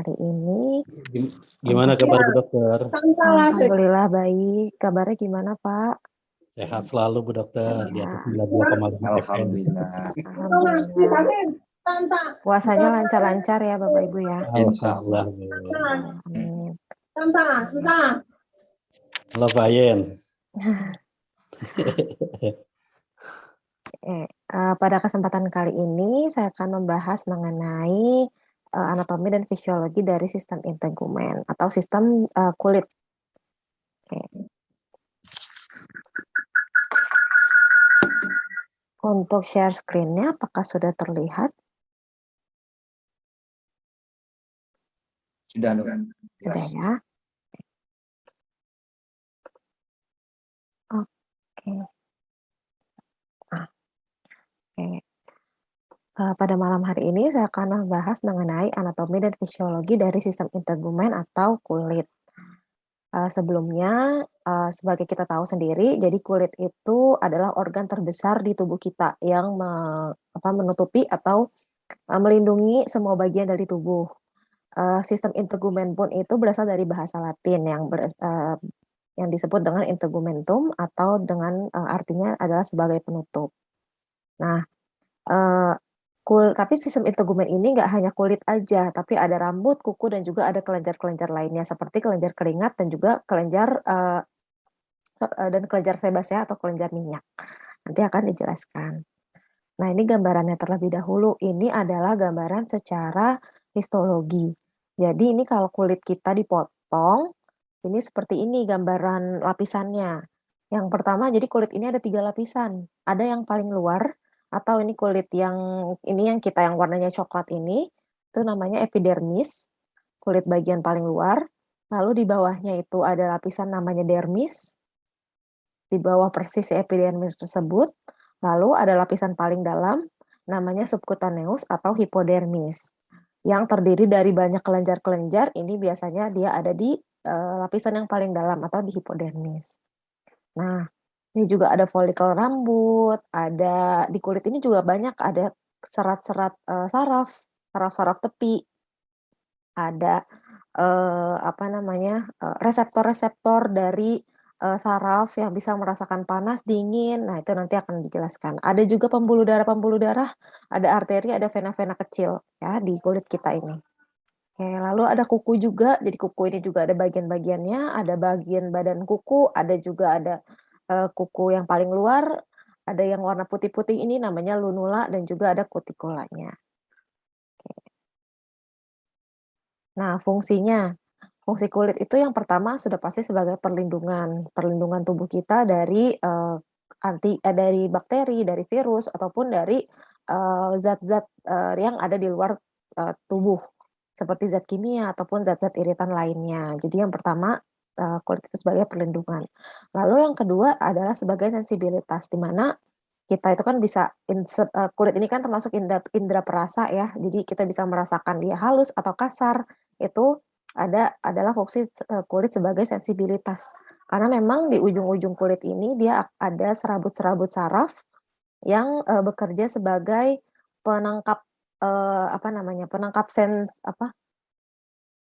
hari ini. Gimana kabar Bu Dokter? Alhamdulillah baik. Kabarnya gimana Pak? Sehat selalu Bu Dokter, di atas 92,5 FM. Alhamdulillah. Puasanya lancar-lancar ya Bapak Ibu ya. Alhamdulillah. Amin. Halo Pak Yen. Pada kesempatan kali ini saya akan membahas mengenai anatomi dan fisiologi dari sistem integumen atau sistem kulit. Untuk share screen-nya apakah sudah terlihat? Sudah, Sudah ya. Oke. Pada malam hari ini saya akan membahas mengenai anatomi dan fisiologi dari sistem integumen atau kulit. Sebelumnya, sebagai kita tahu sendiri, jadi kulit itu adalah organ terbesar di tubuh kita yang menutupi atau melindungi semua bagian dari tubuh. Sistem integumen pun itu berasal dari bahasa Latin yang disebut dengan integumentum atau dengan artinya adalah sebagai penutup. Nah, tapi sistem integumen ini nggak hanya kulit aja, tapi ada rambut, kuku, dan juga ada kelenjar-kelenjar lainnya seperti kelenjar keringat dan juga kelenjar sebasea atau kelenjar minyak. Nanti akan dijelaskan. Nah, ini gambarannya terlebih dahulu. Ini adalah gambaran secara histologi. Jadi ini kalau kulit kita dipotong, ini seperti ini gambaran lapisannya. Yang pertama, jadi kulit ini ada 3 lapisan. Ada yang paling luar, atau ini kulit yang kita yang warnanya coklat ini, itu namanya epidermis, kulit bagian paling luar. Lalu di bawahnya itu ada lapisan namanya dermis, di bawah persis epidermis tersebut. Lalu ada lapisan paling dalam, namanya subcutaneus atau hipodermis, yang terdiri dari banyak kelenjar-kelenjar. Ini biasanya dia ada di lapisan yang paling dalam atau di hipodermis. Nah, ini juga ada folikel rambut, ada di kulit ini juga banyak ada serat-serat saraf tepi, ada reseptor-reseptor dari saraf yang bisa merasakan panas, dingin. Nah, itu nanti akan dijelaskan. Ada juga pembuluh darah, ada arteri, ada vena-vena kecil ya di kulit kita ini. Oke, lalu ada kuku juga. Jadi kuku ini juga ada bagian-bagiannya, ada bagian badan kuku, ada juga ada kuku yang paling luar, ada yang warna putih-putih ini namanya lunula dan juga ada kutikulanya. Nah, fungsi kulit itu yang pertama sudah pasti sebagai perlindungan tubuh kita dari dari bakteri, dari virus ataupun dari zat-zat yang ada di luar tubuh seperti zat kimia ataupun zat-zat iritan lainnya. Jadi yang pertama kulit itu sebagai perlindungan. Lalu yang kedua adalah sebagai sensibilitas, di mana kita itu kan bisa kulit ini kan termasuk indera perasa ya. Jadi kita bisa merasakan dia halus atau kasar. Itu adalah fungsi kulit sebagai sensibilitas. Karena memang di ujung-ujung kulit ini dia ada serabut-serabut saraf yang bekerja sebagai penangkap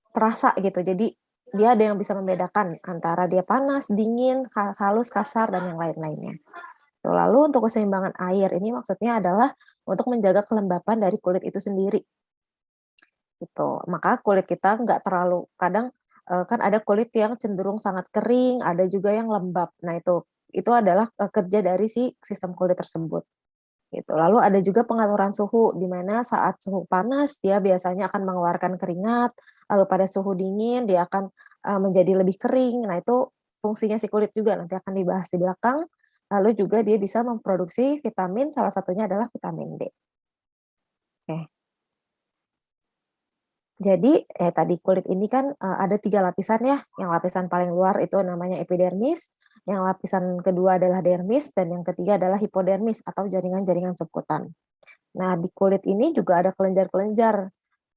perasa gitu. Jadi dia ada yang bisa membedakan antara dia panas, dingin, halus, kasar, dan yang lain-lainnya. Lalu untuk keseimbangan air, ini maksudnya adalah untuk menjaga kelembapan dari kulit itu sendiri. Gitu. Maka kulit kita nggak terlalu, kadang kan ada kulit yang cenderung sangat kering, ada juga yang lembab. Nah itu adalah kerja dari si sistem kulit tersebut. Gitu. Lalu ada juga pengaturan suhu, di mana saat suhu panas dia biasanya akan mengeluarkan keringat, lalu pada suhu dingin dia akan menjadi lebih kering. Nah itu fungsinya si kulit juga nanti akan dibahas di belakang. Lalu juga dia bisa memproduksi vitamin, salah satunya adalah vitamin D. Oke. Jadi tadi kulit ini kan ada 3 lapisan ya. Yang lapisan paling luar itu namanya epidermis, yang lapisan kedua adalah dermis, dan yang ketiga adalah hipodermis atau jaringan-jaringan subkutan. Nah, di kulit ini juga ada kelenjar-kelenjar.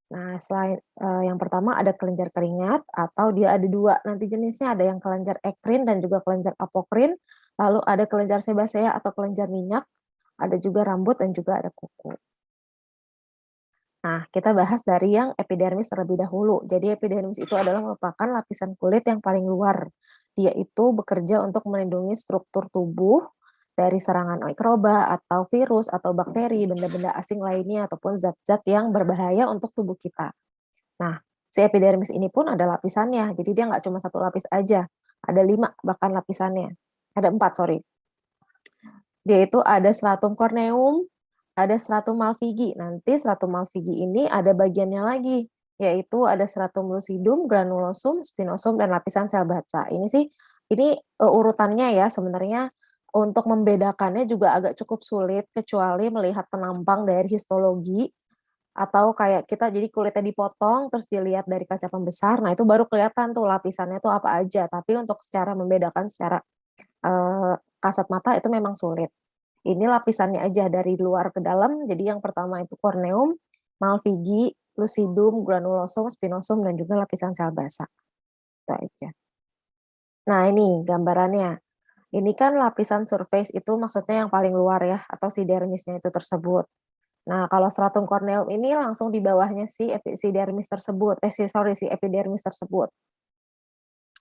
Nah, selain yang pertama ada kelenjar keringat, atau dia ada 2 nanti jenisnya, ada yang kelenjar ekrin dan juga kelenjar apokrin, lalu ada kelenjar sebasea atau kelenjar minyak, ada juga rambut dan juga ada kuku. Nah, kita bahas dari yang epidermis terlebih dahulu. Jadi epidermis itu adalah merupakan lapisan kulit yang paling luar. Dia itu bekerja untuk melindungi struktur tubuh dari serangan mikroba atau virus atau bakteri, benda-benda asing lainnya ataupun zat-zat yang berbahaya untuk tubuh kita. Nah, si epidermis ini pun ada lapisannya. Jadi dia nggak cuma satu lapis aja. Ada 5 bahkan lapisannya. Ada 4, sorry. Dia itu ada stratum corneum, ada stratum malpighi. Nanti stratum malpighi ini ada bagiannya lagi, yaitu ada stratum lucidum, granulosum, spinosum, dan lapisan sel baca. Ini urutannya ya, sebenarnya untuk membedakannya juga agak cukup sulit, kecuali melihat penampang dari histologi, atau kayak kita jadi kulitnya dipotong, terus dilihat dari kaca pembesar, nah itu baru kelihatan tuh lapisannya tuh apa aja. Tapi untuk secara membedakan secara kasat mata itu memang sulit. Ini lapisannya aja dari luar ke dalam. Jadi yang pertama itu corneum, malpighi, lucidum, granulosum, spinosum, dan juga lapisan sel basa. Itu aja. Nah ini gambarannya. Ini kan lapisan surface itu maksudnya yang paling luar ya, atau si dermisnya itu tersebut. Nah kalau stratum corneum ini langsung di bawahnya si dermis tersebut, si epidermis tersebut.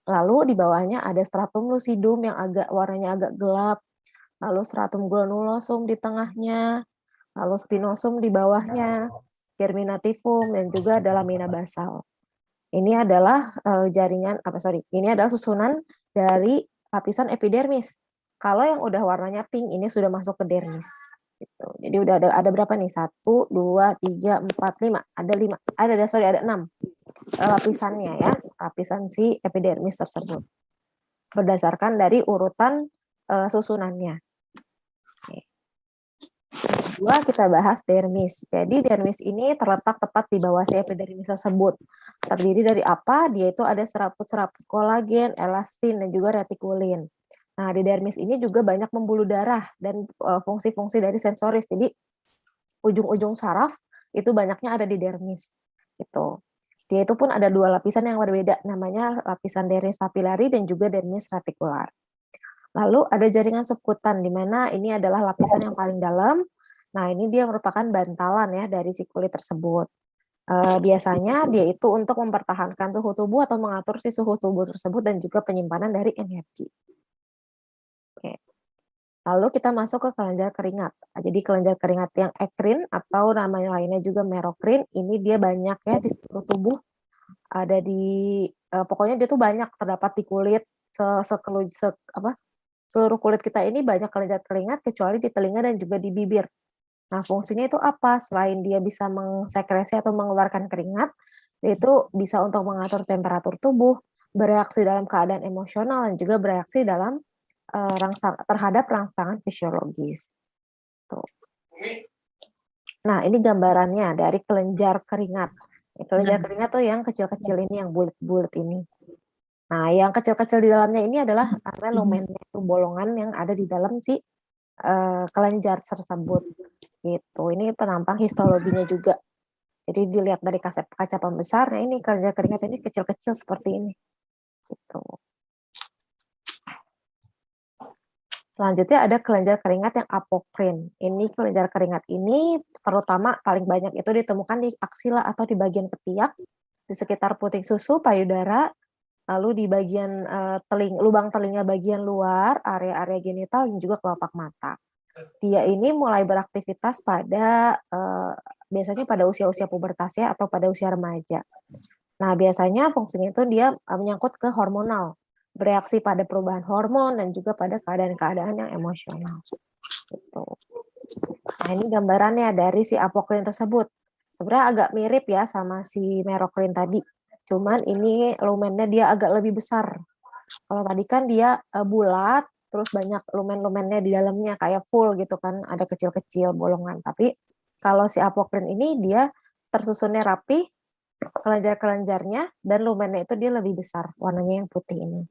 Lalu di bawahnya ada stratum lucidum yang warnanya agak gelap, lalu stratum granulosum di tengahnya, lalu spinosum di bawahnya, germinativum, dan juga ada lamina basal. Ini adalah ini adalah susunan dari lapisan epidermis. Kalau yang udah warnanya pink, ini sudah masuk ke dermis. Gitu. Jadi udah ada berapa nih? 1, 2, 3, 4, 5. Ada 5. Ada 6 lapisannya ya, lapisan si epidermis tersebut. Berdasarkan dari urutan susunannya. Kedua, kita bahas dermis. Jadi dermis ini terletak tepat di bawah si epidermis tersebut. Terdiri dari apa? Dia itu ada serabut-serabut kolagen, elastin, dan juga retikulin. Nah, di dermis ini juga banyak pembuluh darah dan fungsi-fungsi dari sensoris. Jadi ujung-ujung saraf itu banyaknya ada di dermis. Gitu. Dia itu pun ada 2 lapisan yang berbeda, namanya lapisan dermis papillari dan juga dermis retikular. Lalu ada jaringan subkutan, di mana ini adalah lapisan yang paling dalam. Nah, ini dia merupakan bantalan ya dari si kulit tersebut. Biasanya dia itu untuk mempertahankan suhu tubuh atau mengatur si suhu tubuh tersebut dan juga penyimpanan dari energi. Oke. Lalu kita masuk ke kelenjar keringat. Jadi kelenjar keringat yang ekrin atau namanya lainnya juga merokrin, ini dia banyak ya di seluruh tubuh. Ada pokoknya dia tuh banyak terdapat di kulit, seluruh kulit kita ini banyak kelenjar keringat kecuali di telinga dan juga di bibir. Nah, fungsinya itu apa? Selain dia bisa mengsekresi atau mengeluarkan keringat, dia itu bisa untuk mengatur temperatur tubuh, bereaksi dalam keadaan emosional, dan juga bereaksi dalam terhadap rangsangan fisiologis. Tuh. Nah, ini gambarannya dari kelenjar keringat. Kelenjar keringat tuh yang kecil-kecil ini, yang bulat-bulat ini. Nah, yang kecil-kecil di dalamnya ini adalah lumennya, itu bolongan yang ada di dalam si kelenjar tersebut. Gitu. Ini penampang histologinya juga. Jadi dilihat dari kaca pembesar, nah ini kelenjar keringat ini kecil-kecil seperti ini. Gitu. Selanjutnya ada kelenjar keringat yang apokrin. Ini kelenjar keringat ini terutama paling banyak itu ditemukan di aksila atau di bagian ketiak, di sekitar puting susu, payudara, lalu di bagian lubang telinga bagian luar, area-area genital, dan juga kelopak mata. Dia ini mulai beraktivitas biasanya pada usia-usia pubertas ya, atau pada usia remaja. Nah, biasanya fungsinya itu dia menyangkut ke hormonal, bereaksi pada perubahan hormon dan juga pada keadaan-keadaan yang emosional. Gitu. Nah, ini gambarannya dari si apokrin tersebut. Sebenarnya agak mirip ya sama si merokrin tadi. Cuman ini lumennya dia agak lebih besar. Kalau tadi kan dia bulat, terus banyak lumen-lumennya di dalamnya kayak full gitu kan, ada kecil-kecil bolongan. Tapi kalau si apokrin ini dia tersusunnya rapi, kelenjar-kelenjarnya dan lumennya itu dia lebih besar, warnanya yang putih ini.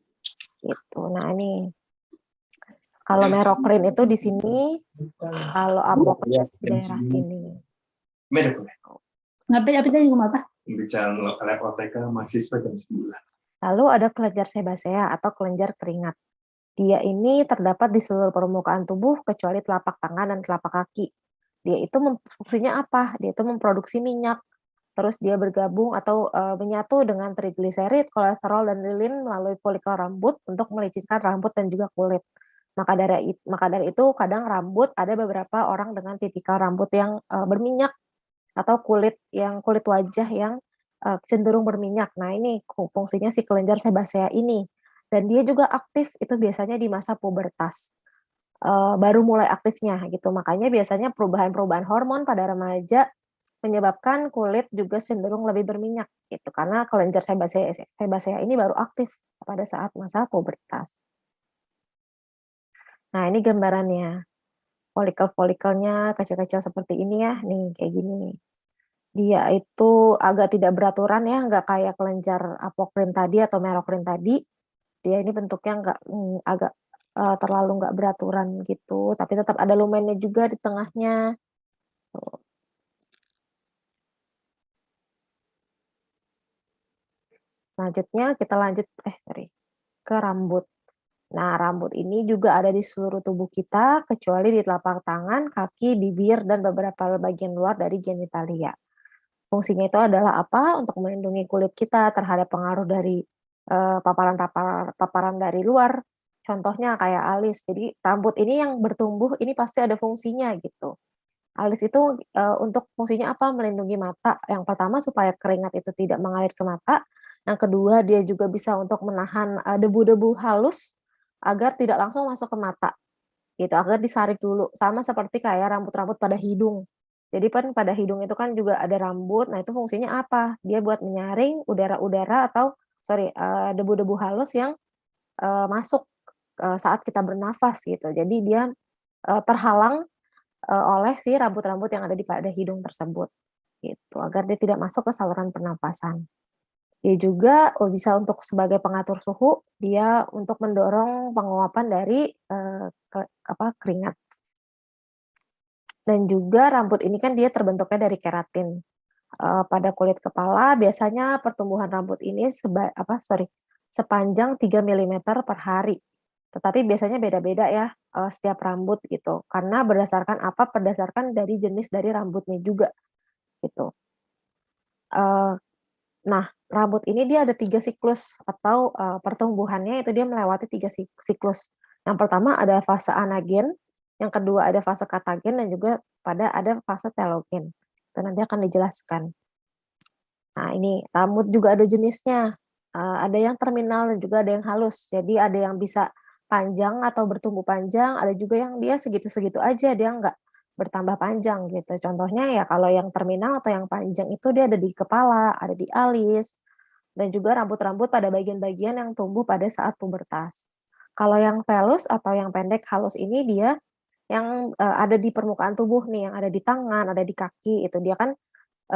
Gitu. Nah, ini kalau merokrin itu di sini, kalau apokrin di daerah sini. Lalu ada kelenjar sebasea atau kelenjar keringat. Dia ini terdapat di seluruh permukaan tubuh kecuali telapak tangan dan telapak kaki. Dia itu fungsinya apa? Dia itu memproduksi minyak, terus dia bergabung atau, menyatu dengan trigliserid, kolesterol, dan lilin melalui folikel rambut untuk melicinkan rambut dan juga kulit. Maka dari itu kadang rambut ada beberapa orang dengan tipikal rambut yang, berminyak atau kulit wajah yang, cenderung berminyak. Nah ini fungsinya si kelenjar sebasea ini, dan dia juga aktif itu biasanya di masa pubertas, baru mulai aktifnya gitu. Makanya biasanya perubahan-perubahan hormon pada remaja menyebabkan kulit juga cenderung lebih berminyak gitu, karena kelenjar sebasea ini baru aktif pada saat masa pubertas. Nah ini gambarannya, folikel-folikelnya kecil-kecil seperti ini ya, nih kayak gini nih. Dia itu agak tidak beraturan ya, nggak kayak kelenjar apokrin tadi atau merokrin tadi. Dia ini bentuknya nggak, agak, terlalu nggak beraturan gitu, tapi tetap ada lumennya juga di tengahnya, tuh. Selanjutnya kita lanjut ke rambut. Nah, rambut ini juga ada di seluruh tubuh kita, kecuali di telapak tangan, kaki, bibir, dan beberapa bagian luar dari genitalia. Fungsinya itu adalah apa? Untuk melindungi kulit kita terhadap pengaruh dari, paparan dari luar. Contohnya kayak alis. Jadi rambut ini yang bertumbuh ini pasti ada fungsinya gitu. Alis itu, untuk fungsinya apa? Melindungi mata. Yang pertama supaya keringat itu tidak mengalir ke mata, yang kedua dia juga bisa untuk menahan, debu-debu halus agar tidak langsung masuk ke mata. Gitu, agar disaring dulu, sama seperti kayak rambut-rambut pada hidung. Jadi kan pada hidung itu kan juga ada rambut, nah itu fungsinya apa? Dia buat menyaring udara-udara atau debu-debu halus yang, masuk, saat kita bernafas gitu. Jadi dia, terhalang, oleh si rambut-rambut yang ada di pada hidung tersebut, gitu, agar dia tidak masuk ke saluran pernapasan. Dia juga, bisa untuk sebagai pengatur suhu, dia untuk mendorong penguapan dari, keringat. Dan juga rambut ini kan dia terbentuknya dari keratin. Pada kulit kepala biasanya pertumbuhan rambut ini sepanjang 3 milimeter per hari. Tetapi biasanya beda-beda ya, setiap rambut gitu. Karena berdasarkan apa? Berdasarkan dari jenis dari rambutnya juga, gitu. Eee, nah, rambut ini dia ada 3 siklus atau, pertumbuhannya itu dia melewati 3 siklus. Yang pertama ada fase anagen, yang kedua ada fase katagen, dan juga ada fase telogen. Itu nanti akan dijelaskan. Nah ini, rambut juga ada jenisnya, ada yang terminal dan juga ada yang halus. Jadi ada yang bisa panjang atau bertumbuh panjang, ada juga yang dia segitu-segitu aja, dia nggak bertambah panjang gitu. Contohnya ya kalau yang terminal atau yang panjang itu dia ada di kepala, ada di alis, dan juga rambut-rambut pada bagian-bagian yang tumbuh pada saat pubertas. Kalau yang velus atau yang pendek halus ini dia yang, ada di permukaan tubuh nih, yang ada di tangan, ada di kaki, itu dia kan,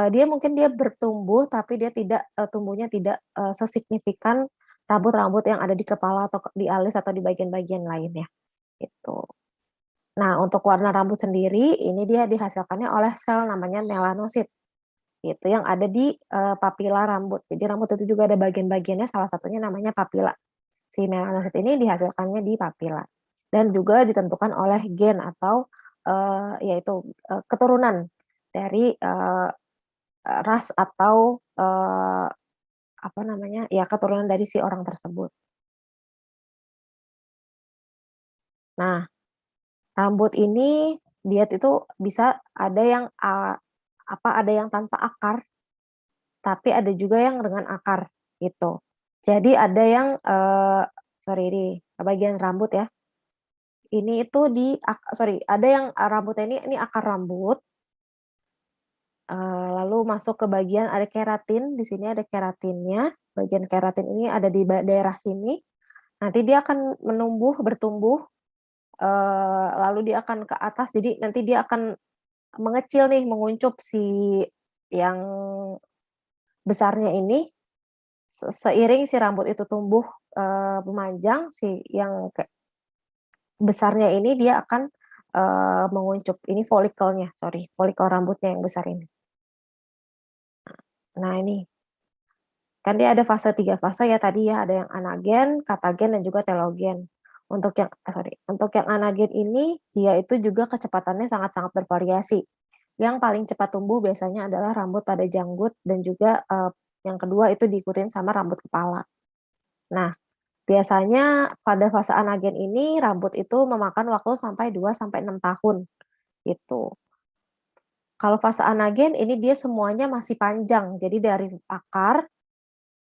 dia mungkin bertumbuh tapi dia tidak, tumbuhnya tidak, sesignifikan rambut-rambut yang ada di kepala atau di alis atau di bagian-bagian lainnya, gitu. Nah, untuk warna rambut sendiri ini dia dihasilkannya oleh sel namanya melanosit, gitu, yang ada di, papila rambut. Jadi rambut itu juga ada bagian-bagiannya, salah satunya namanya papila. Si melanosit ini dihasilkannya di papila dan juga ditentukan oleh gen atau, yaitu, keturunan dari, ras atau, apa namanya, ya keturunan dari si orang tersebut. Nah, rambut ini dia itu bisa ada yang, ada yang tanpa akar, tapi ada juga yang dengan akar, gitu. Jadi ada yang, sorry ini bagian rambut ya, ini itu ada yang, rambutnya ini akar rambut, lalu masuk ke bagian ada keratin, di sini ada keratinnya, bagian keratin ini ada di daerah sini, nanti dia akan bertumbuh, lalu dia akan ke atas, jadi nanti dia akan mengecil nih, menguncup si yang besarnya ini, seiring si rambut itu tumbuh, memanjang, si yang besarnya ini dia akan, menguncup. Ini folikelnya, sorry, folikel rambutnya yang besar ini. Nah ini, kan dia ada 3 fase ya tadi ya, ada yang anagen, katagen, dan juga telogen. Untuk yang anagen ini, dia itu juga kecepatannya sangat-sangat bervariasi. Yang paling cepat tumbuh biasanya adalah rambut pada janggut dan juga, yang kedua itu diikutin sama rambut kepala. Nah, biasanya pada fase anagen ini rambut itu memakan waktu sampai 2 sampai 6 tahun, gitu. Kalau fase anagen ini dia semuanya masih panjang, jadi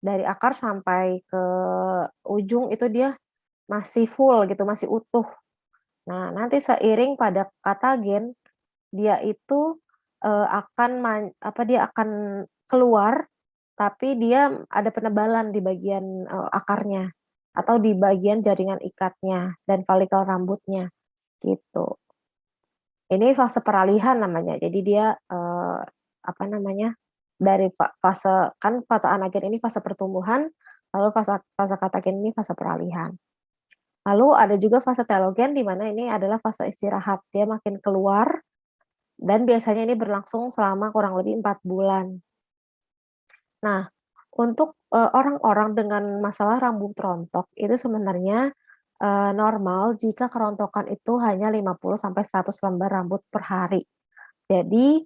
dari akar sampai ke ujung itu dia masih full gitu, masih utuh. Nah, nanti seiring pada katagen, dia itu, dia akan keluar, tapi dia ada penebalan di bagian, akarnya, atau di bagian jaringan ikatnya dan folikel rambutnya, gitu. Ini fase peralihan namanya. Jadi dia, apa namanya, dari fase kan fase anagen ini fase pertumbuhan, lalu fase fase katagen ini fase peralihan. Lalu ada juga fase telogen di mana ini adalah fase istirahat, dia makin keluar dan biasanya ini berlangsung selama kurang lebih 4 bulan. Nah, untuk, orang-orang dengan masalah rambut rontok itu sebenarnya, normal jika kerontokan itu hanya 50 sampai 100 lembar rambut per hari. Jadi,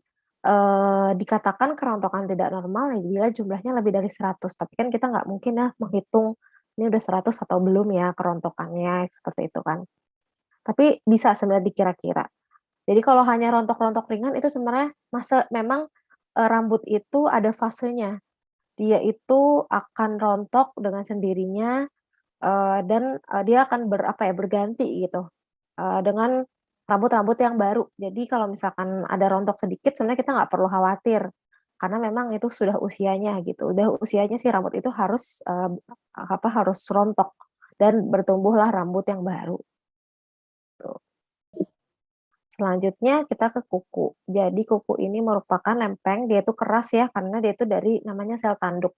dikatakan kerontokan tidak normal bila jumlahnya lebih dari 100, tapi kan kita nggak mungkin ya menghitung, ini udah 100 atau belum ya kerontokannya, seperti itu kan. Tapi bisa sebenarnya dikira-kira. Jadi kalau hanya rontok-rontok ringan itu sebenarnya memang, rambut itu ada fasenya. Dia itu akan rontok dengan sendirinya, dan, dia akan berganti gitu, dengan rambut-rambut yang baru. Jadi kalau misalkan ada rontok sedikit sebenarnya kita nggak perlu khawatir, karena memang itu sudah usianya gitu, udah usianya si rambut itu harus, harus rontok dan bertumbuhlah rambut yang baru, tuh. Selanjutnya kita ke kuku. Jadi kuku ini merupakan lempeng, dia itu keras ya karena dia itu dari namanya sel tanduk.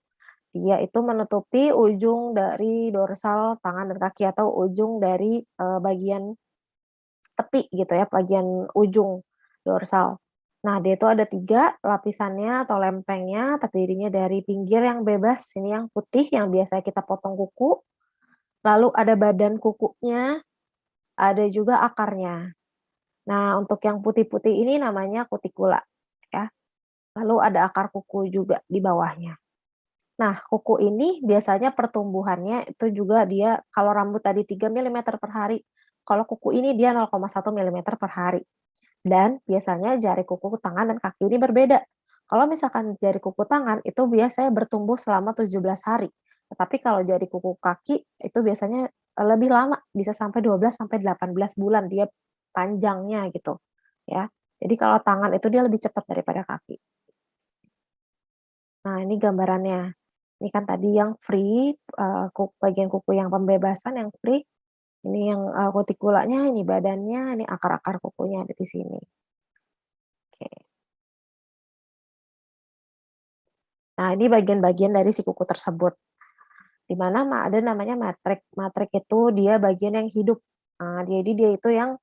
Dia itu menutupi ujung dari dorsal tangan dan kaki atau ujung dari, bagian tepi gitu ya, bagian ujung dorsal. Nah, dia itu ada 3 lapisannya atau lempengnya, terdirinya dari pinggir yang bebas, ini yang putih yang biasa kita potong kuku, lalu ada badan kukunya, ada juga akarnya. Nah, untuk yang putih-putih ini namanya kutikula, ya. Lalu ada akar kuku juga di bawahnya. Nah, kuku ini biasanya pertumbuhannya itu juga dia kalau rambut tadi 3 milimeter per hari, kalau kuku ini dia 0,1 milimeter per hari. Dan biasanya jari kuku tangan dan kaki ini berbeda. Kalau misalkan jari kuku tangan itu biasanya bertumbuh selama 17 hari. Tetapi kalau jari kuku kaki itu biasanya, lebih lama, bisa sampai 12 sampai 18 bulan dia panjangnya gitu, ya. Jadi kalau tangan itu dia lebih cepat daripada kaki. Nah, ini gambarannya. Ini kan tadi yang free, bagian kuku yang pembebasan yang free, ini yang, kutikulanya, ini badannya, ini akar-akar kukunya ada di sini. Oke. Nah, ini bagian-bagian dari si kuku tersebut, di mana ada namanya matrik. Matrik itu dia bagian yang hidup. Jadi dia itu yang,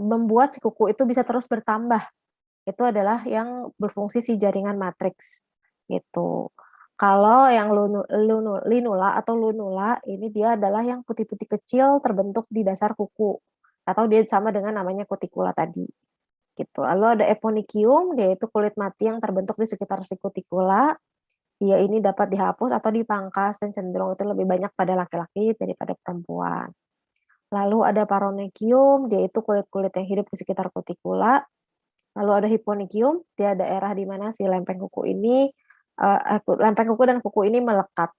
membuat si kuku itu bisa terus bertambah. Itu adalah yang berfungsi si jaringan matriks, gitu. Kalau yang linula atau lunula, ini dia adalah yang putih-putih kecil terbentuk di dasar kuku, atau dia sama dengan namanya kutikula tadi, gitu. Lalu ada eponychium, dia itu kulit mati yang terbentuk di sekitar si kutikula, dia ini dapat dihapus atau dipangkas dan cenderung itu lebih banyak pada laki-laki daripada perempuan. Lalu ada paronychium, dia itu kulit-kulit yang hidup di sekitar kutikula. Lalu ada hyponychium, dia daerah di mana si lempeng kuku ini, lempeng kuku dan kuku ini melekat.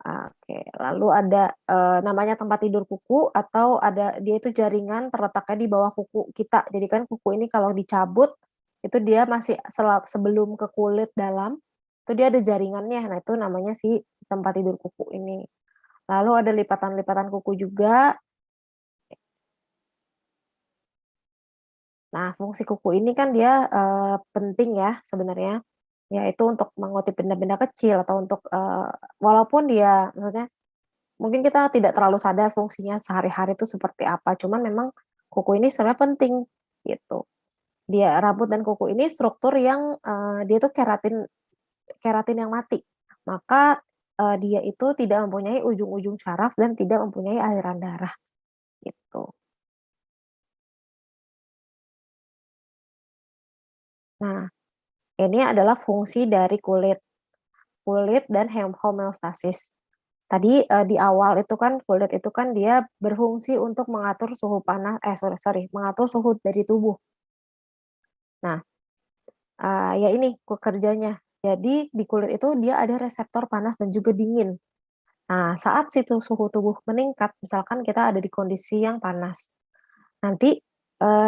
Oke, lalu ada, namanya tempat tidur kuku atau dia itu jaringan terletaknya di bawah kuku kita. Jadi kan kuku ini kalau dicabut, itu dia masih sebelum ke kulit dalam, itu dia ada jaringannya. Nah, itu namanya si tempat tidur kuku ini. Lalu ada lipatan-lipatan kuku juga. Nah, fungsi kuku ini kan dia, penting ya sebenarnya, yaitu untuk mengutip benda-benda kecil atau untuk, walaupun dia maksudnya mungkin kita tidak terlalu sadar fungsinya sehari-hari itu seperti apa, cuman memang kuku ini sebenarnya penting, gitu. Dia rambut dan kuku ini struktur yang, dia itu keratin keratin yang mati. Maka, dia itu tidak mempunyai ujung-ujung syaraf dan tidak mempunyai aliran darah, gitu. Nah, ini adalah fungsi dari kulit dan homeostasis. Tadi di awal itu kan kulit itu kan dia berfungsi untuk mengatur suhu panas, mengatur suhu dari tubuh. Nah, ya ini kerjanya. Jadi di kulit itu dia ada reseptor panas dan juga dingin. Nah, saat situ suhu tubuh meningkat, misalkan kita ada di kondisi yang panas, nanti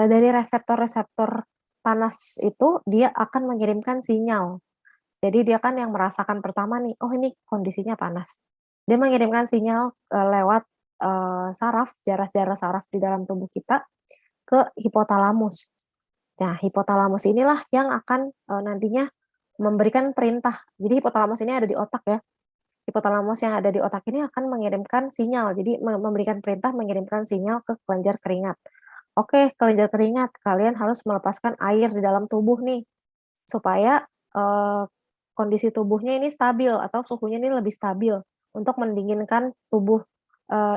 dari reseptor-reseptor panas itu dia akan mengirimkan sinyal. Jadi dia kan yang merasakan pertama nih, oh ini kondisinya panas. Dia mengirimkan sinyal lewat saraf, jaras-jaras saraf di dalam tubuh kita ke hipotalamus. Nah, hipotalamus inilah yang akan nantinya memberikan perintah. Jadi hipotalamus ini ada di otak ya. Hipotalamus yang ada di otak ini akan mengirimkan sinyal. Jadi memberikan perintah mengirimkan sinyal ke kelenjar keringat. Oke, kelenjar keringat, kalian harus melepaskan air di dalam tubuh nih supaya kondisi tubuhnya ini stabil atau suhunya ini lebih stabil untuk mendinginkan tubuh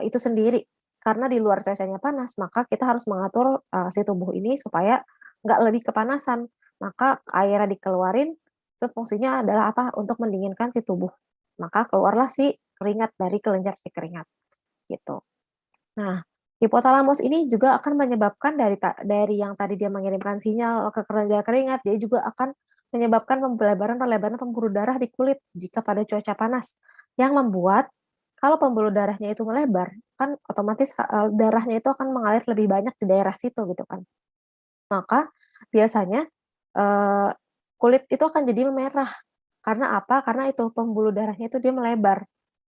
itu sendiri. Karena di luar cuacanya panas, maka kita harus mengatur si tubuh ini supaya nggak lebih kepanasan. Maka airnya dikeluarin, itu fungsinya adalah apa? Untuk mendinginkan si tubuh. Maka keluarlah si keringat dari kelenjar si keringat, gitu. Nah, hipotalamus ini juga akan menyebabkan dari yang tadi dia mengirimkan sinyal ke kelenjar keringat, dia juga akan menyebabkan pelebaran pembuluh darah di kulit jika pada cuaca panas, yang membuat kalau pembuluh darahnya itu melebar, kan otomatis darahnya itu akan mengalir lebih banyak di daerah situ gitu kan. Maka biasanya eee, kulit itu akan jadi memerah. Karena apa? Karena itu pembuluh darahnya itu dia melebar.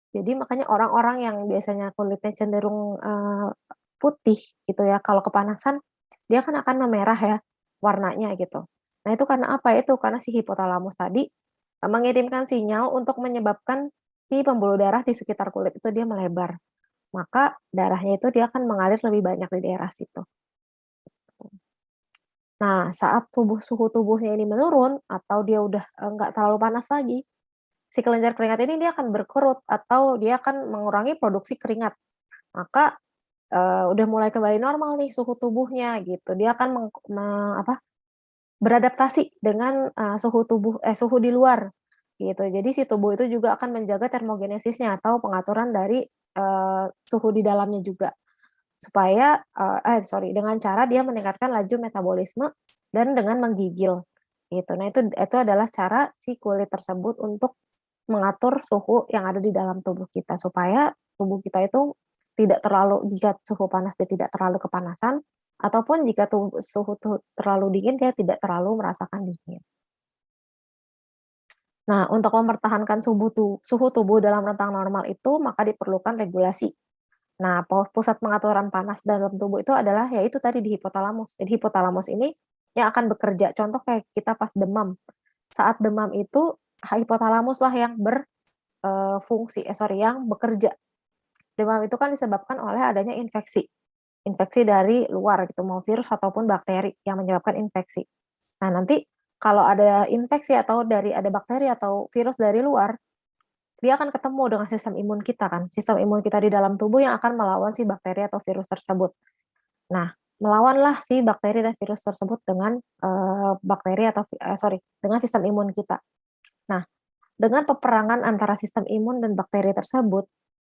Jadi makanya orang-orang yang biasanya kulitnya cenderung, putih gitu ya, kalau kepanasan dia kan akan memerah ya warnanya gitu. Nah itu karena apa? Itu karena si hipotalamus tadi, mengirimkan sinyal untuk menyebabkan si pembuluh darah di sekitar kulit itu dia melebar. Maka darahnya itu dia akan mengalir lebih banyak di daerah situ. Nah saat suhu tubuhnya ini menurun atau dia udah, nggak terlalu panas lagi, si kelenjar keringat ini dia akan berkerut atau dia akan mengurangi produksi keringat. Maka, udah mulai kembali normal nih suhu tubuhnya gitu. Dia akan beradaptasi dengan, suhu di luar gitu. Jadi si tubuh itu juga akan menjaga termogenesisnya atau pengaturan dari, suhu di dalamnya juga. Supaya, dengan cara dia meningkatkan laju metabolisme dan dengan menggigil gitu. Nah itu adalah cara si kulit tersebut untuk mengatur suhu yang ada di dalam tubuh kita, supaya tubuh kita itu tidak terlalu jika suhu panas dia tidak terlalu kepanasan, ataupun jika suhu terlalu dingin dia tidak terlalu merasakan dingin. Nah, untuk mempertahankan suhu tubuh dalam rentang normal itu, maka diperlukan regulasi. Nah, pusat pengaturan panas dalam tubuh itu adalah yaitu tadi di hipotalamus. Jadi hipotalamus ini yang akan bekerja, contoh kayak kita pas demam. Saat demam itu hipotalamus lah yang yang bekerja. Demam itu kan disebabkan oleh adanya infeksi. Infeksi dari luar gitu, mau virus ataupun bakteri yang menyebabkan infeksi. Nah, nanti kalau ada infeksi atau ada bakteri atau virus dari luar, dia akan ketemu dengan sistem imun kita kan. Sistem imun kita di dalam tubuh yang akan melawan si bakteri atau virus tersebut. Nah, melawanlah si bakteri dan virus tersebut dengan dengan sistem imun kita. Nah, dengan peperangan antara sistem imun dan bakteri tersebut,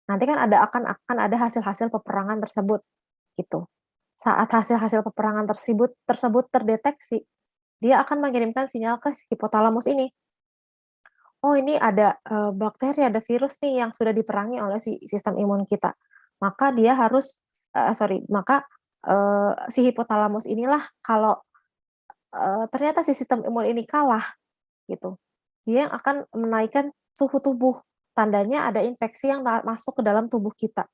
nanti kan akan ada hasil-hasil peperangan tersebut, gitu. Saat hasil-hasil peperangan tersebut terdeteksi, dia akan mengirimkan sinyal ke hipotalamus ini. Oh ini ada, bakteri, ada virus nih yang sudah diperangi oleh si sistem imun kita. Maka dia harus maka, si hipotalamus inilah kalau, ternyata si sistem imun ini kalah gitu, dia yang akan menaikkan suhu tubuh. Tandanya ada infeksi yang masuk ke dalam tubuh kita.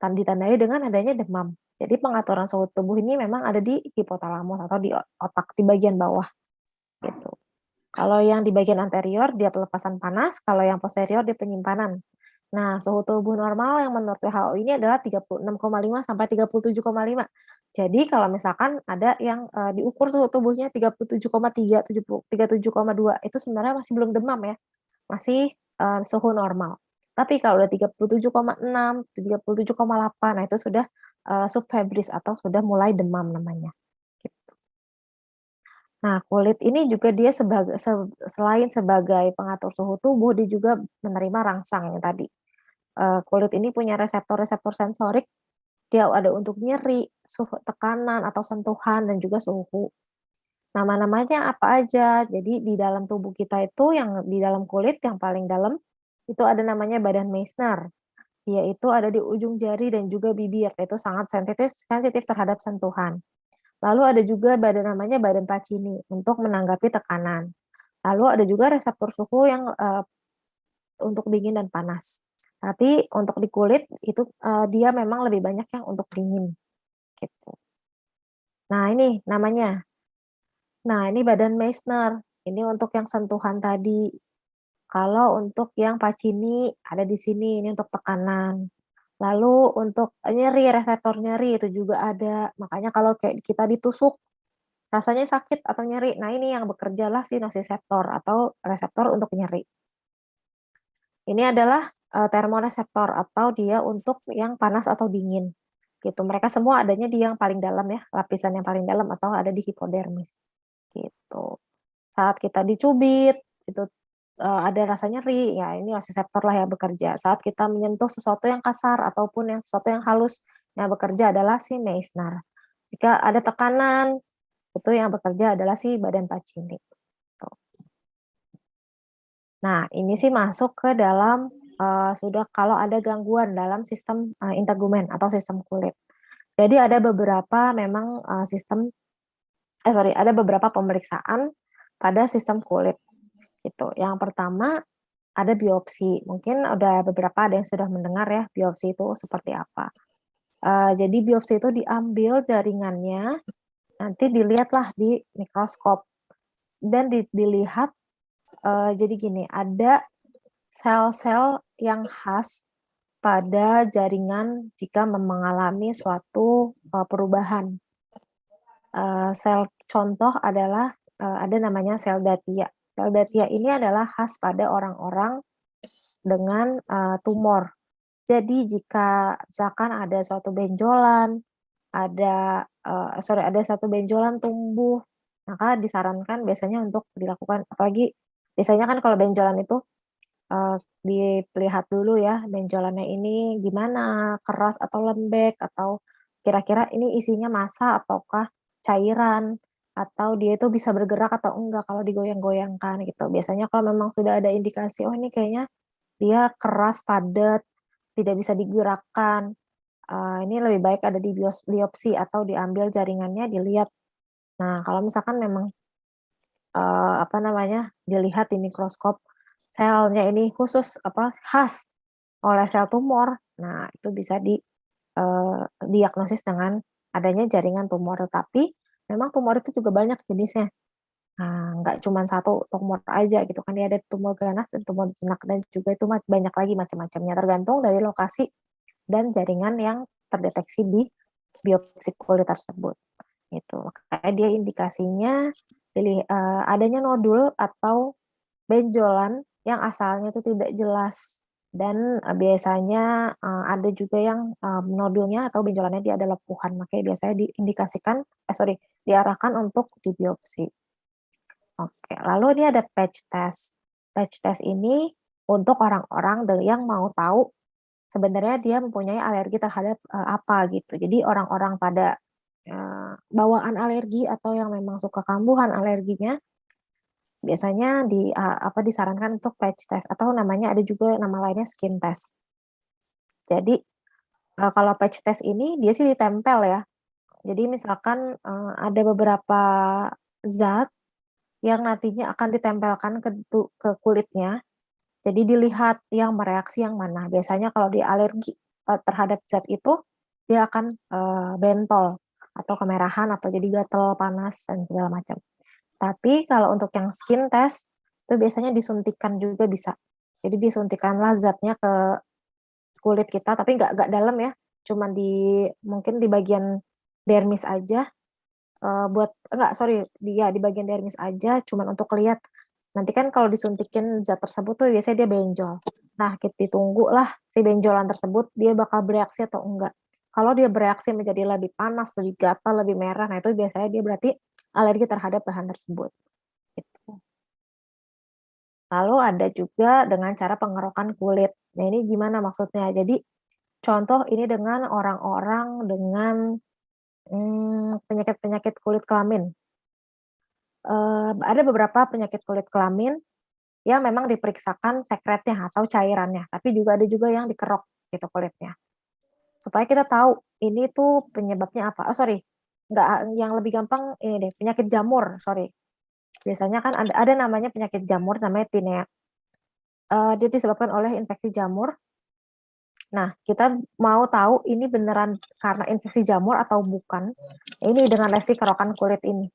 Ditandai dengan adanya demam. Jadi pengaturan suhu tubuh ini memang ada di hipotalamus atau di otak di bagian bawah gitu. Kalau yang di bagian anterior dia pelepasan panas, kalau yang posterior dia penyimpanan. Nah, suhu tubuh normal yang menurut WHO ini adalah 36,5 sampai 37,5. Jadi kalau misalkan ada yang diukur suhu tubuhnya 37,3, 37,2 itu sebenarnya masih belum demam ya, masih suhu normal. Tapi kalau udah 37,6, 37,8, nah itu sudah subfebris atau sudah mulai demam namanya. Gitu. Nah, kulit ini juga dia selain sebagai pengatur suhu tubuh, dia juga menerima rangsang yang tadi. Kulit ini punya reseptor-reseptor sensorik, dia ada untuk nyeri, suhu tekanan atau sentuhan dan juga suhu. Nama-namanya apa aja. Jadi di dalam tubuh kita itu yang di dalam kulit yang paling dalam itu ada namanya badan Meissner. Dia itu ada di ujung jari dan juga bibir, itu sangat sensitif sensitif terhadap sentuhan. Lalu ada juga namanya badan Pacini untuk menanggapi tekanan. Lalu ada juga reseptor suhu yang untuk dingin dan panas. Tapi untuk di kulit itu dia memang lebih banyak yang untuk dingin gitu. Nah, ini namanya. Nah, ini badan Meissner. Ini untuk yang sentuhan tadi. Kalau untuk yang Pacini ada di sini, ini untuk tekanan. Lalu untuk nyeri, reseptor nyeri itu juga ada. Makanya kalau kayak kita ditusuk rasanya sakit atau nyeri, nah ini yang bekerjalah si nociceptor atau reseptor untuk nyeri. Ini adalah termoreseptor atau dia untuk yang panas atau dingin. Gitu. Mereka semua adanya di yang paling dalam ya, lapisan yang paling dalam atau ada di hipodermis. Gitu. Saat kita dicubit, itu ada rasa nyeri, ya ini nociceptor lah yang bekerja. Saat kita menyentuh sesuatu yang kasar ataupun yang sesuatu yang halus, yang bekerja adalah si Meissner. Jika ada tekanan, itu yang bekerja adalah si badan Pacini. Nah, ini sih masuk ke dalam sudah kalau ada gangguan dalam sistem integumen atau sistem kulit. Jadi ada beberapa memang ada beberapa pemeriksaan pada sistem kulit gitu. Yang pertama ada biopsi. Mungkin ada ada yang sudah mendengar ya biopsi itu seperti apa. Jadi biopsi itu diambil jaringannya, nanti dilihatlah di mikroskop dan dilihat. Jadi gini, ada sel-sel yang khas pada jaringan jika mengalami suatu perubahan. Sel contoh adalah ada namanya sel Datia. Sel Datia ini adalah khas pada orang-orang dengan tumor. Jadi jika misalkan ada suatu benjolan, ada satu benjolan tumbuh, maka disarankan biasanya untuk dilakukan, apalagi biasanya kan kalau benjolan itu dilihat dulu ya benjolannya ini gimana, keras atau lembek, atau kira-kira ini isinya massa ataukah cairan, atau dia itu bisa bergerak atau enggak kalau digoyang-goyangkan gitu. Biasanya kalau memang sudah ada indikasi, oh ini kayaknya dia keras, padat, tidak bisa digerakkan, ini lebih baik ada di biopsi atau diambil jaringannya dilihat. Nah, kalau misalkan memang dilihat di mikroskop selnya ini khusus khas oleh sel tumor, nah itu bisa diagnosis dengan adanya jaringan tumor. Tetapi memang tumor itu juga banyak jenisnya. Nah, nggak cuma satu tumor aja gitu kan, dia ada tumor ganas dan tumor jinak dan juga itu banyak lagi macam-macamnya tergantung dari lokasi dan jaringan yang terdeteksi di biopsi kulit tersebut. Itu makanya dia indikasinya adanya nodul atau benjolan yang asalnya itu tidak jelas dan biasanya ada juga yang nodulnya atau benjolannya dia ada lepuhan, makanya biasanya diarahkan untuk dibiopsi. Oke, lalu ini ada patch test. Patch test ini untuk orang-orang yang mau tahu sebenarnya dia mempunyai alergi terhadap apa gitu. Jadi orang-orang pada bawaan alergi atau yang memang suka kambuhan alerginya biasanya disarankan untuk patch test atau namanya ada juga nama lainnya skin test. Jadi kalau patch test ini dia sih ditempel ya. Jadi misalkan ada beberapa zat yang nantinya akan ditempelkan ke kulitnya. Jadi dilihat yang mereaksi yang mana. Biasanya kalau dia alergi terhadap zat itu dia akan bentol atau kemerahan atau jadi gatal, panas dan segala macam. Tapi kalau untuk yang skin test, itu biasanya disuntikan juga bisa. Jadi disuntikanlah zatnya ke kulit kita, tapi nggak dalam ya, cuman mungkin di bagian dermis aja, di bagian dermis aja, cuman untuk lihat. Nanti kan kalau disuntikin zat tersebut tuh biasanya dia benjol. Nah, kita ditunggu lah si benjolan tersebut, dia bakal bereaksi atau enggak. Kalau dia bereaksi menjadi lebih panas, lebih gatal, lebih merah, nah itu biasanya dia berarti alergi terhadap bahan tersebut. Gitu. Lalu ada juga dengan cara pengerokan kulit. Nah, ini gimana maksudnya? Jadi contoh ini dengan orang-orang dengan penyakit-penyakit kulit kelamin. Ada beberapa penyakit kulit kelamin yang memang diperiksakan sekretnya atau cairannya, tapi juga ada juga yang dikerok gitu kulitnya. Supaya kita tahu ini tuh penyebabnya apa. Oh sorry, nggak, yang lebih gampang ini deh, penyakit jamur, sorry. Biasanya kan ada namanya penyakit jamur, namanya tinea. Dia disebabkan oleh infeksi jamur. Nah, kita mau tahu ini beneran karena infeksi jamur atau bukan. Ini dengan lesi kerokan kulit ini.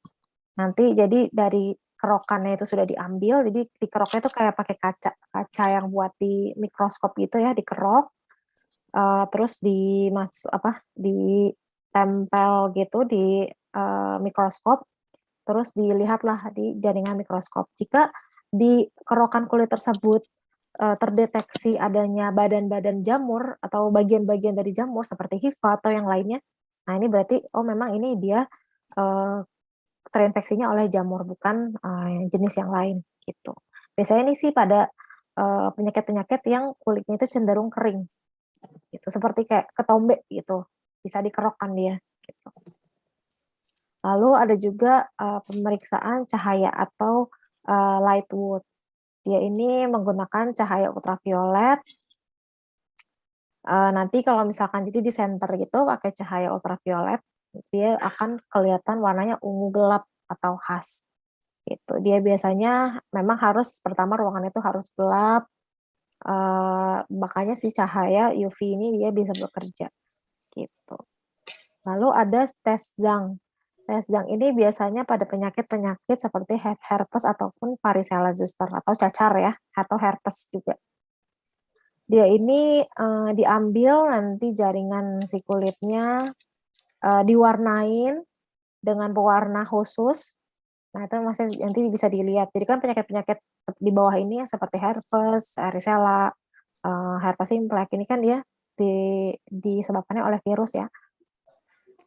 Nanti jadi dari kerokannya itu sudah diambil, jadi dikeroknya itu kayak pakai kaca yang buat di mikroskop gitu ya, dikerok, terus ditempel gitu di mikroskop, terus dilihatlah di jaringan mikroskop. Jika di kerokan kulit tersebut terdeteksi adanya badan-badan jamur atau bagian-bagian dari jamur seperti hifa atau yang lainnya, nah ini berarti oh memang ini dia terinfeksinya oleh jamur, bukan jenis yang lain gitu. Biasanya ini sih pada penyakit-penyakit yang kulitnya itu cenderung kering, gitu. Seperti kayak ketombe gitu, bisa dikerokkan dia. Gitu. Lalu ada juga pemeriksaan cahaya atau light wood. Dia ini menggunakan cahaya ultraviolet. Nanti kalau misalkan jadi di center gitu pakai cahaya ultraviolet, dia akan kelihatan warnanya ungu gelap atau khas. Gitu. Dia biasanya memang harus pertama ruangan itu harus gelap, makanya si cahaya UV ini dia bisa bekerja gitu. Lalu ada tes Zhang. Tes Zhang ini biasanya pada penyakit-penyakit seperti herpes ataupun varicella zoster atau cacar ya, atau herpes juga. Dia ini diambil nanti jaringan si kulitnya, diwarnain dengan pewarna khusus. Nah, itu masih nanti bisa dilihat. Jadi kan penyakit-penyakit di bawah ini seperti herpes, varicella, herpes simplex ini kan dia disebabkannya oleh virus ya.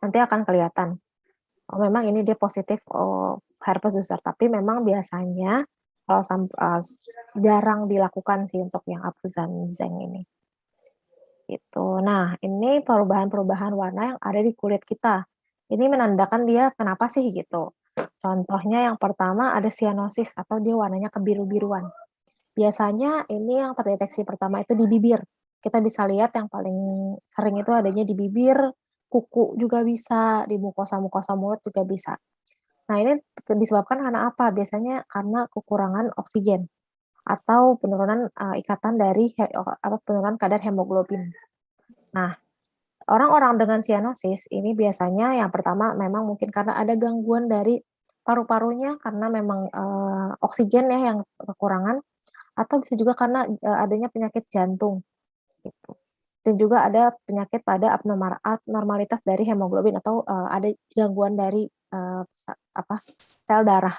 Nanti akan kelihatan. Oh, memang ini dia positif herpes zoster, tapi memang biasanya kalau jarang dilakukan sih untuk yang Abuzan Zeng ini. Gitu. Nah, ini perubahan-perubahan warna yang ada di kulit kita. Ini menandakan dia kenapa sih gitu. Contohnya yang pertama ada cyanosis atau dia warnanya kebiru-biruan. Biasanya ini yang terdeteksi pertama itu di bibir. Kita bisa lihat yang paling sering itu adanya di bibir, kuku juga bisa, di mukosa-mukosa mulut juga bisa. Nah, ini disebabkan karena apa? Biasanya karena kekurangan oksigen atau penurunan ikatan dari penurunan kadar hemoglobin. Nah, orang-orang dengan cyanosis ini biasanya yang pertama memang mungkin karena ada gangguan dari paru-parunya karena memang oksigen ya yang kekurangan, atau bisa juga karena adanya penyakit jantung gitu. Dan juga ada penyakit pada abnormalitas dari hemoglobin atau ada gangguan dari sel darah,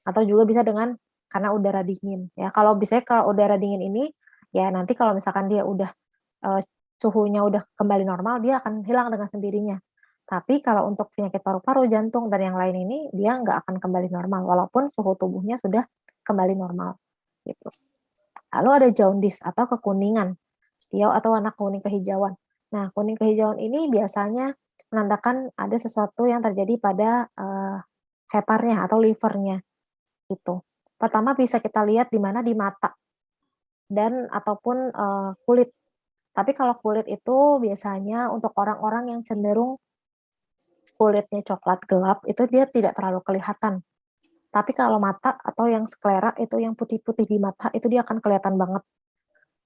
atau juga bisa dengan karena udara dingin ya. Kalau udara dingin ini ya nanti kalau misalkan dia udah suhunya udah kembali normal, dia akan hilang dengan sendirinya. Tapi kalau untuk penyakit paru-paru, jantung, dan yang lain ini, dia nggak akan kembali normal, walaupun suhu tubuhnya sudah kembali normal. Gitu. Lalu ada jaundice atau kekuningan, atau warna kuning kehijauan. Nah, kuning kehijauan ini biasanya menandakan ada sesuatu yang terjadi pada heparnya atau livernya. Gitu. Pertama bisa kita lihat di mana di mata dan ataupun kulit. Tapi kalau kulit itu biasanya untuk orang-orang yang cenderung kulitnya coklat gelap, itu dia tidak terlalu kelihatan. Tapi kalau mata atau yang sklera itu yang putih-putih di mata, itu dia akan kelihatan banget.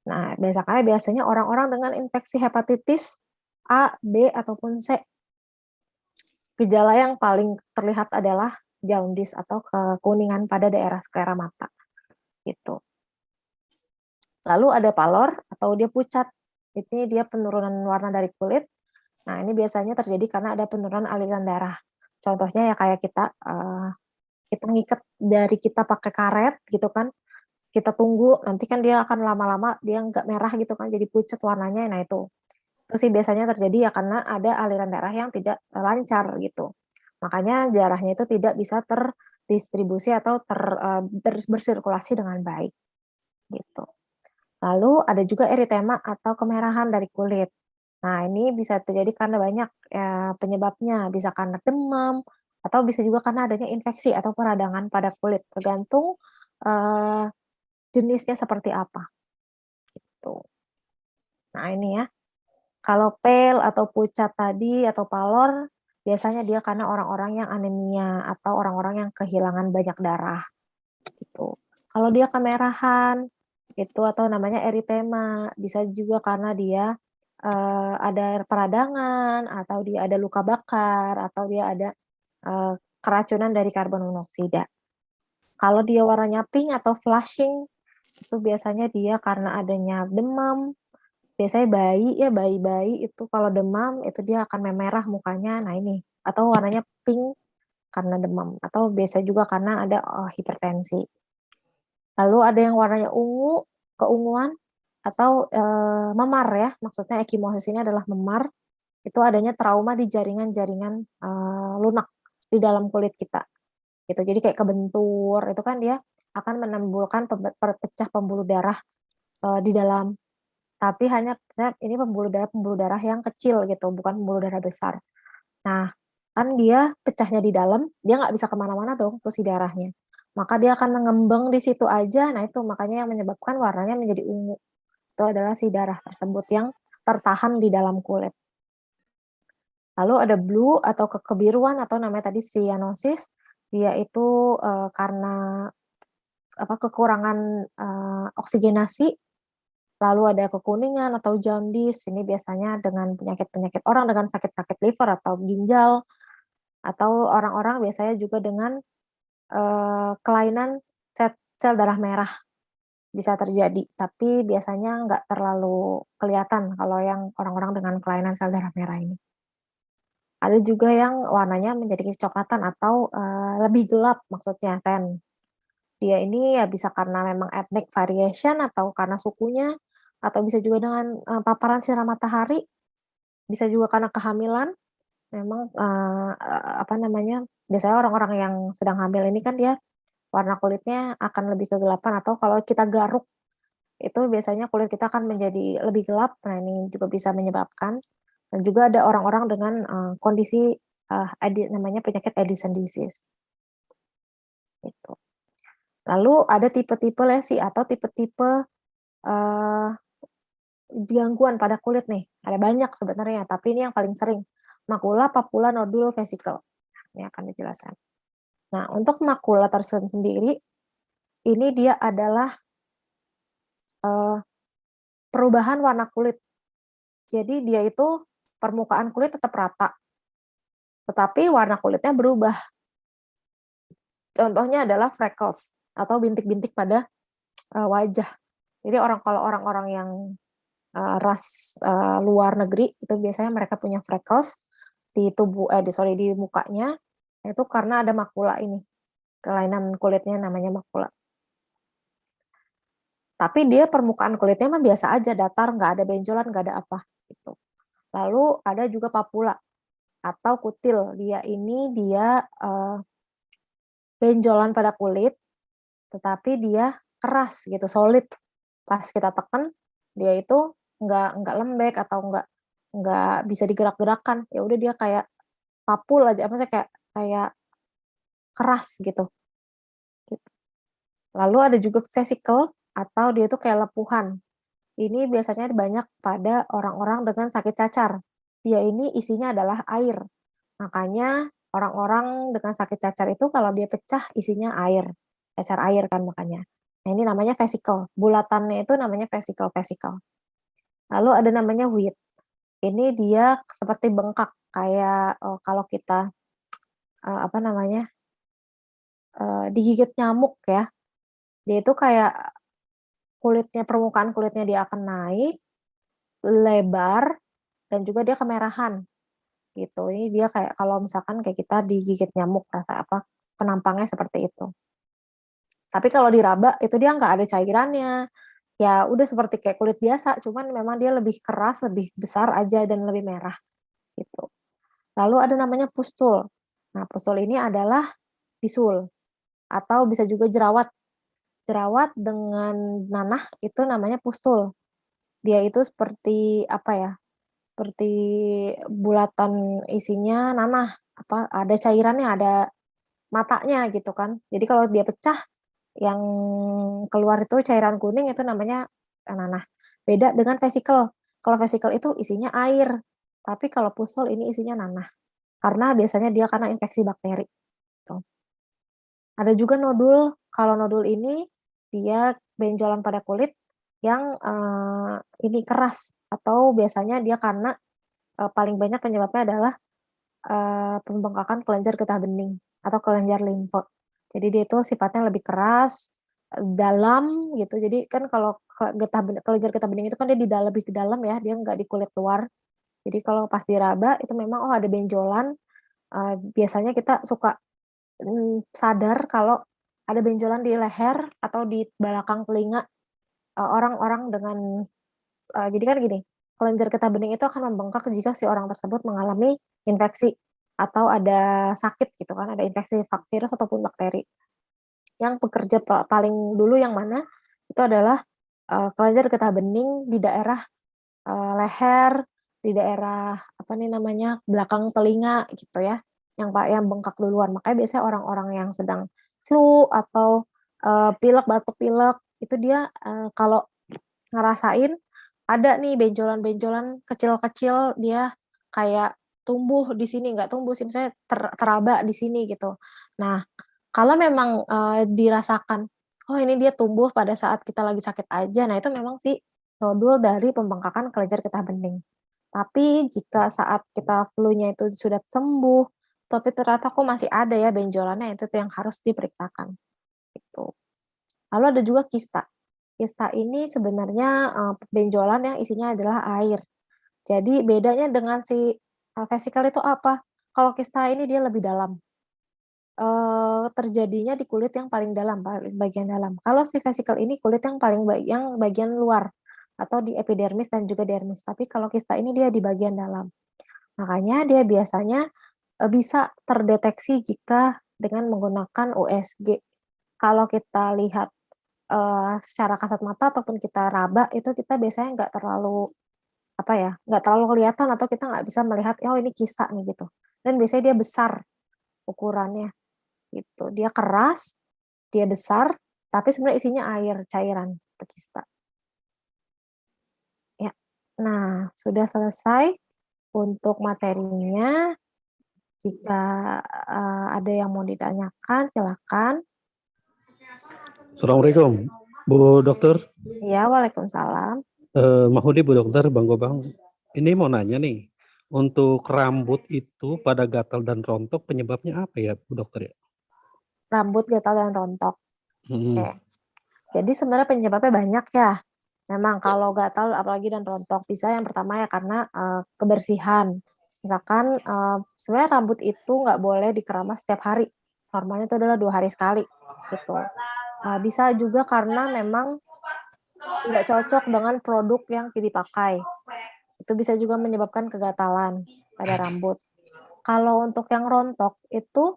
Nah, biasanya orang-orang dengan infeksi hepatitis A, B, ataupun C, gejala yang paling terlihat adalah jaundice atau kekuningan pada daerah sklera mata. Gitu. Lalu ada palor atau dia pucat. Ini dia penurunan warna dari kulit. Nah, ini biasanya terjadi karena ada penurunan aliran darah. Contohnya ya kayak kita ngikat dari kita pakai karet gitu kan, kita tunggu, nanti kan dia akan lama-lama dia nggak merah gitu kan, jadi pucat warnanya. Nah itu sih biasanya terjadi ya karena ada aliran darah yang tidak lancar gitu. Makanya darahnya itu tidak bisa terdistribusi atau bersirkulasi dengan baik gitu. Lalu ada juga eritema atau kemerahan dari kulit. Nah, ini bisa terjadi karena banyak penyebabnya, bisa karena demam atau bisa juga karena adanya infeksi atau peradangan pada kulit, tergantung eh, jenisnya seperti apa. Gitu. Nah, ini ya. Kalau pale atau pucat tadi atau pallor, biasanya dia karena orang-orang yang anemia atau orang-orang yang kehilangan banyak darah gitu. Kalau dia kemerahan itu atau namanya eritema, bisa juga karena dia ada peradangan atau dia ada luka bakar atau dia ada keracunan dari karbon monoksida. Kalau dia warnanya pink atau flushing, itu biasanya dia karena adanya demam. Biasanya bayi itu kalau demam itu dia akan memerah mukanya. Nah ini, atau warnanya pink karena demam atau biasa juga karena ada hipertensi. Lalu ada yang warnanya ungu, keunguan atau memar ya. Maksudnya ekimosis ini adalah memar. Itu adanya trauma di jaringan-jaringan lunak di dalam kulit kita. Gitu. Jadi kayak kebentur, itu kan dia akan menimbulkan pecah pembuluh darah di dalam. Tapi hanya ini pembuluh darah yang kecil gitu, bukan pembuluh darah besar. Nah, kan dia pecahnya di dalam, dia nggak bisa kemana-mana dong tuh si darahnya. Maka dia akan mengembang di situ aja. Nah itu makanya yang menyebabkan warnanya menjadi ungu. Itu adalah si darah tersebut yang tertahan di dalam kulit. Lalu ada blue atau kebiruan atau namanya tadi cyanosis. Dia itu karena kekurangan oksigenasi. Lalu ada kekuningan atau jaundice. Ini biasanya dengan penyakit-penyakit orang dengan sakit-sakit liver atau ginjal. Atau orang-orang biasanya juga dengan kelainan sel darah merah bisa terjadi, tapi biasanya nggak terlalu kelihatan kalau yang orang-orang dengan kelainan sel darah merah ini. Ada juga yang warnanya menjadi kecoklatan atau lebih gelap maksudnya, tan. Dia ini ya bisa karena memang ethnic variation atau karena sukunya, atau bisa juga dengan paparan sinar matahari, bisa juga karena kehamilan. Memang biasanya orang-orang yang sedang hamil ini kan dia warna kulitnya akan lebih kegelapan atau kalau kita garuk, itu biasanya kulit kita akan menjadi lebih gelap. Nah, ini juga bisa menyebabkan. Dan juga ada orang-orang dengan kondisi namanya penyakit Addison disease. Gitu. Lalu ada tipe-tipe lesi atau tipe-tipe gangguan pada kulit nih. Ada banyak sebenarnya, tapi ini yang paling sering. Makula, papula, nodul, vesikel. Ini akan dijelaskan. Nah, untuk makula tersendiri, ini dia adalah perubahan warna kulit. Jadi dia itu permukaan kulit tetap rata, tetapi warna kulitnya berubah. Contohnya adalah freckles atau bintik-bintik pada wajah. Jadi kalau orang-orang yang ras luar negeri itu biasanya mereka punya freckles di di mukanya, itu karena ada makula ini. Kelainan kulitnya namanya makula. Tapi dia permukaan kulitnya mah biasa aja, datar, nggak ada benjolan, nggak ada apa gitu. Lalu ada juga papula atau kutil. Dia benjolan pada kulit, tetapi dia keras gitu, solid. Pas kita tekan, dia itu nggak lembek atau nggak bisa digerak-gerakan. Ya udah dia kayak papul aja, maksudnya kayak kayak keras gitu. Lalu ada juga vesicle atau dia itu kayak lepuhan. Ini biasanya banyak pada orang-orang dengan sakit cacar. Dia ini isinya adalah air. Makanya orang-orang dengan sakit cacar itu kalau dia pecah isinya air. Cacar air kan makanya. Nah, ini namanya vesicle. Bulatannya itu namanya vesicle-vesicle. Lalu ada namanya wheat. Ini dia seperti bengkak kayak kalau kita digigit nyamuk ya. Dia itu kayak permukaan kulitnya dia akan naik, lebar, dan juga dia kemerahan gitu. Ini dia kayak kalau misalkan kayak kita digigit nyamuk, rasa penampangnya seperti itu. Tapi kalau diraba itu dia nggak ada cairannya. Ya udah seperti kayak kulit biasa, cuman memang dia lebih keras, lebih besar aja dan lebih merah gitu. Lalu ada namanya pustul. Nah, pusul ini adalah bisul atau bisa juga jerawat. Jerawat dengan nanah itu namanya pustul. Dia itu seperti apa ya? Seperti bulatan isinya nanah, apa ada cairannya, ada matanya gitu kan. Jadi kalau dia pecah yang keluar itu cairan kuning itu namanya nanah. Beda dengan vesikel. Kalau vesikel itu isinya air, tapi kalau pusul ini isinya nanah. Karena biasanya dia karena infeksi bakteri. Gitu. Ada juga nodul. Kalau nodul ini dia benjolan pada kulit yang ini keras atau biasanya dia karena paling banyak penyebabnya adalah pembengkakan kelenjar getah bening atau kelenjar limfe. Jadi dia itu sifatnya lebih keras, dalam gitu. Jadi kan kalau kelenjar getah bening itu kan dia di dalam, lebih ke dalam ya, dia nggak di kulit luar. Jadi kalau pas diraba itu memang ada benjolan. Biasanya kita suka sadar kalau ada benjolan di leher atau di belakang telinga orang-orang dengan jadi kan gini, kelenjar getah bening itu akan membengkak jika si orang tersebut mengalami infeksi atau ada sakit gitu kan, ada infeksi virus ataupun bakteri. Yang bekerja paling dulu yang mana, itu adalah kelenjar getah bening di daerah leher, di daerah apa nih namanya, belakang telinga gitu ya, yang bengkak duluan. Makanya biasanya orang-orang yang sedang flu atau pilek, batuk pilek, itu dia kalau ngerasain ada nih benjolan-benjolan kecil-kecil dia kayak tumbuh di sini, nggak tumbuh sih, misalnya teraba di sini gitu. Nah, kalau memang, dirasakan, oh ini dia tumbuh pada saat kita lagi sakit aja, nah itu memang sih nodul dari pembengkakan kelenjar getah bening. Tapi jika saat kita flu-nya itu sudah sembuh, tapi ternyata kok masih ada ya benjolannya, itu tuh yang harus diperiksakan, gitu. Lalu ada juga kista. Kista ini sebenarnya, benjolan yang isinya adalah air. Jadi bedanya dengan si, vesikel itu apa? Kalau kista ini dia lebih dalam, terjadinya di kulit yang paling dalam, paling bagian dalam. Kalau si vesikel ini kulit yang paling yang bagian luar, atau di epidermis dan juga dermis. Tapi kalau kista ini dia di bagian dalam. Makanya dia biasanya, bisa terdeteksi jika dengan menggunakan USG. Kalau kita lihat secara kasat mata ataupun kita raba itu kita biasanya nggak terlalu, apa ya, nggak terlalu kelihatan atau kita nggak bisa melihat, "Oh ini kista nih," gitu. Dan biasanya dia besar ukurannya, gitu. Dia keras, dia besar, tapi sebenarnya isinya air, cairan, itu kista. Ya. Nah, sudah selesai untuk materinya. Jika, ada yang mau ditanyakan silakan. Assalamualaikum, Bu Dokter. Iya, waalaikumsalam. Mahudi Bu Dokter, Bang Gobang. Ini mau nanya nih, untuk rambut itu pada gatal dan rontok penyebabnya apa ya Bu Dokter ya? Rambut gatal dan rontok. Oke. Mhm. Jadi sebenarnya penyebabnya banyak ya. Memang kalau gatal apalagi dan rontok, bisa yang pertama ya karena, kebersihan. Misalkan, sebenarnya rambut itu nggak boleh dikeramas setiap hari, normalnya itu adalah 2 hari sekali, gitu. Bisa juga karena memang tidak cocok dengan produk yang dipakai, itu bisa juga menyebabkan kegatalan pada rambut. Kalau untuk yang rontok itu,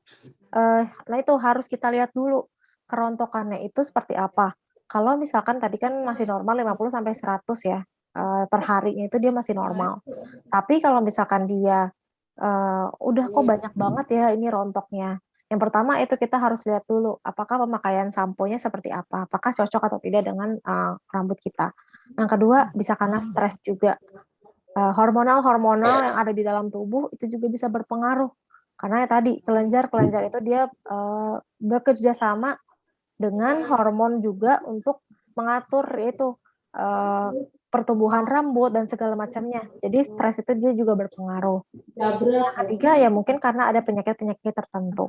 nah itu harus kita lihat dulu, kerontokannya itu seperti apa. Kalau misalkan tadi kan masih normal 50 sampai 100 ya, per harinya itu dia masih normal. Tapi kalau misalkan dia, udah kok banyak banget ya ini rontoknya. Yang pertama itu kita harus lihat dulu, apakah pemakaian samponya seperti apa, apakah cocok atau tidak dengan, rambut kita. Yang kedua bisa karena stres juga. Hormonal-hormonal yang ada di dalam tubuh itu juga bisa berpengaruh. Karena ya tadi, kelenjar-kelenjar itu dia, bekerja sama dengan hormon juga untuk mengatur yaitu, pertumbuhan rambut dan segala macamnya. Jadi stres itu dia juga berpengaruh. Yang ketiga ya mungkin karena ada penyakit-penyakit tertentu.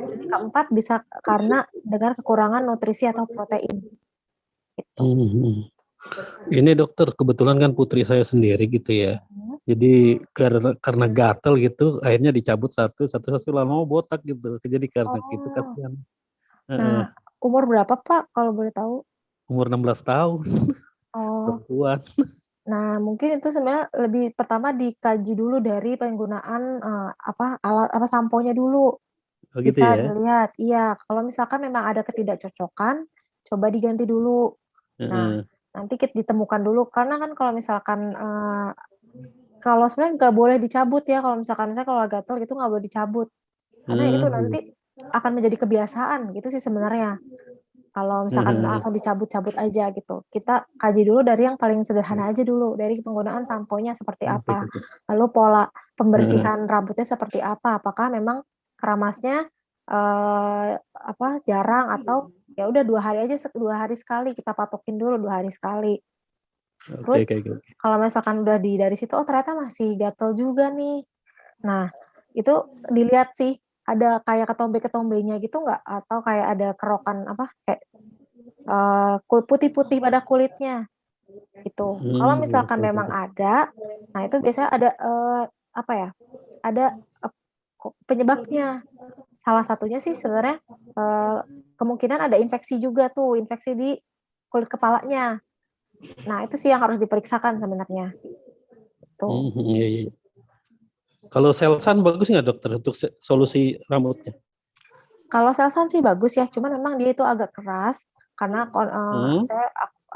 Yang keempat bisa karena dengan kekurangan nutrisi atau protein, gitu. Mhm. Ini dokter, kebetulan kan putri saya sendiri gitu ya. Mhm. Jadi karena gatal gitu, akhirnya dicabut satu lama botak gitu. Jadi karena gitu Oh. kasihan. Nah, Heeh. umur berapa Pak kalau boleh tahu? Umur 16 tahun, Oh. perempuan. Nah, mungkin itu sebenarnya lebih pertama dikaji dulu dari penggunaan, alat samponya dulu. Oh gitu Bisa ya? dilihat iya, kalau misalkan memang ada ketidakcocokan, coba diganti dulu. Nah, Heeh. nanti ditemukan dulu, karena kan kalau misalkan, kalau sebenarnya nggak boleh dicabut ya, kalau misalkan misalnya kalau gatal gitu nggak boleh dicabut. Karena itu Iya. nanti akan menjadi kebiasaan gitu sih sebenarnya. Kalau misalkan Heeh. langsung dicabut-cabut aja gitu. Kita kaji dulu dari yang paling sederhana aja dulu, dari penggunaan samponya seperti Oke apa, oke. lalu pola Heeh. pembersihan rambutnya seperti apa, apakah memang keramasnya, jarang atau ya udah 2 hari aja 2 hari sekali, kita patokin dulu 2 hari sekali. Oke Terus oke oke oke. kalau misalkan udah dari situ, oh ternyata masih gatel juga nih. Nah, itu dilihat sih, ada kayak ketombe-ketombenya gitu nggak? Atau kayak ada kerokan kayak, putih-putih pada kulitnya, gitu. Kalau Oke misalkan oke memang oke. ada, nah itu biasanya ada, apa ya, ada, penyebabnya. Salah satunya sih sebenarnya, kemungkinan ada infeksi juga tuh, infeksi di kulit kepalanya. Nah, itu sih yang harus diperiksakan sebenarnya, tuh. Iya iya. Kalau Selsun bagus nggak dokter untuk solusi rambutnya? Kalau Selsun sih bagus ya, cuman memang dia itu agak keras karena Hmm.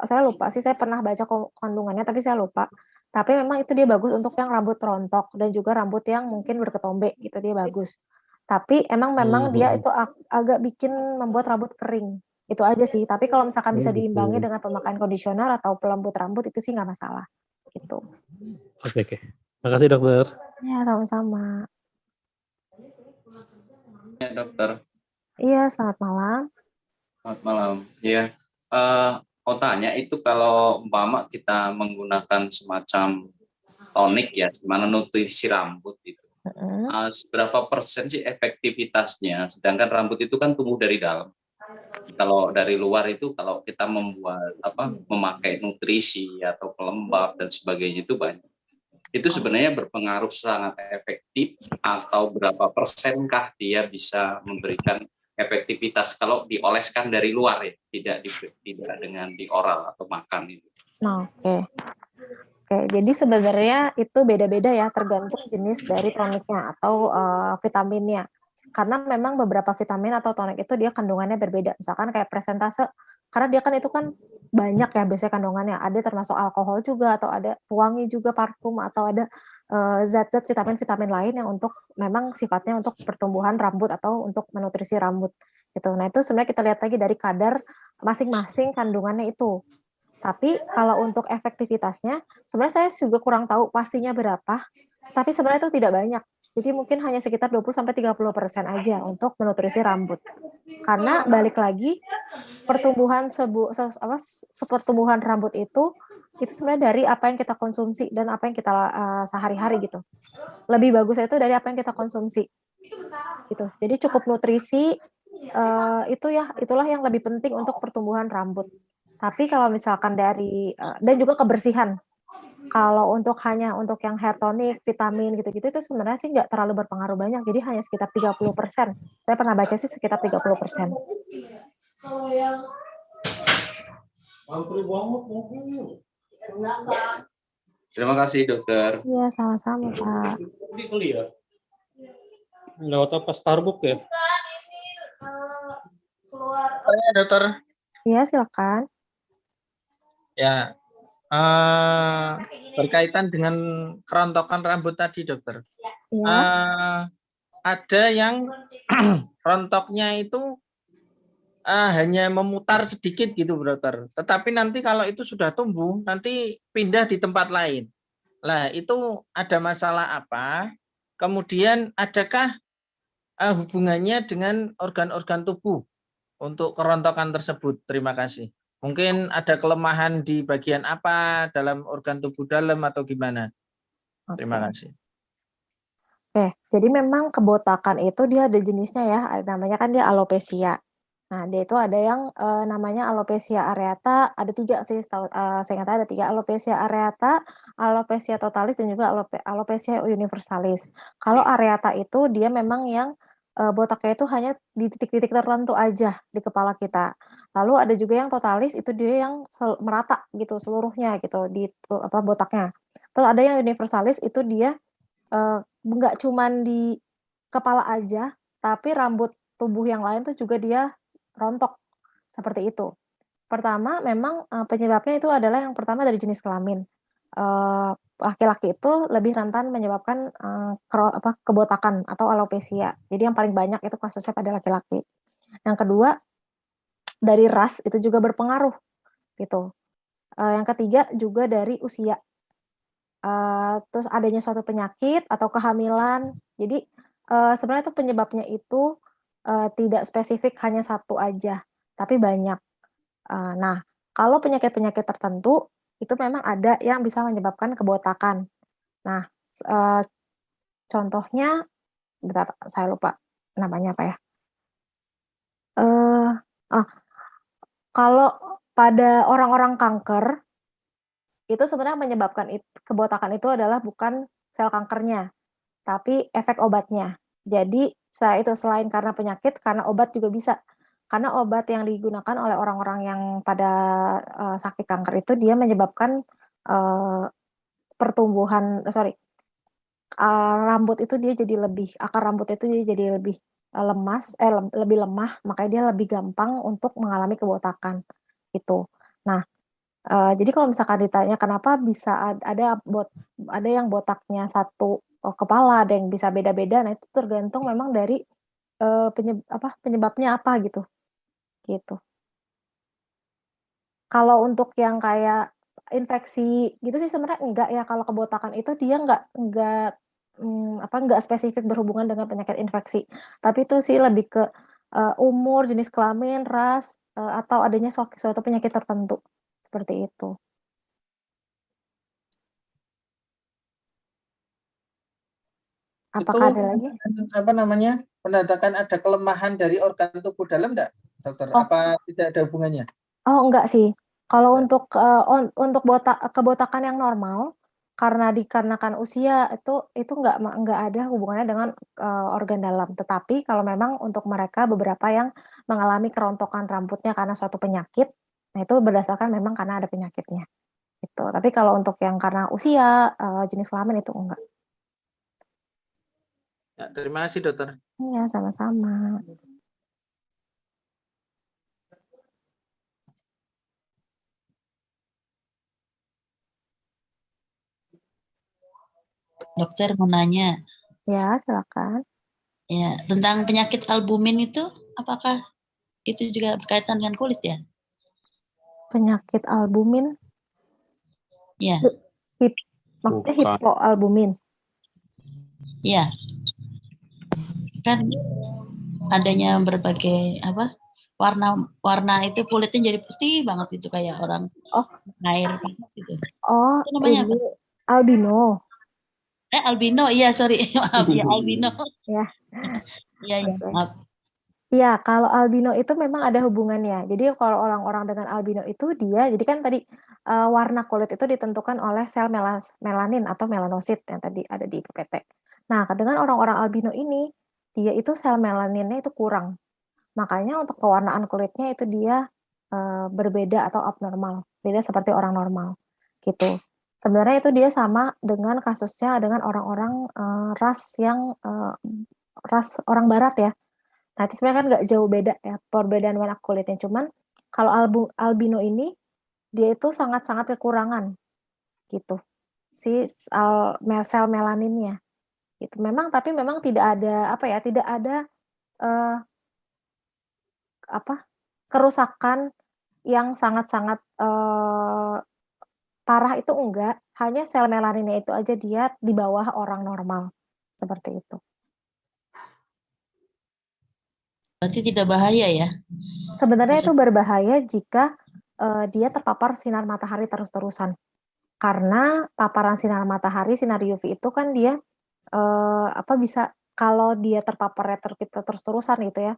saya lupa sih, saya pernah baca kandungannya tapi saya lupa. Tapi memang itu dia bagus untuk yang rambut rontok dan juga rambut yang mungkin berketombe gitu, dia bagus. Tapi memang dia itu agak bikin membuat rambut kering, itu aja sih. Tapi kalau misalkan Oh bisa diimbangi gitu. dengan pemakaian kondisioner atau pelembut rambut itu sih nggak masalah, gitu. Oke oke. Makasih dokter. Ya, sama-sama. Ya, dokter. Iya, selamat malam. Selamat malam. Ya, mau tanya itu kalau umpama kita menggunakan semacam tonik ya, gimana nutrisi rambut itu. Mhm. Seberapa persen sih efektivitasnya? Sedangkan rambut itu kan tumbuh dari dalam. Kalau dari luar itu kalau kita memakai nutrisi atau pelembab dan sebagainya itu banyak. Itu sebenarnya berpengaruh sangat efektif atau berapa persenkah dia bisa memberikan efektivitas kalau dioleskan dari luar ya, tidak dengan di oral atau makan itu. Nah, oke. Oke, jadi sebenarnya itu beda-beda ya, tergantung jenis dari toniknya atau vitaminnya. Karena memang beberapa vitamin atau tonik itu dia kandungannya berbeda. Misalkan kayak presentase, karena dia kan itu kan banyak ya biasanya kandungannya. Ada termasuk alkohol juga, atau ada pewangi juga, parfum, atau ada zat-zat vitamin-vitamin lain yang untuk memang sifatnya untuk pertumbuhan rambut atau untuk menutrisi rambut. Gitu. Nah itu sebenarnya kita lihat lagi dari kadar masing-masing kandungannya itu. Tapi kalau untuk efektivitasnya, sebenarnya saya juga kurang tahu pastinya berapa, tapi sebenarnya itu tidak banyak. Jadi mungkin hanya sekitar 20-30% aja untuk menutrisi rambut. Karena balik lagi, pertumbuhan sepertumbuhan rambut itu sebenarnya dari apa yang kita konsumsi dan apa yang kita sehari-hari gitu. Lebih bagus itu dari apa yang kita konsumsi. Gitu. Jadi cukup nutrisi itulah yang lebih penting untuk pertumbuhan rambut. Tapi kalau misalkan dan juga kebersihan. Kalau hanya untuk yang hair tonic, vitamin gitu-gitu itu sebenarnya sih nggak terlalu berpengaruh banyak. Jadi hanya sekitar 30%. Saya pernah baca sih sekitar 30%. Terima kasih dokter. Iya, sama-sama, Pak. Ini kali ya. Lewat apa Starbucks ya? Ya, dokter. Iya, silakan. Ya, berkaitan dengan kerontokan rambut tadi, dokter. Iya. Ada yang rontoknya itu hanya memutar sedikit gitu, dokter. Tetapi nanti kalau itu sudah tumbuh, nanti pindah di tempat lain. Nah, itu ada masalah apa? Kemudian adakah hubungannya dengan organ-organ tubuh untuk kerontokan tersebut? Terima kasih. Mungkin ada kelemahan di bagian apa dalam organ tubuh dalam atau gimana? Terima kasih. Oke, jadi memang kebotakan itu dia ada jenisnya ya, namanya kan dia alopecia. Nah, dia itu ada yang namanya alopecia areata, ada 3 sih saya ingat ada 3, alopecia areata, alopecia totalis, dan juga alopecia universalis. Kalau areata itu dia memang yang botaknya itu hanya di titik-titik tertentu aja di kepala kita. Lalu ada juga yang totalis, itu dia yang merata gitu seluruhnya gitu di botaknya. Terus ada yang universalis, itu dia nggak cuman di kepala aja, tapi rambut tubuh yang lain tuh juga dia rontok seperti itu. Pertama, memang penyebabnya itu adalah yang pertama dari jenis kelamin. Laki-laki itu lebih rentan menyebabkan kebotakan atau alopecia. Jadi yang paling banyak itu kasusnya pada laki-laki. Yang kedua, dari ras itu juga berpengaruh gitu. Yang ketiga juga dari usia. Terus adanya suatu penyakit atau kehamilan. Jadi sebenarnya itu penyebabnya itu tidak spesifik hanya satu aja, tapi banyak. Nah, kalau penyakit-penyakit tertentu itu memang ada yang bisa menyebabkan kebotakan. Nah, contohnya, bentar, saya lupa namanya apa ya. Kalau pada orang-orang kanker, itu sebenarnya menyebabkan kebotakan itu adalah bukan sel kankernya, tapi efek obatnya. Jadi selain karena penyakit, karena obat juga bisa. Karena obat yang digunakan oleh orang-orang yang pada sakit kanker itu dia menyebabkan rambut itu dia jadi akar rambut itu dia jadi lebih lebih lemah, makanya dia lebih gampang untuk mengalami kebotakan gitu. Nah, jadi kalau misalkan ditanya kenapa bisa ada yang botaknya satu kepala, ada yang bisa beda-beda, nah itu tergantung memang dari penyebabnya apa gitu. Kalau untuk yang kayak infeksi gitu sih sebenarnya enggak ya, kalau kebotakan itu dia enggak spesifik berhubungan dengan penyakit infeksi. Tapi itu sih lebih ke umur, jenis kelamin, ras, atau adanya suatu penyakit tertentu. Seperti itu. Apakah Itu ada lagi? apa namanya? Menandakan ada kelemahan dari organ tubuh dalam enggak, dokter? Oh, Apa tidak ada hubungannya? enggak sih. Kalau Enggak. untuk kebotakan yang normal, karena dikarenakan usia itu enggak ada hubungannya dengan organ dalam. Tetapi kalau memang untuk mereka beberapa yang mengalami kerontokan rambutnya karena suatu penyakit, nah itu berdasarkan memang karena ada penyakitnya. Gitu. Tapi kalau untuk yang karena usia, jenis kelamin itu enggak. Ya, terima kasih, dokter. Iya, sama-sama. Dokter mau nanya, Ya, silakan. ya tentang penyakit albumin itu, apakah itu juga berkaitan dengan kulit ya? Penyakit albumin, Ya, maksudnya Bukan. hipoalbumin. ya. Kan adanya berbagai warna itu kulitnya jadi putih banget itu kayak orang Oh, air gitu. Itu namanya ini apa? albino. Albino, iya sorry, maaf ya albino. Ya. Iya, Oke. maaf. Iya, kalau albino itu memang ada hubungannya. Jadi kalau orang-orang dengan albino itu jadi kan tadi warna kulit itu ditentukan oleh sel melanin atau melanosit yang tadi ada di PPT. Nah, dengan orang-orang albino ini, dia itu sel melaninnya itu kurang. Makanya untuk pewarnaan kulitnya itu dia berbeda atau abnormal, beda seperti orang normal, gitu. Sebenarnya itu dia sama dengan kasusnya dengan orang-orang ras orang barat ya. Nah, itu sebenarnya kan nggak jauh beda ya, perbedaan warna kulitnya. Cuman kalau albino ini, dia itu sangat-sangat kekurangan, gitu. Si sel melaninnya. Gitu. Tapi memang tidak ada, tidak ada eh, kerusakan yang sangat-sangat parah itu enggak. Hanya sel melaninnya itu aja dia di bawah orang normal. Seperti itu. Berarti tidak bahaya ya? Sebenarnya itu Maksud- berbahaya jika dia terpapar sinar matahari terus-terusan. Karena paparan sinar matahari, sinar UV itu kan dia bisa kalau dia terpapar terus-terusan gitu ya.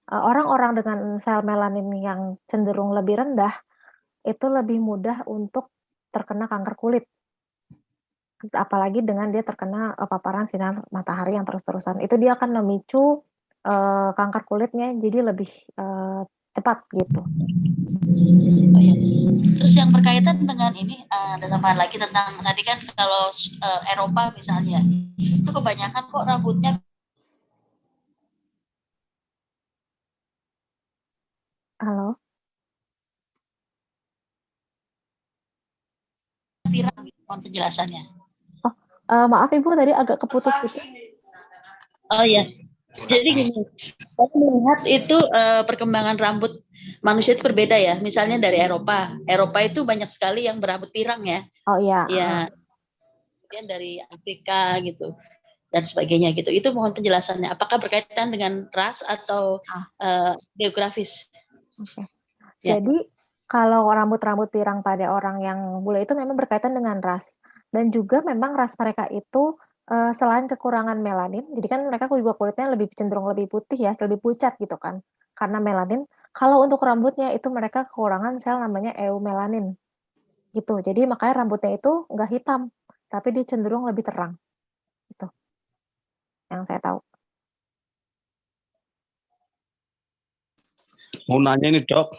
Orang-orang dengan sel melanin yang cenderung lebih rendah itu lebih mudah untuk terkena kanker kulit. Apalagi dengan dia terkena paparan sinar matahari yang terus-terusan. Itu dia akan memicu kanker kulitnya jadi lebih cepat gitu. Oh ya. Terus yang berkaitan dengan ini ada tambahan lagi tentang tadi kan kalau Eropa misalnya itu kebanyakan kok rambutnya Halo, pirang gitu, mohon penjelasannya. maaf Ibu tadi agak keputus-putus. Oh ya, jadi gini, saya melihat itu perkembangan rambut manusia itu berbeda ya. Misalnya dari Eropa, Eropa itu banyak sekali yang berambut pirang ya. Oh iya. Ya, kemudian dari Afrika gitu dan sebagainya gitu. Itu mohon penjelasannya. Apakah berkaitan dengan ras atau geografis? Oke. Ya. Jadi kalau rambut-rambut pirang pada orang yang bule itu memang berkaitan dengan ras dan juga memang ras mereka itu selain kekurangan melanin, jadi kan mereka juga kulitnya lebih cenderung lebih putih ya, lebih pucat gitu kan, karena melanin. Kalau untuk rambutnya itu mereka kekurangan sel namanya eumelanin gitu. Jadi makanya rambutnya itu nggak hitam, tapi dia cenderung lebih terang. Itu yang saya tahu. Mau nanya ini dok,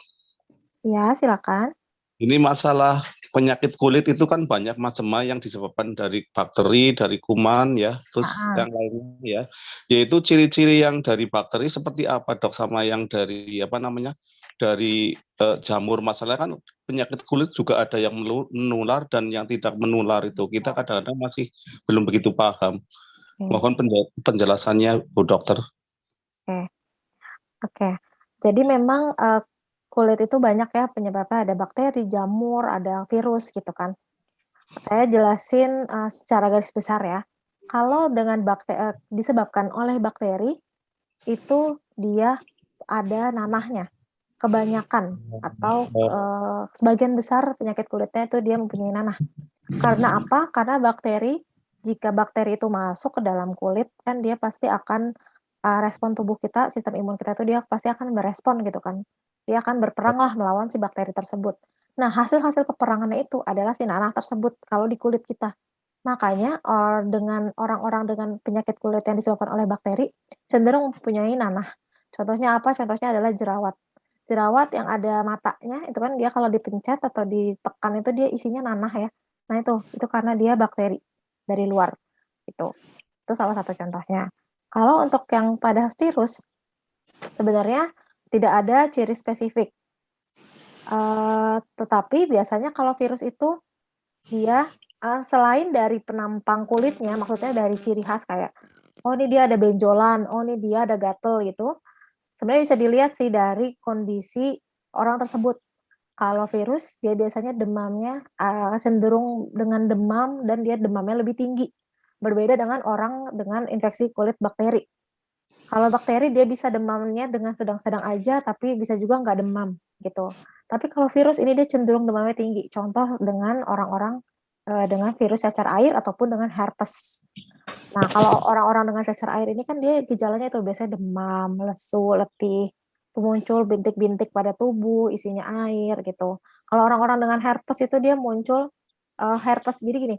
Ya, silakan. ini masalah penyakit kulit itu kan banyak macam-macam yang disebabkan dari bakteri, dari kuman ya, terus yang lainnya ya. Yaitu ciri-ciri yang dari bakteri seperti apa dok, sama yang dari apa namanya, dari jamur. Masalah kan penyakit kulit juga ada yang menular dan yang tidak menular itu. Kita kadang-kadang masih belum begitu paham. Mohon penjelasannya Bu Dokter. Oke. Jadi memang kulit itu banyak ya penyebabnya, ada bakteri, jamur, ada virus gitu kan. Saya jelasin secara garis besar ya. Kalau dengan disebabkan oleh bakteri itu dia ada nanahnya, kebanyakan atau sebagian besar penyakit kulitnya itu dia mempunyai nanah. Karena apa? Karena jika bakteri itu masuk ke dalam kulit kan dia pasti akan respon tubuh kita, sistem imun kita itu dia pasti akan merespon gitu kan. Dia akan berperang lah melawan si bakteri tersebut. Nah, hasil-hasil peperangannya itu adalah si nanah tersebut kalau di kulit kita. Makanya dengan orang-orang dengan penyakit kulit yang disebabkan oleh bakteri cenderung mempunyai nanah. Contohnya apa? Contohnya adalah jerawat. Jerawat yang ada matanya itu kan dia kalau dipencet atau ditekan itu dia isinya nanah ya. Nah, itu karena dia bakteri dari luar. Itu salah satu contohnya. Kalau untuk yang pada virus, sebenarnya tidak ada ciri spesifik. Tetapi biasanya kalau virus itu dia selain dari penampang kulitnya, maksudnya dari ciri khas kayak, oh ini dia ada benjolan, oh ini dia ada gatel gitu, sebenarnya bisa dilihat sih dari kondisi orang tersebut. Kalau virus, dia biasanya demamnya cenderung dengan demam dan dia demamnya lebih tinggi. Berbeda dengan orang dengan infeksi kulit bakteri. Kalau bakteri dia bisa demamnya dengan sedang-sedang aja, tapi bisa juga nggak demam gitu. Tapi kalau virus ini dia cenderung demamnya tinggi. Contoh dengan orang-orang dengan virus cacar air ataupun dengan herpes. Nah, kalau orang-orang dengan cacar air ini kan dia gejalanya itu biasanya demam, lesu, letih, itu muncul bintik-bintik pada tubuh, isinya air gitu. Kalau orang-orang dengan herpes itu dia muncul herpes. Jadi gini,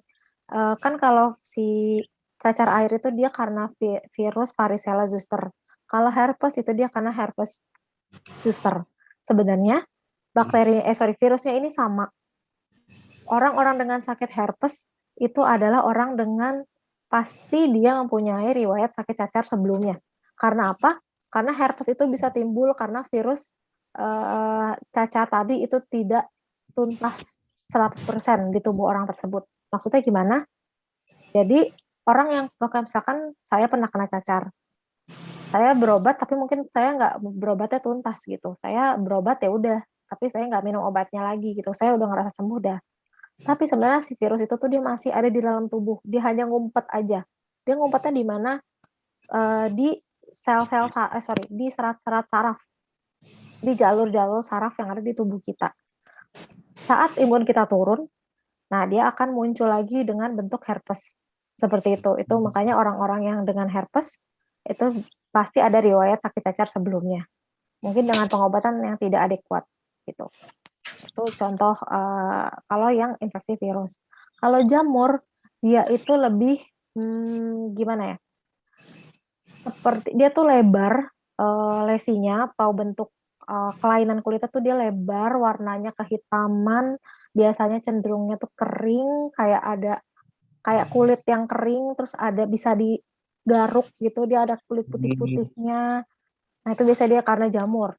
kan kalau si cacar air itu dia karena virus varicella zoster. Kalau herpes itu dia karena herpes zoster. Sebenarnya virusnya ini sama. Orang-orang dengan sakit herpes itu adalah orang dengan pasti dia mempunyai riwayat sakit cacar sebelumnya. Karena apa? Karena herpes itu bisa timbul karena virus cacar tadi itu tidak tuntas 100% di tubuh orang tersebut. Maksudnya gimana? Jadi orang yang misalkan saya pernah kena cacar, saya berobat tapi mungkin saya nggak berobatnya tuntas gitu. Saya berobat ya udah, tapi saya nggak minum obatnya lagi gitu. Saya udah ngerasa sembuh dah. Tapi sebenarnya si virus itu tuh dia masih ada di dalam tubuh. Dia hanya ngumpet aja. Dia ngumpetnya di mana? Di sel-sel di serat-serat saraf. Di jalur-jalur saraf yang ada di tubuh kita. Saat imun kita turun, nah dia akan muncul lagi dengan bentuk herpes. Seperti itu. Itu makanya orang-orang yang dengan herpes itu pasti ada riwayat sakit cacar sebelumnya. Mungkin dengan pengobatan yang tidak adekuat gitu. Itu contoh kalau yang infeksi virus. Kalau jamur, dia itu lebih gimana ya? Seperti dia tuh lebar lesinya atau bentuk kelainan kulitnya tuh dia lebar, warnanya kehitaman, biasanya cenderungnya tuh kering, kayak kulit yang kering, terus bisa digaruk gitu, dia ada kulit putih-putihnya. Nah, itu biasanya dia karena jamur.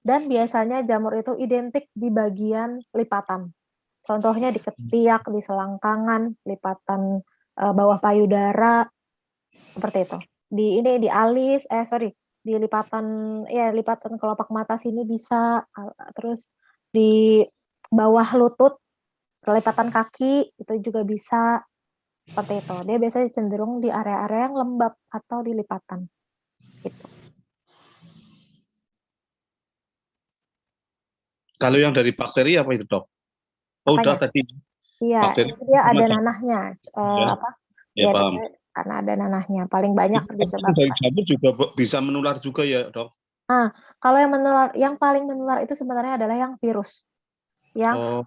Dan biasanya jamur itu identik di bagian lipatan. Contohnya di ketiak, di selangkangan, lipatan bawah payudara, seperti itu. Di alis, di lipatan kelopak mata sini bisa, terus di bawah lutut, lipatan kaki itu juga bisa, seperti itu. Dia biasanya cenderung di area-area yang lembab atau di lipatan. Gitu. Kalau yang dari bakteri apa itu, Dok? Oh, udah Apanya? tadi. Iya, Bakteri. itu dia ada nanahnya. Ya, ya paham. Biasanya karena ada nanahnya. Paling banyak Dari disebabkan. jamur juga bisa menular juga ya, Dok? Kalau yang paling menular itu sebenarnya adalah yang virus, yang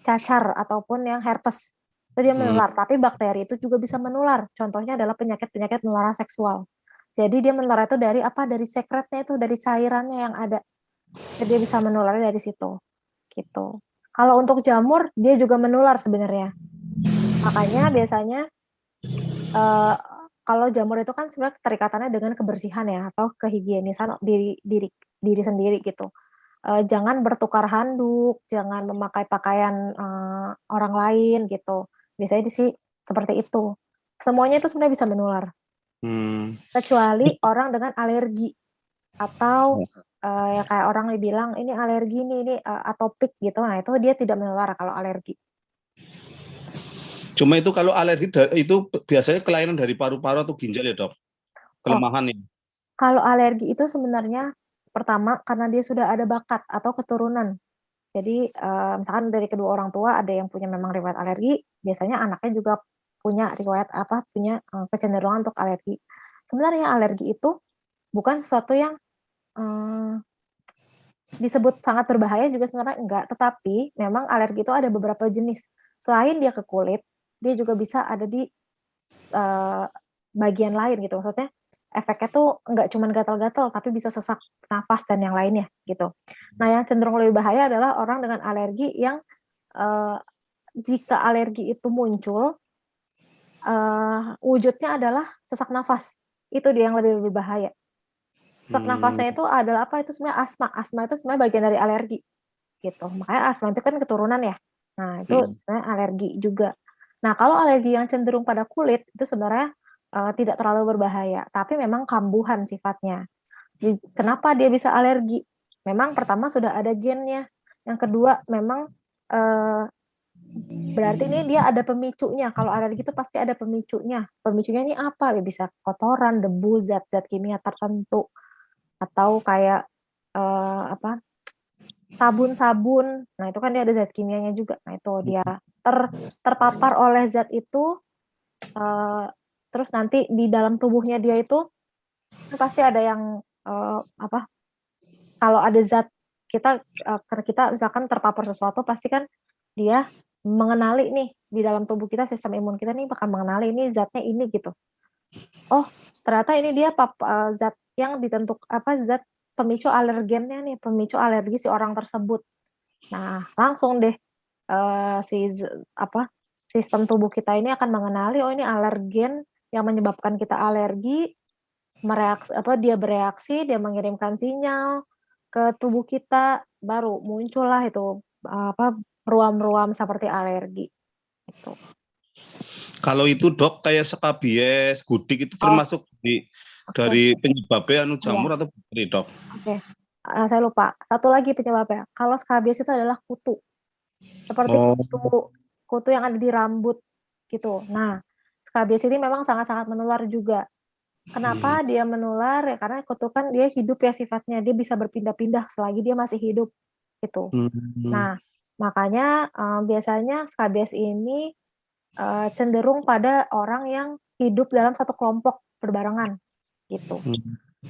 cacar ataupun yang herpes. Itu dia menular. Tapi bakteri itu juga bisa menular. Contohnya adalah penyakit-penyakit menular seksual. Jadi dia menular itu dari sekretnya itu, dari cairannya yang ada. Jadi dia bisa menular dari situ. Gitu. Kalau untuk jamur, dia juga menular sebenarnya. Makanya biasanya kalau jamur itu kan sebenarnya keterikatannya dengan kebersihan ya, atau kehigienisan diri sendiri gitu. Jangan bertukar handuk, jangan memakai pakaian orang lain gitu. Biasanya sih seperti itu. Semuanya itu sebenarnya bisa menular. Kecuali orang dengan alergi atau ya kayak orang dibilang ini alergi ini atopik gitu. Nah, itu dia tidak menular kalau alergi. Cuma itu kalau alergi itu biasanya kelainan dari paru-paru atau ginjal ya, Dok? Kelemahan ini. Kalau alergi itu sebenarnya pertama karena dia sudah ada bakat atau keturunan. Jadi misalkan dari kedua orang tua ada yang punya memang riwayat alergi, biasanya anaknya juga punya kecenderungan untuk alergi. Sebenarnya alergi itu bukan sesuatu yang disebut sangat berbahaya juga sebenarnya enggak, tetapi memang alergi itu ada beberapa jenis. Selain dia ke kulit, dia juga bisa ada di bagian lain gitu. Maksudnya efeknya tuh nggak cuma gatal-gatal, tapi bisa sesak nafas dan yang lainnya gitu. Nah, yang cenderung lebih bahaya adalah orang dengan alergi yang jika alergi itu muncul, wujudnya adalah sesak nafas. Itu dia yang lebih bahaya. Sesak nafasnya itu adalah apa? Itu sebenarnya asma. Asma itu sebenarnya bagian dari alergi gitu. Makanya asma itu kan keturunan ya. Nah, itu sebenarnya alergi juga. Nah, kalau alergi yang cenderung pada kulit itu sebenarnya tidak terlalu berbahaya, tapi memang kambuhan sifatnya. Kenapa dia bisa alergi? Memang pertama sudah ada gennya. Yang kedua memang berarti ini dia ada pemicunya. Kalau alergi itu pasti ada pemicunya. Pemicunya ini apa? Ya bisa kotoran, debu, zat-zat kimia tertentu, atau kayak sabun-sabun. Nah, itu kan dia ada zat kimianya juga. Nah, itu dia terpapar oleh zat itu, terus nanti di dalam tubuhnya dia itu pasti ada yang kalau ada zat kita misalkan terpapar sesuatu, pasti kan dia mengenali nih di dalam tubuh kita, sistem imun kita nih bakal mengenali ini zatnya ini gitu. Oh, ternyata ini dia zat yang zat pemicu alergennya nih, pemicu alergi si orang tersebut. Nah, langsung deh sistem tubuh kita ini akan mengenali, oh ini alergen yang menyebabkan kita alergi, dia bereaksi, dia mengirimkan sinyal ke tubuh kita, baru muncullah itu ruam-ruam seperti alergi. Itu. Kalau itu, Dok, kayak skabies, gudik itu termasuk dari penyebabnya jamur atau bakteri, Dok? Oke. Saya lupa. Satu lagi penyebabnya. Kalau skabies itu adalah kutu. Seperti kutu yang ada di rambut gitu. Nah, skabies ini memang sangat-sangat menular juga. Kenapa dia menular? Ya karena kutu kan dia hidup ya sifatnya. Dia bisa berpindah-pindah selagi dia masih hidup gitu. Nah, makanya biasanya skabies ini cenderung pada orang yang hidup dalam satu kelompok berbarengan gitu.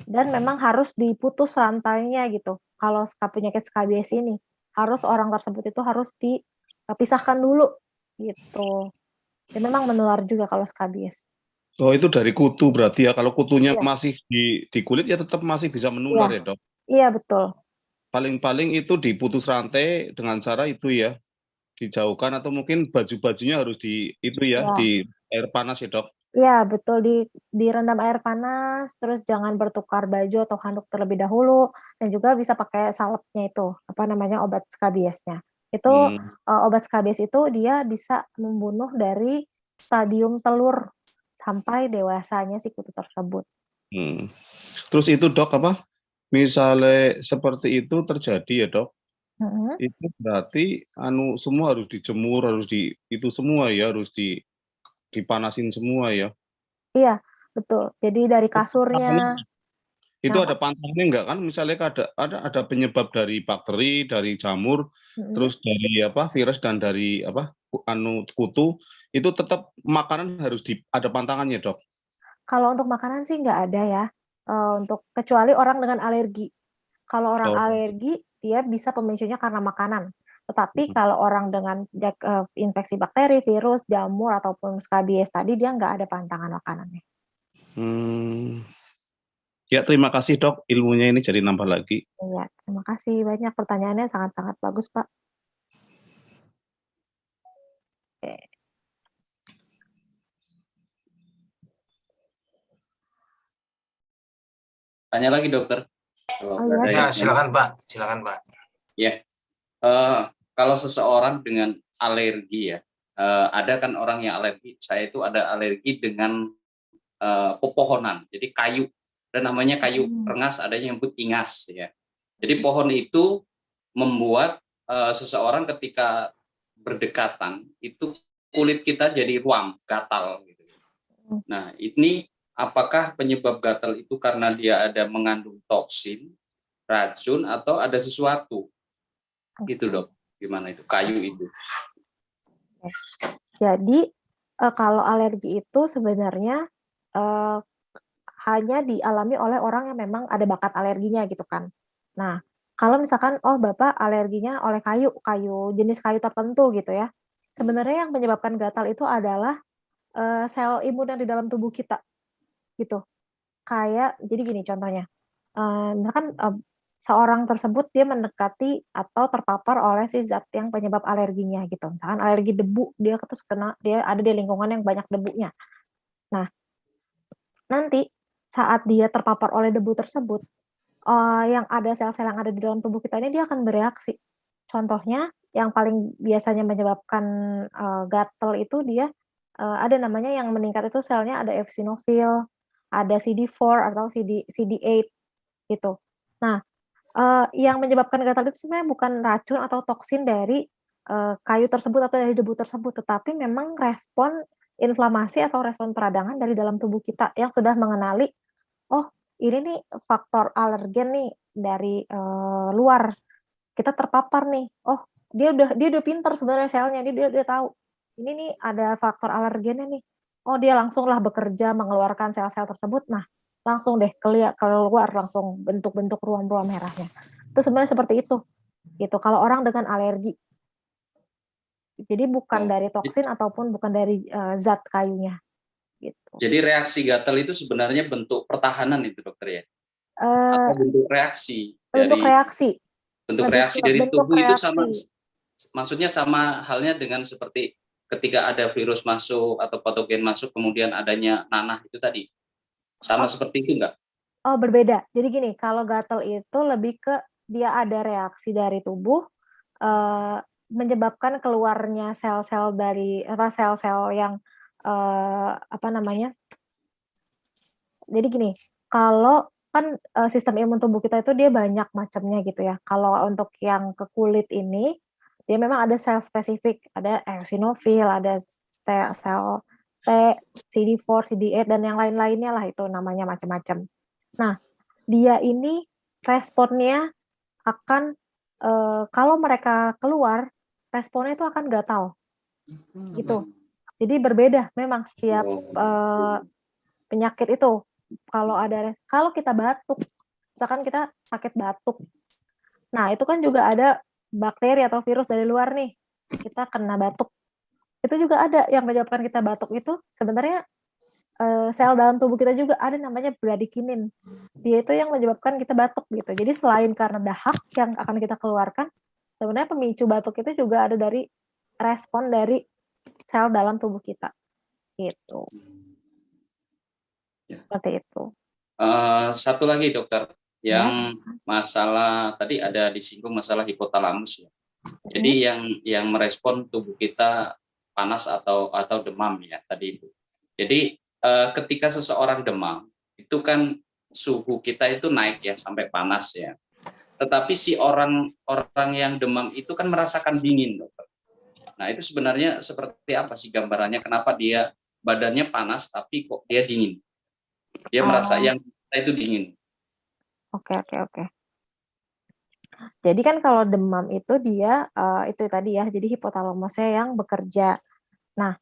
Dan memang harus diputus rantainya gitu. Kalau penyakit skabies ini harus orang tersebut itu harus dipisahkan dulu gitu. Dan memang menular juga kalau skabies. Oh, itu dari kutu berarti ya. Kalau kutunya masih di kulit ya tetap masih bisa menular ya, Dok? Iya, betul. Paling-paling itu diputus rantai dengan cara itu ya, dijauhkan atau mungkin baju-bajunya harus itu ya, Ya. di air panas ya, Dok? Iya, betul, direndam air panas, terus jangan bertukar baju atau handuk terlebih dahulu, dan juga bisa pakai salepnya itu, apa namanya, obat skabiesnya. Itu, Hmm, obat skabies itu dia bisa membunuh dari stadium telur sampai dewasanya si kutu tersebut. hmm. Terus itu, Dok, apa, misalnya seperti itu terjadi ya, Dok, Mhm. itu berarti semua harus dijemur, harus itu semua ya, harus dipanasin semua ya? Iya, betul. Jadi dari kasurnya. Itu Kenapa? ada pantangannya enggak kan misalnya ada penyebab dari bakteri, dari jamur, Mhm. terus dari apa, virus dan dari apa, kutu, itu tetap makanan harus ada pantangannya, Dok? Kalau untuk makanan sih nggak ada ya, untuk kecuali orang dengan alergi. Kalau orang Oh, alergi, dia bisa pemicunya karena makanan. Tetapi mhm, kalau orang dengan infeksi bakteri, virus, jamur, ataupun skabies tadi, dia nggak ada pantangan makanannya. mmm. Ya terima kasih, Dok, ilmunya ini jadi nambah lagi. Iya, terima kasih banyak, pertanyaannya sangat-sangat bagus, Pak. Oke. Tanya lagi dokter. Kalau Oh ada iya, yang Ya, silakan Pak. Silakan Pak. ya. Kalau seseorang dengan alergi ya, ada kan orang yang alergi. Saya itu ada alergi dengan pepohonan, jadi kayu. Dan namanya kayu rengas, adanya yang disebut ingas ya. Jadi pohon itu membuat seseorang ketika berdekatan itu kulit kita jadi ruam, gatal gitu. Nah, ini apakah penyebab gatal itu karena dia ada mengandung toksin, racun, atau ada sesuatu? Gitu dok, gimana itu kayu itu? Jadi kalau alergi itu sebenarnya hanya dialami oleh orang yang memang ada bakat alerginya gitu kan. Nah, kalau misalkan Bapak alerginya oleh jenis kayu tertentu gitu ya. Sebenarnya yang menyebabkan gatal itu adalah sel imun yang di dalam tubuh kita gitu. Kayak jadi gini contohnya. Misalkan seorang tersebut dia mendekati atau terpapar oleh si zat yang penyebab alerginya gitu. Misalkan alergi debu, dia ada di lingkungan yang banyak debunya. Nah, nanti saat dia terpapar oleh debu tersebut, yang ada sel-sel yang ada di dalam tubuh kita ini dia akan bereaksi. Contohnya yang paling biasanya menyebabkan gatal itu dia ada namanya yang meningkat itu selnya ada eosinofil, ada CD4 atau CD8 gitu. Nah, yang menyebabkan gatal itu sebenarnya bukan racun atau toksin dari kayu tersebut atau dari debu tersebut, tetapi memang respon inflamasi atau respon peradangan dari dalam tubuh kita yang sudah mengenali, oh ini nih faktor alergen nih dari luar, kita terpapar nih, oh dia udah pinter sebenarnya selnya, dia udah tahu, ini nih ada faktor alergennya nih, oh dia langsunglah bekerja mengeluarkan sel-sel tersebut, nah langsung deh keluar langsung bentuk-bentuk ruam-ruam merahnya. Itu sebenarnya seperti itu, gitu. Kalau orang dengan alergi, jadi bukan dari toksin ataupun bukan dari zat kayunya, gitu. Jadi reaksi gatal itu sebenarnya bentuk pertahanan itu dokter ya? Eh, Atau bentuk reaksi Bentuk dari reaksi, lebih ke bentuk tubuh itu sama, reaksi. maksudnya sama halnya dengan seperti ketika ada virus masuk atau patogen masuk kemudian adanya nanah itu tadi, sama Oh, seperti itu enggak? berbeda. Jadi gini, kalau gatal itu lebih ke dia ada reaksi dari tubuh menyebabkan keluarnya sel-sel dari sel-sel yang apa namanya? Jadi gini, kalau kan sistem imun tubuh kita itu dia banyak macamnya gitu ya. Kalau untuk yang ke kulit ini, dia memang ada sel spesifik, ada eosinofil, ada sel T, CD4, CD8 dan yang lain-lainnya lah itu namanya macam-macam. Nah, dia ini responnya akan kalau mereka keluar, responnya itu akan gatal gitu. Jadi berbeda memang setiap penyakit itu. Kalau kita batuk, misalkan kita sakit batuk. Nah, itu kan juga ada bakteri atau virus dari luar nih. Kita kena batuk. Itu juga ada yang menyebabkan kita batuk itu sebenarnya sel dalam tubuh kita juga ada namanya bradikinin. Dia itu yang menyebabkan kita batuk gitu. Jadi selain karena dahak yang akan kita keluarkan, sebenarnya pemicu batuk itu juga ada dari respon dari sel dalam tubuh kita. Gitu. Ya. Seperti itu. Satu lagi dokter, Ya. yang masalah tadi ada disinggung masalah hipotalamus ya. Jadi yang merespon tubuh kita panas atau demam ya tadi itu. Jadi ketika seseorang demam itu kan suhu kita itu naik ya sampai panas ya. Tetapi si orang yang demam itu kan merasakan dingin, dokter. Nah, itu sebenarnya seperti apa sih gambarannya? Kenapa dia badannya panas tapi kok dia dingin? Dia merasa yang kita itu dingin. Oke. Jadi kan kalau demam itu dia itu tadi ya, jadi hipotalamusnya yang bekerja. Nah,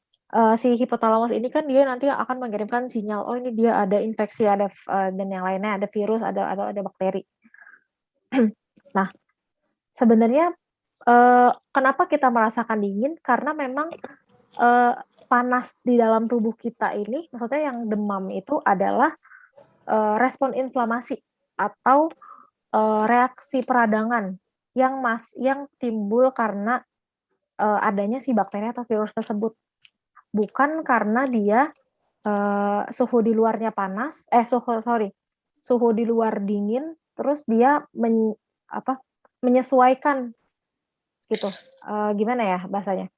si hipotalamus ini kan dia nanti akan mengirimkan sinyal, oh ini dia ada infeksi, ada dan yang lainnya, ada virus, ada bakteri. Nah, sebenarnya kenapa kita merasakan dingin? Karena memang panas di dalam tubuh kita ini, maksudnya yang demam itu adalah respon inflamasi atau reaksi peradangan yang timbul karena adanya si bakteri atau virus tersebut, bukan karena dia suhu di luarnya panas, suhu di luar dingin, terus dia menyesuaikan gitu. Gimana ya bahasanya?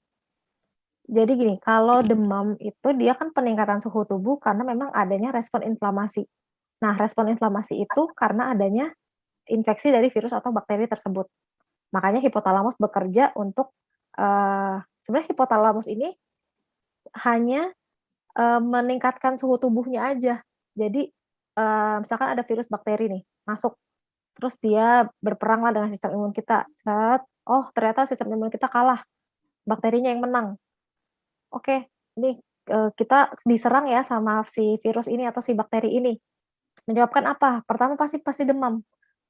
Jadi gini, kalau demam itu dia kan peningkatan suhu tubuh karena memang adanya respon inflamasi. Nah, respon inflamasi itu karena adanya infeksi dari virus atau bakteri tersebut. Makanya hipotalamus bekerja untuk sebenarnya hipotalamus ini hanya meningkatkan suhu tubuhnya aja. Jadi misalkan ada virus bakteri nih masuk, terus dia berperang lah dengan sistem imun kita. Oh ternyata sistem imun kita kalah, bakterinya yang menang. Oke, ini kita diserang ya sama si virus ini atau si bakteri ini. Menyebabkan apa? Pertama pasti demam.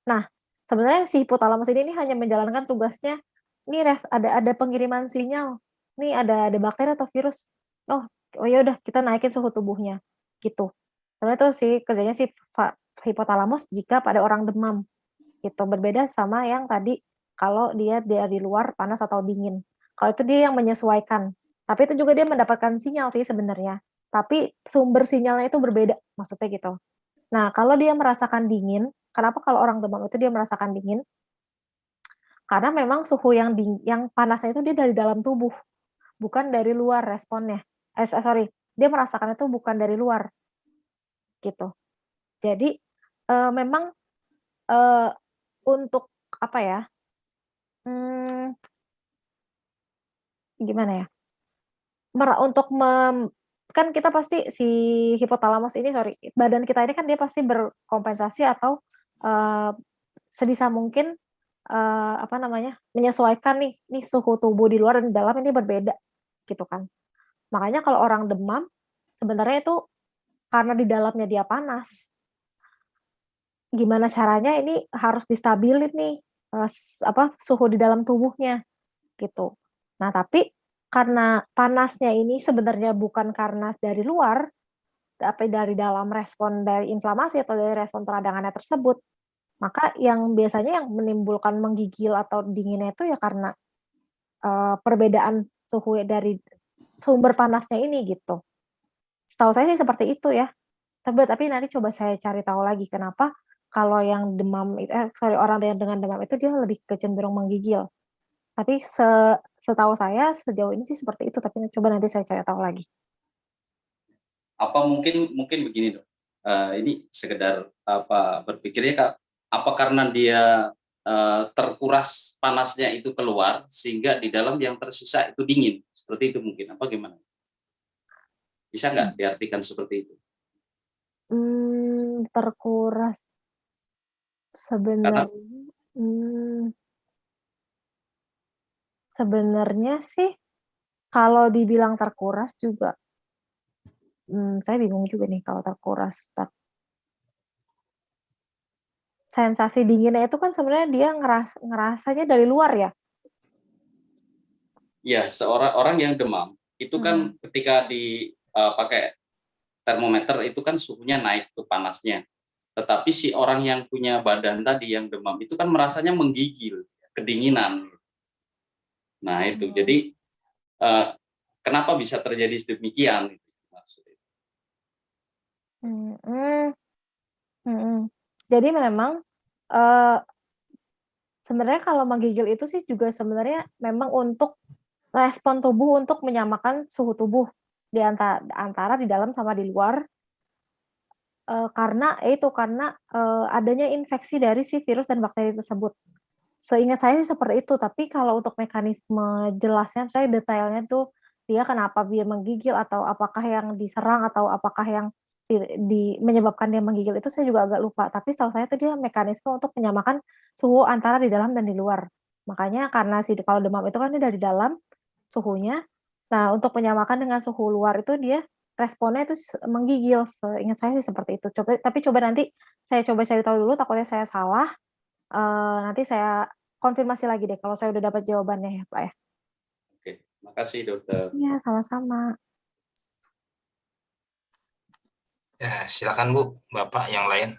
Nah, sebenarnya si hipotalamus ini hanya menjalankan tugasnya, ini ada pengiriman sinyal, nih ada bakteri atau virus, oh ya udah kita naikin suhu tubuhnya, gitu. Karena itu sih kerjanya si hipotalamus jika pada orang demam, gitu. Berbeda sama yang tadi kalau dia dari luar panas atau dingin. Kalau itu dia yang menyesuaikan, tapi itu juga dia mendapatkan sinyal sih sebenarnya. Tapi sumber sinyalnya itu berbeda, maksudnya gitu. Nah, kalau dia merasakan dingin, kenapa kalau orang demam itu dia merasakan dingin? Karena memang suhu yang panasnya itu dia dari dalam tubuh, bukan dari luar responnya. Dia merasakan itu bukan dari luar, gitu. Jadi memang untuk apa ya? Gimana ya? Kan kita pasti si hipotalamus ini, badan kita ini kan dia pasti berkompensasi atau sebisa mungkin menyesuaikan nih suhu tubuh di luar dan di dalam ini berbeda gitu kan. Makanya kalau orang demam sebenarnya itu karena di dalamnya dia panas. Gimana caranya ini harus distabilin nih suhu di dalam tubuhnya gitu. Nah, tapi karena panasnya ini sebenarnya bukan karena dari luar, tapi dari dalam respon dari inflamasi atau dari respon peradangannya tersebut, maka yang biasanya yang menimbulkan menggigil atau dinginnya itu ya karena perbedaan suhu dari sumber panasnya ini gitu. Setahu saya sih seperti itu ya. Tapi nanti coba saya cari tahu lagi kenapa kalau yang orang yang dengan demam itu dia lebih cenderung menggigil. Tapi setahu saya sejauh ini sih seperti itu, tapi coba nanti saya cari tahu lagi. Apa mungkin begini dok, ini sekedar berpikirnya Kak, apa karena dia terkuras panasnya itu keluar sehingga di dalam yang tersisa itu dingin, seperti itu mungkin, apa gimana? Bisa nggak diartikan seperti itu? Terkuras sebenarnya sih kalau dibilang terkuras juga saya bingung juga nih kalau terkuras. Sensasi dinginnya itu kan sebenarnya dia ngerasanya dari luar ya? Ya, orang yang demam itu kan ketika dipakai termometer itu kan suhunya naik tuh panasnya. Tetapi si orang yang punya badan tadi yang demam itu kan merasanya menggigil, kedinginan. Nah itu jadi kenapa bisa terjadi demikian? Maksudnya. Jadi memang sebenarnya kalau menggigil itu sih juga sebenarnya memang untuk respon tubuh untuk menyamakan suhu tubuh di antara di dalam sama di luar. Karena adanya infeksi dari si virus dan bakteri tersebut. Seingat saya sih seperti itu, tapi kalau untuk mekanisme jelasnya, saya detailnya tuh dia kenapa dia menggigil atau apakah yang diserang atau apakah yang menyebabkan dia menggigil itu saya juga agak lupa. Tapi setahu saya itu dia mekanisme untuk menyamakan suhu antara di dalam dan di luar. Makanya karena kalau demam itu kan dia dari dalam suhunya. Nah, untuk menyamakan dengan suhu luar itu dia responnya itu menggigil. Seingat saya sih seperti itu. Tapi coba nanti saya coba cari tahu dulu, takutnya saya salah. Nanti saya konfirmasi lagi deh kalau saya udah dapat jawabannya ya, Pak ya. Oke, makasih dokter. Iya, sama-sama. Ya, silakan Bu, Bapak yang lain.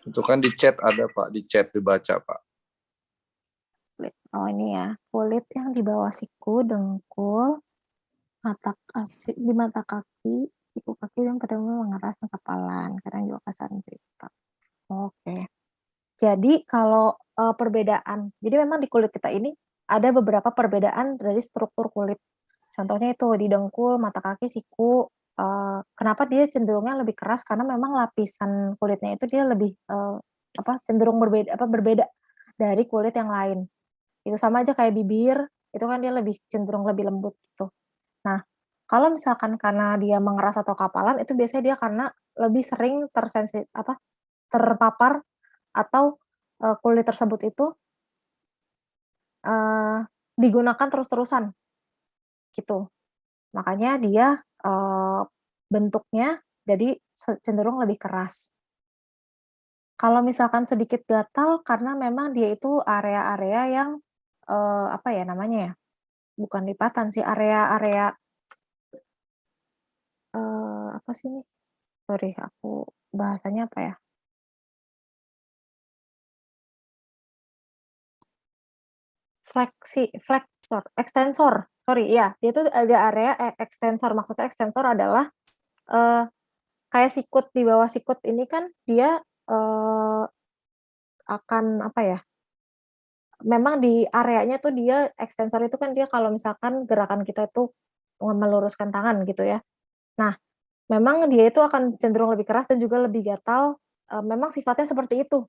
Itu kan di chat ada Pak, di chat dibaca Pak. Oh ini ya, kulit yang di bawah siku, dengkul, di mata kaki, siku kaki yang kadang mengeras ke kepalan, kadang juga kasar cerita. Oke. Jadi kalau perbedaan, jadi memang di kulit kita ini ada beberapa perbedaan dari struktur kulit. Contohnya itu di dengkul, mata kaki, siku. Kenapa dia cenderungnya lebih keras? Karena memang lapisan kulitnya itu dia lebih cenderung berbeda dari kulit yang lain. Itu sama aja kayak bibir, itu kan dia lebih cenderung lebih lembut gitu. Nah, kalau misalkan karena dia mengeras atau kapalan, itu biasanya dia karena lebih sering terpapar atau kulit tersebut itu digunakan terus-terusan gitu. Makanya dia bentuknya jadi cenderung lebih keras. Kalau misalkan sedikit gatal karena memang dia itu area-area yang apa ya namanya ya? Bukan lipatan sih, area-area apa sih ini? Sorry, aku bahasanya apa ya? Extensor. Sorry, ya, dia itu ada area extensor. Maksudnya extensor adalah kayak sikut, di bawah sikut ini kan dia akan apa ya? Memang di areanya tuh dia extensor itu kan dia kalau misalkan gerakan kita itu meluruskan tangan gitu ya. Nah, memang dia itu akan cenderung lebih keras dan juga lebih gatal, memang sifatnya seperti itu,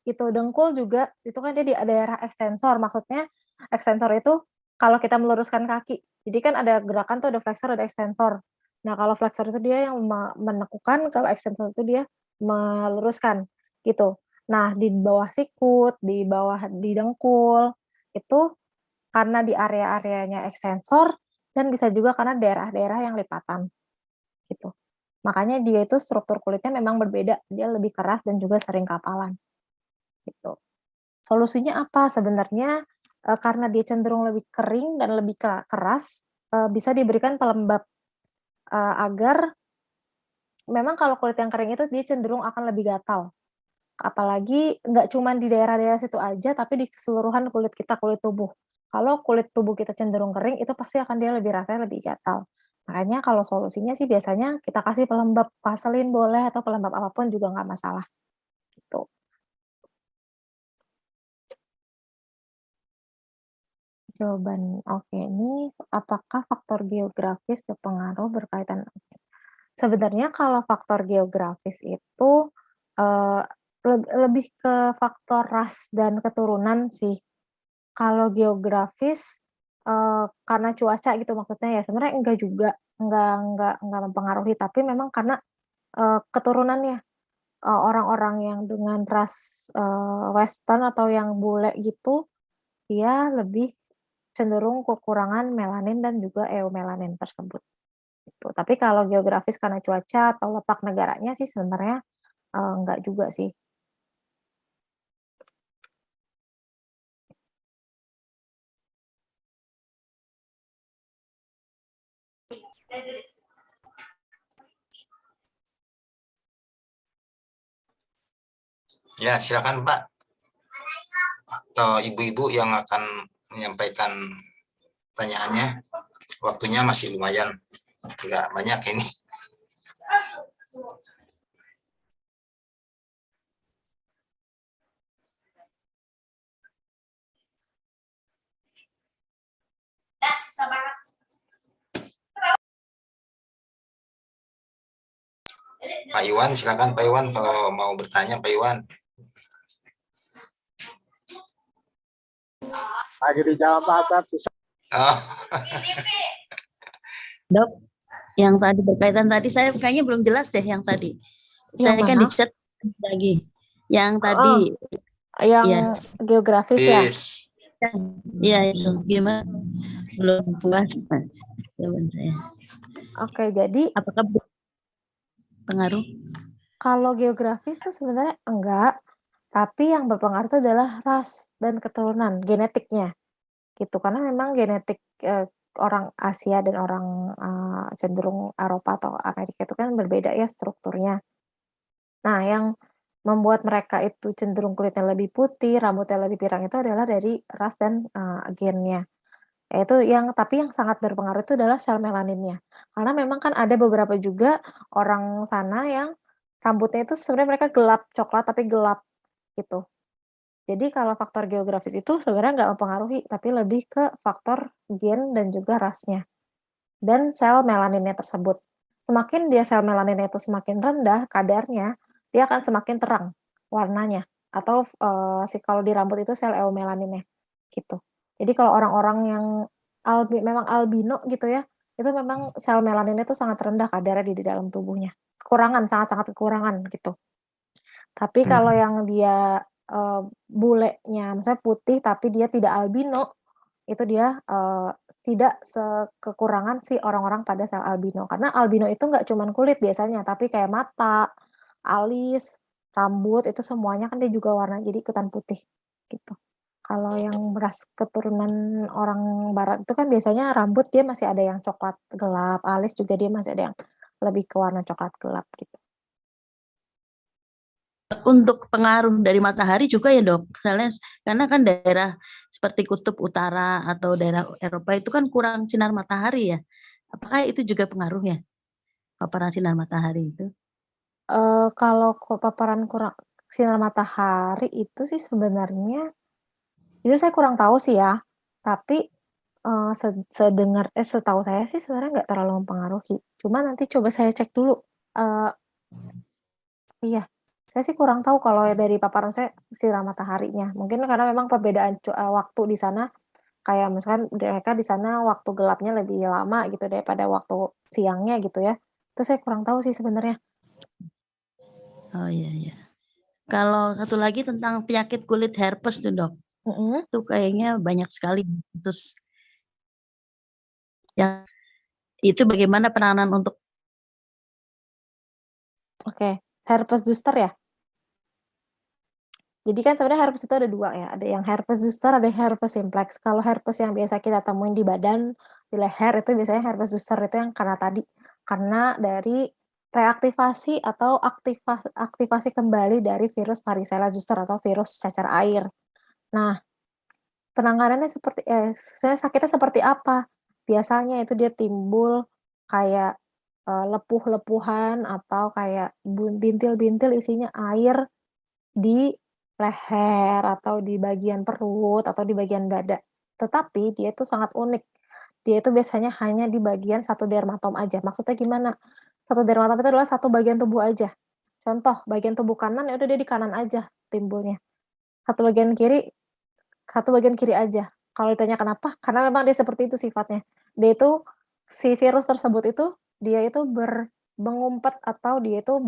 gitu. Dengkul juga, itu kan dia di daerah extensor, maksudnya extensor itu kalau kita meluruskan kaki, jadi kan ada gerakan tuh, ada flexor, ada extensor. Nah, kalau flexor itu dia yang menekukan, kalau extensor itu dia meluruskan, gitu. Nah, di bawah sikut, di dengkul, itu karena di area-areanya extensor, dan bisa juga karena daerah-daerah yang lipatan, gitu. Makanya dia itu struktur kulitnya memang berbeda, dia lebih keras dan juga sering kapalan, gitu. Solusinya apa? Sebenarnya karena dia cenderung lebih kering dan lebih keras, bisa diberikan pelembab agar memang kalau kulit yang kering itu dia cenderung akan lebih gatal. Apalagi nggak cuma di daerah-daerah situ aja, tapi di keseluruhan kulit kita, kulit tubuh. Kalau kulit tubuh kita cenderung kering, itu pasti akan dia rasanya lebih gatal. Makanya kalau solusinya sih biasanya kita kasih pelembab, Vaseline boleh atau pelembab apapun juga nggak masalah, gitu. Jawaban oke, ini apakah faktor geografis berpengaruh berkaitan? Sebenarnya kalau faktor geografis itu lebih ke faktor ras dan keturunan sih. Kalau geografis karena cuaca gitu maksudnya ya, sebenarnya enggak juga, enggak mempengaruhi, tapi memang karena keturunannya. Orang-orang yang dengan ras western atau yang bule gitu, dia lebih cenderung kekurangan melanin dan juga eumelanin tersebut, gitu. Tapi kalau geografis karena cuaca atau letak negaranya sih sebenarnya enggak juga sih. Ya, silakan Pak. Atau ibu-ibu yang akan menyampaikan pertanyaannya. Waktunya masih lumayan, nggak banyak ini. Pak Iwan, silakan Pak Iwan kalau mau bertanya Pak Iwan. Lagi di jalan pasar susah. Oh. Dok, yang tadi berkaitan tadi saya kayaknya belum jelas deh yang tadi. Yang Saya kan mana? di chat lagi. Yang tadi Yang ya. geografis ya? Iya itu gimana? Belum puas jawaban saya. Oke, jadi apakah pengaruh? Kalau geografis itu sebenarnya enggak, tapi yang berpengaruh itu adalah ras dan keturunan, genetiknya, gitu. Karena memang genetik, orang Asia dan orang, cenderung Eropa atau Amerika itu kan berbeda ya strukturnya. Nah, yang membuat mereka itu cenderung kulitnya lebih putih, rambutnya lebih pirang itu adalah dari ras dan, gennya. Yaitu tapi yang sangat berpengaruh itu adalah sel melaninnya. Karena memang kan ada beberapa juga orang sana yang rambutnya itu sebenarnya mereka gelap, coklat tapi gelap, gitu. Jadi kalau faktor geografis itu sebenarnya nggak mempengaruhi, tapi lebih ke faktor gen dan juga rasnya, dan sel melaninnya tersebut. Semakin dia sel melaninnya itu semakin rendah kadarnya, dia akan semakin terang warnanya, atau, kalau di rambut itu sel eumelaninnya, gitu. Jadi kalau orang-orang yang memang albino gitu ya, itu memang sel melaninnya itu sangat rendah kadarnya di dalam tubuhnya. Kekurangan, sangat-sangat kekurangan gitu. Tapi kalau yang dia, bulenya misalnya putih tapi dia tidak albino, itu dia, tidak sekekurangan si orang-orang pada sel albino. Karena albino itu nggak cuman kulit biasanya, tapi kayak mata, alis, rambut, itu semuanya kan dia juga warna jadi ikutan putih, gitu. Kalau yang ras keturunan orang barat itu kan biasanya rambut dia masih ada yang coklat gelap, alis juga dia masih ada yang lebih ke warna coklat gelap, gitu. Untuk pengaruh dari matahari juga ya dok, misalnya karena kan daerah seperti kutub utara atau daerah Eropa itu kan kurang sinar matahari ya, apakah itu juga pengaruhnya paparan sinar matahari itu? Kalau paparan kurang sinar matahari itu sih sebenarnya, jujur saya kurang tahu sih ya, tapi, setahu saya sih sebenarnya nggak terlalu mempengaruhi. Cuma nanti coba saya cek dulu, iya, saya sih kurang tahu kalau dari paparan saya sinar mataharinya. Mungkin karena memang perbedaan waktu di sana, kayak misalkan mereka di sana waktu gelapnya lebih lama gitu daripada waktu siangnya gitu ya. Itu saya kurang tahu sih sebenarnya. Oh iya iya. Kalau satu lagi tentang penyakit kulit herpes tuh dok, itu kayaknya banyak sekali kasus. Yang itu bagaimana penanganan untuk? Oke, herpes zoster ya? Jadi kan sebenarnya herpes itu ada 2 ya, ada yang herpes zoster, ada herpes simplex. Kalau herpes yang biasa kita temuin di badan, di leher itu biasanya herpes zoster itu yang karena dari reaktivasi atau aktivasi kembali dari virus varicella zoster atau virus cacar air. Nah, penanganannya sebenarnya sakitnya seperti apa? Biasanya itu dia timbul kayak, lepuh-lepuhan atau kayak bintil-bintil isinya air di leher atau di bagian perut atau di bagian dada. Tetapi dia itu sangat unik. Dia itu biasanya hanya di bagian satu dermatom aja. Maksudnya gimana? Satu dermatom itu adalah satu bagian tubuh aja. Contoh, bagian tubuh kanan ya udah dia di kanan aja timbulnya. Satu bagian kiri aja. Kalau ditanya kenapa? Karena memang dia seperti itu sifatnya. Dia itu si virus tersebut itu dia itu mengumpet atau dia itu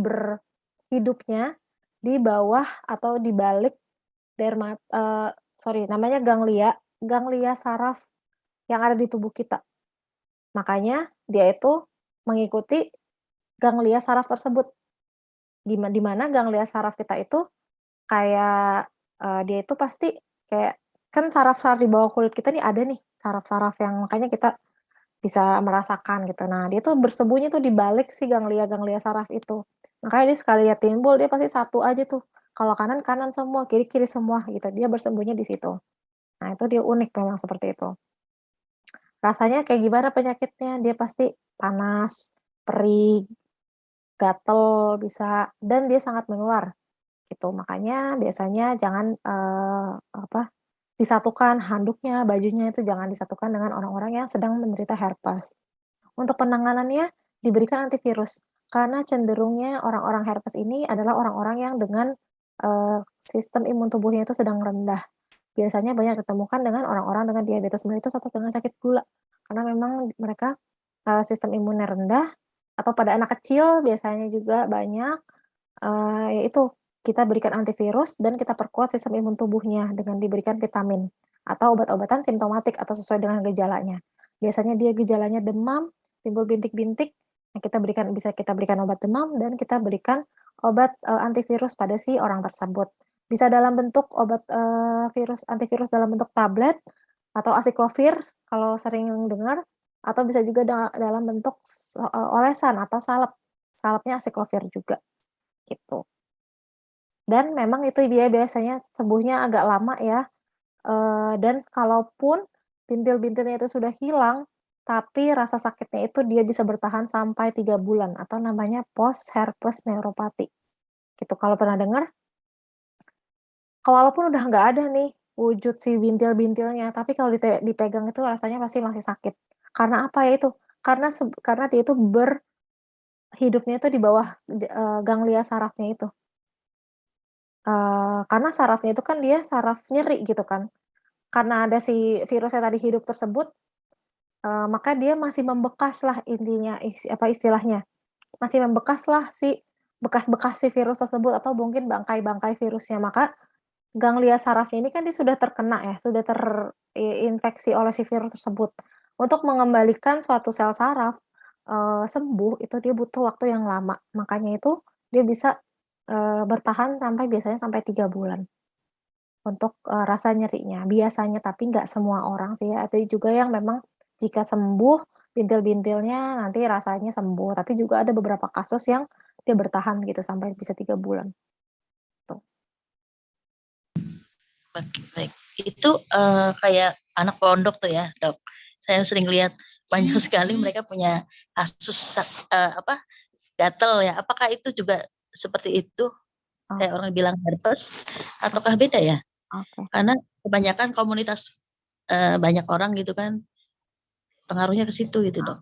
hidupnya di bawah atau di balik namanya ganglia saraf yang ada di tubuh kita. Makanya dia itu mengikuti ganglia saraf tersebut. Di mana ganglia saraf kita itu kayak, dia itu pasti kayak kan saraf-saraf di bawah kulit kita nih ada nih saraf-saraf yang makanya kita bisa merasakan gitu. Nah, dia tuh bersembunyi tuh di balik si ganglia-ganglia saraf itu. Makanya dia sekali lihat timbul, dia pasti satu aja tuh. Kalau kanan, kanan semua, kiri, kiri semua gitu. Dia bersembunyi di situ. Nah, itu dia unik memang seperti itu. Rasanya kayak gimana penyakitnya? Dia pasti panas, perih, gatel bisa, dan dia sangat menular gitu. Makanya biasanya jangan disatukan handuknya, bajunya itu jangan disatukan dengan orang-orang yang sedang menderita herpes. Untuk penanganannya diberikan antivirus karena cenderungnya orang-orang herpes ini adalah orang-orang yang dengan sistem imun tubuhnya itu sedang rendah. Biasanya banyak ditemukan dengan orang-orang dengan diabetes mellitus atau dengan sakit gula karena memang mereka sistem imunnya rendah atau pada anak kecil biasanya juga banyak yaitu kita berikan antivirus dan kita perkuat sistem imun tubuhnya dengan diberikan vitamin atau obat-obatan simptomatik atau sesuai dengan gejalanya. Biasanya dia gejalanya demam, timbul bintik-bintik, nah bisa kita berikan obat demam dan kita berikan obat antivirus pada si orang tersebut. Bisa dalam bentuk obat antivirus dalam bentuk tablet atau asiklovir kalau sering dengar, atau bisa juga dalam bentuk olesan atau salep. Salepnya asiklovir juga gitu. Dan memang itu dia biasanya sembuhnya agak lama ya, dan kalaupun bintil-bintilnya itu sudah hilang, tapi rasa sakitnya itu dia bisa bertahan sampai 3 bulan atau namanya post herpes neuropathy, gitu. Kalau pernah dengar? Walaupun udah nggak ada nih wujud si bintil-bintilnya, tapi kalau dipegang itu rasanya pasti masih sakit. Karena apa ya itu? Karena dia itu hidupnya itu di bawah ganglia sarafnya itu. Karena sarafnya itu kan dia saraf nyeri gitu kan. Karena ada si virusnya tadi hidup tersebut, maka dia masih membekas lah intinya, istilahnya, masih membekas lah si bekas-bekas si virus tersebut atau mungkin bangkai-bangkai virusnya. Maka ganglia sarafnya ini kan dia sudah terkena ya, sudah terinfeksi oleh si virus tersebut. Untuk mengembalikan suatu sel saraf, sembuh itu dia butuh waktu yang lama. Makanya itu dia bisa, bertahan biasanya sampai 3 bulan untuk, rasa nyerinya, biasanya. Tapi nggak semua orang sih ya, ada juga yang memang jika sembuh bintil-bintilnya nanti rasanya sembuh, tapi juga ada beberapa kasus yang dia bertahan gitu sampai bisa 3 bulan, tuh. Baik. Itu, kayak anak pondok tuh ya, Dok. Saya sering lihat banyak sekali mereka punya kasus gatal ya. Apakah itu juga seperti itu? Kayak orang bilang herpes ataukah beda ya? Karena kebanyakan komunitas banyak orang gitu kan pengaruhnya ke situ gitu, Dok.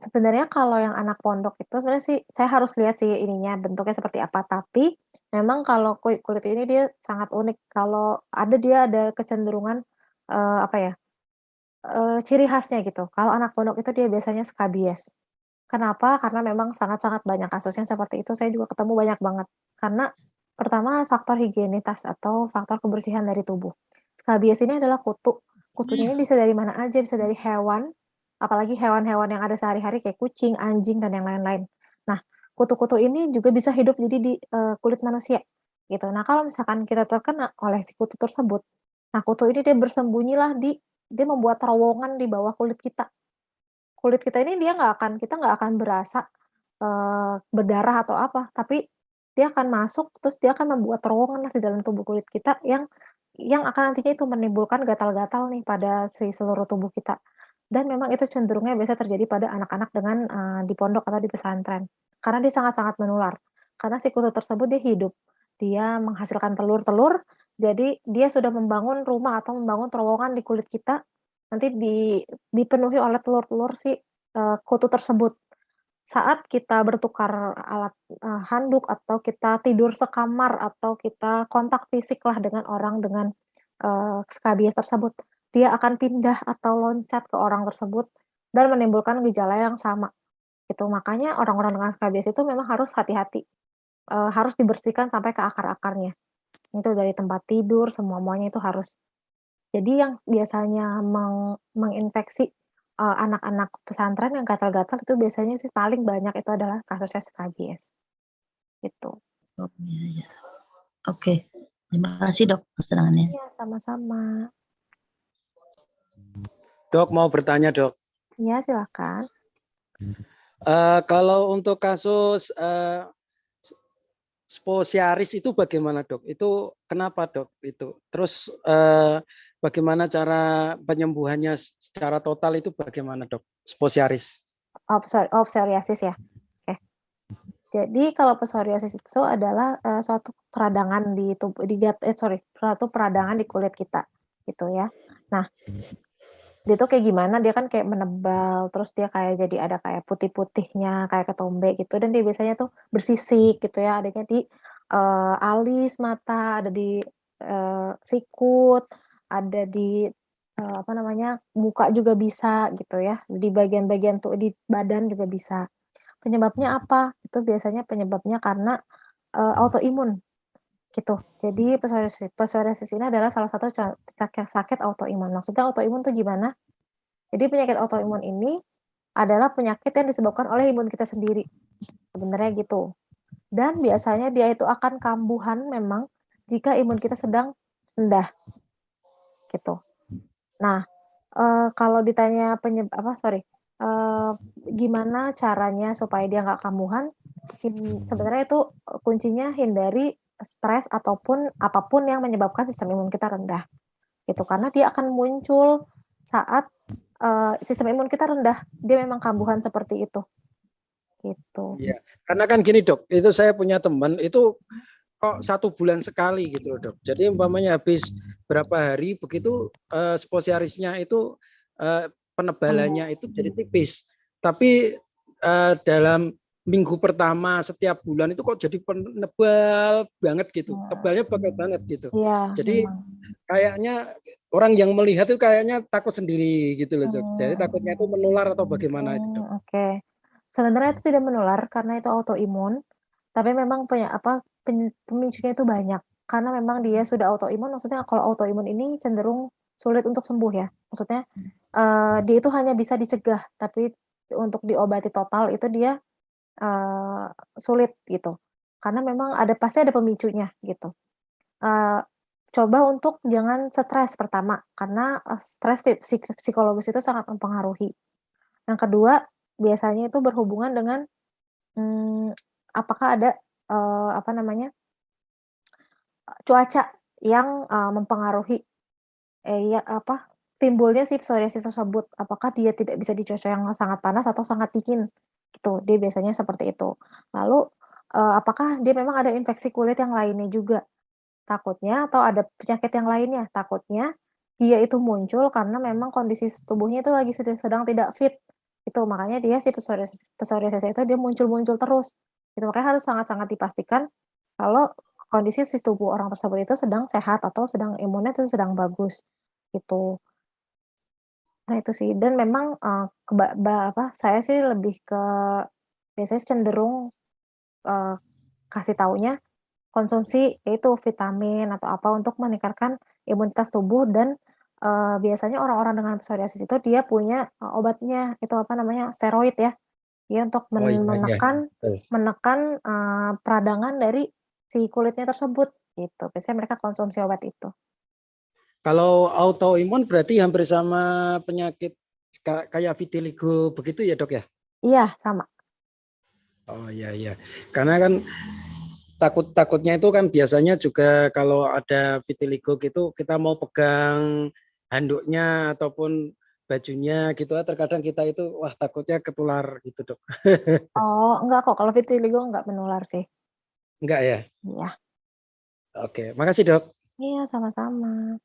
Sebenarnya kalau yang anak pondok itu sebenarnya sih saya harus lihat sih ininya bentuknya seperti apa, tapi memang kalau kulit ini dia sangat unik. Kalau dia ada kecenderungan, ciri khasnya gitu. Kalau anak pondok itu dia biasanya skabies. Kenapa? Karena memang sangat-sangat banyak kasusnya seperti itu, saya juga ketemu banyak banget. Karena pertama faktor higienitas atau faktor kebersihan dari tubuh. Skabies ini adalah kutu. Kutunya ini bisa dari mana aja, bisa dari hewan, apalagi hewan-hewan yang ada sehari-hari kayak kucing, anjing, dan yang lain-lain. Nah, kutu-kutu ini juga bisa hidup jadi di kulit manusia gitu. Nah, kalau misalkan kita terkena oleh si kutu tersebut, nah kutu ini dia bersembunyilah dia membuat terowongan di bawah kulit kita. Kulit kita ini kita nggak akan berasa, berdarah atau apa, tapi dia akan masuk, terus dia akan membuat terowongan lah di dalam tubuh kulit kita yang akan nantinya itu menimbulkan gatal-gatal nih pada si seluruh tubuh kita. Dan memang itu cenderungnya biasa terjadi pada anak-anak dengan, di pondok atau di pesantren. Karena dia sangat-sangat menular. Karena si kutu tersebut dia hidup, dia menghasilkan telur-telur, jadi dia sudah membangun rumah atau membangun terowongan di kulit kita, nanti dipenuhi oleh telur-telur si, kutu tersebut. Saat kita bertukar alat, handuk atau kita tidur sekamar atau kita kontak fisik lah dengan orang dengan, skabies tersebut, dia akan pindah atau loncat ke orang tersebut dan menimbulkan gejala yang sama, gitu. Makanya orang-orang dengan skabies itu memang harus hati-hati, harus dibersihkan sampai ke akar-akarnya. Itu dari tempat tidur, semuanya itu harus. Jadi yang biasanya menginfeksi, anak-anak pesantren yang gatal-gatal itu biasanya sih paling banyak itu adalah kasusnya skabies, gitu. Oh, iya. Oke, terima kasih, Dok, keterangannya. Iya, sama-sama. Dok, mau bertanya, Dok. Ya, silakan. Kalau untuk kasus sposiaris itu bagaimana dok? Itu kenapa dok itu? Terus bagaimana cara penyembuhannya secara total itu bagaimana dok? Sposiaris. Psoriasis ya. Oke. Jadi kalau psoriasis itu adalah suatu peradangan di tubuh suatu peradangan di kulit kita gitu ya. Nah, dia tuh kayak gimana? Dia kan kayak menebal, terus dia kayak jadi ada kayak putih-putihnya, kayak ketombe gitu, dan dia biasanya tuh bersisik gitu ya, adanya di alis mata, ada di sikut, ada di apa namanya, muka juga bisa gitu ya, di bagian-bagian tuh di badan juga bisa. Penyebabnya apa? Itu biasanya penyebabnya karena autoimun gitu. Jadi psoriasis ini adalah salah satu sakit autoimun. Maksudnya autoimun tuh gimana? Jadi penyakit autoimun ini adalah penyakit yang disebabkan oleh imun kita sendiri. Sebenarnya gitu. Dan biasanya dia itu akan kambuhan memang jika imun kita sedang rendah gitu. Nah, kalau ditanya gimana caranya supaya dia nggak kambuhan? Sebenarnya itu kuncinya hindari stres ataupun apapun yang menyebabkan sistem imun kita rendah gitu, karena dia akan muncul saat sistem imun kita rendah, dia memang kambuhan seperti itu gitu. Iya, karena kan gini dok, itu saya punya teman itu kok 1 bulan sekali gitu loh dok. Jadi umpamanya habis berapa hari begitu sposiarisnya itu penebalannya itu jadi tipis. Tapi dalam minggu pertama setiap bulan itu kok jadi penebal banget gitu. Tebalnya pakai banget gitu. Iya, Jadi memang. kayaknya orang yang melihat itu kayaknya takut sendiri gitu loh dok. Jadi takutnya itu menular atau bagaimana itu dok. Oke. Sebenarnya itu tidak menular karena itu autoimun, tapi memang pemicunya itu banyak. Karena memang dia sudah autoimun, maksudnya kalau autoimun ini cenderung sulit untuk sembuh ya. Maksudnya dia itu hanya bisa dicegah, tapi untuk diobati total itu dia sulit gitu. Karena memang pasti ada pemicunya gitu. Coba untuk jangan stres pertama, karena stres psikologis itu sangat mempengaruhi. Yang kedua, biasanya itu berhubungan dengan apakah ada cuaca yang mempengaruhi timbulnya si psoriasis tersebut. Apakah dia tidak bisa di cuaca yang sangat panas atau sangat dingin gitu. Dia biasanya seperti itu. Lalu apakah dia memang ada infeksi kulit yang lainnya juga? Takutnya, atau ada penyakit yang lainnya, takutnya dia itu muncul karena memang kondisi tubuhnya itu lagi sedang tidak fit. Itu makanya dia si psoriasis itu dia muncul-muncul terus. Itu makanya harus sangat-sangat dipastikan kalau kondisi si tubuh orang tersebut itu sedang sehat atau sedang imunnya itu sedang bagus gitu. Nah itu sih, dan memang saya sih lebih ke biasanya cenderung kasih taunya konsumsi yaitu vitamin atau apa untuk meningkatkan imunitas tubuh, dan biasanya orang-orang dengan psoriasis itu dia punya obatnya itu steroid ya. Dia untuk Oh iya, iya. menekan peradangan dari si kulitnya tersebut gitu. Biasanya mereka konsumsi obat itu. Kalau autoimun berarti hampir sama penyakit kayak vitiligo begitu ya dok ya? Iya, sama. Oh iya iya. Karena kan takutnya itu kan biasanya juga kalau ada vitiligo gitu kita mau pegang handuknya ataupun bajunya gitu, terkadang kita itu wah takutnya ketular gitu dok. Oh, enggak kok, kalau vitiligo enggak menular sih. Enggak ya? Iya. Oke, makasih dok. Iya, sama-sama.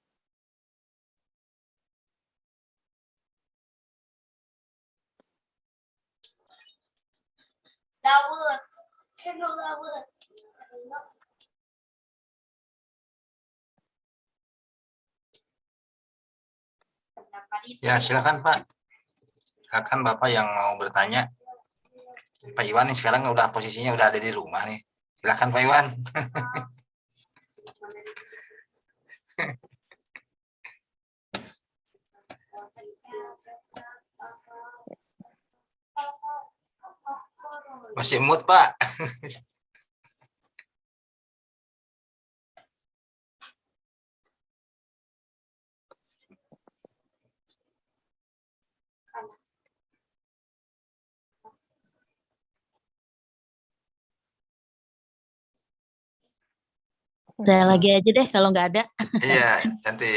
Ya, silakan Pak. Silakan Bapak yang mau bertanya. Pak Iwan nih sekarang udah posisinya udah ada di rumah nih. Silakan Pak Iwan. Masih mood Pak. Saya lagi aja deh kalau nggak ada. Iya, nanti.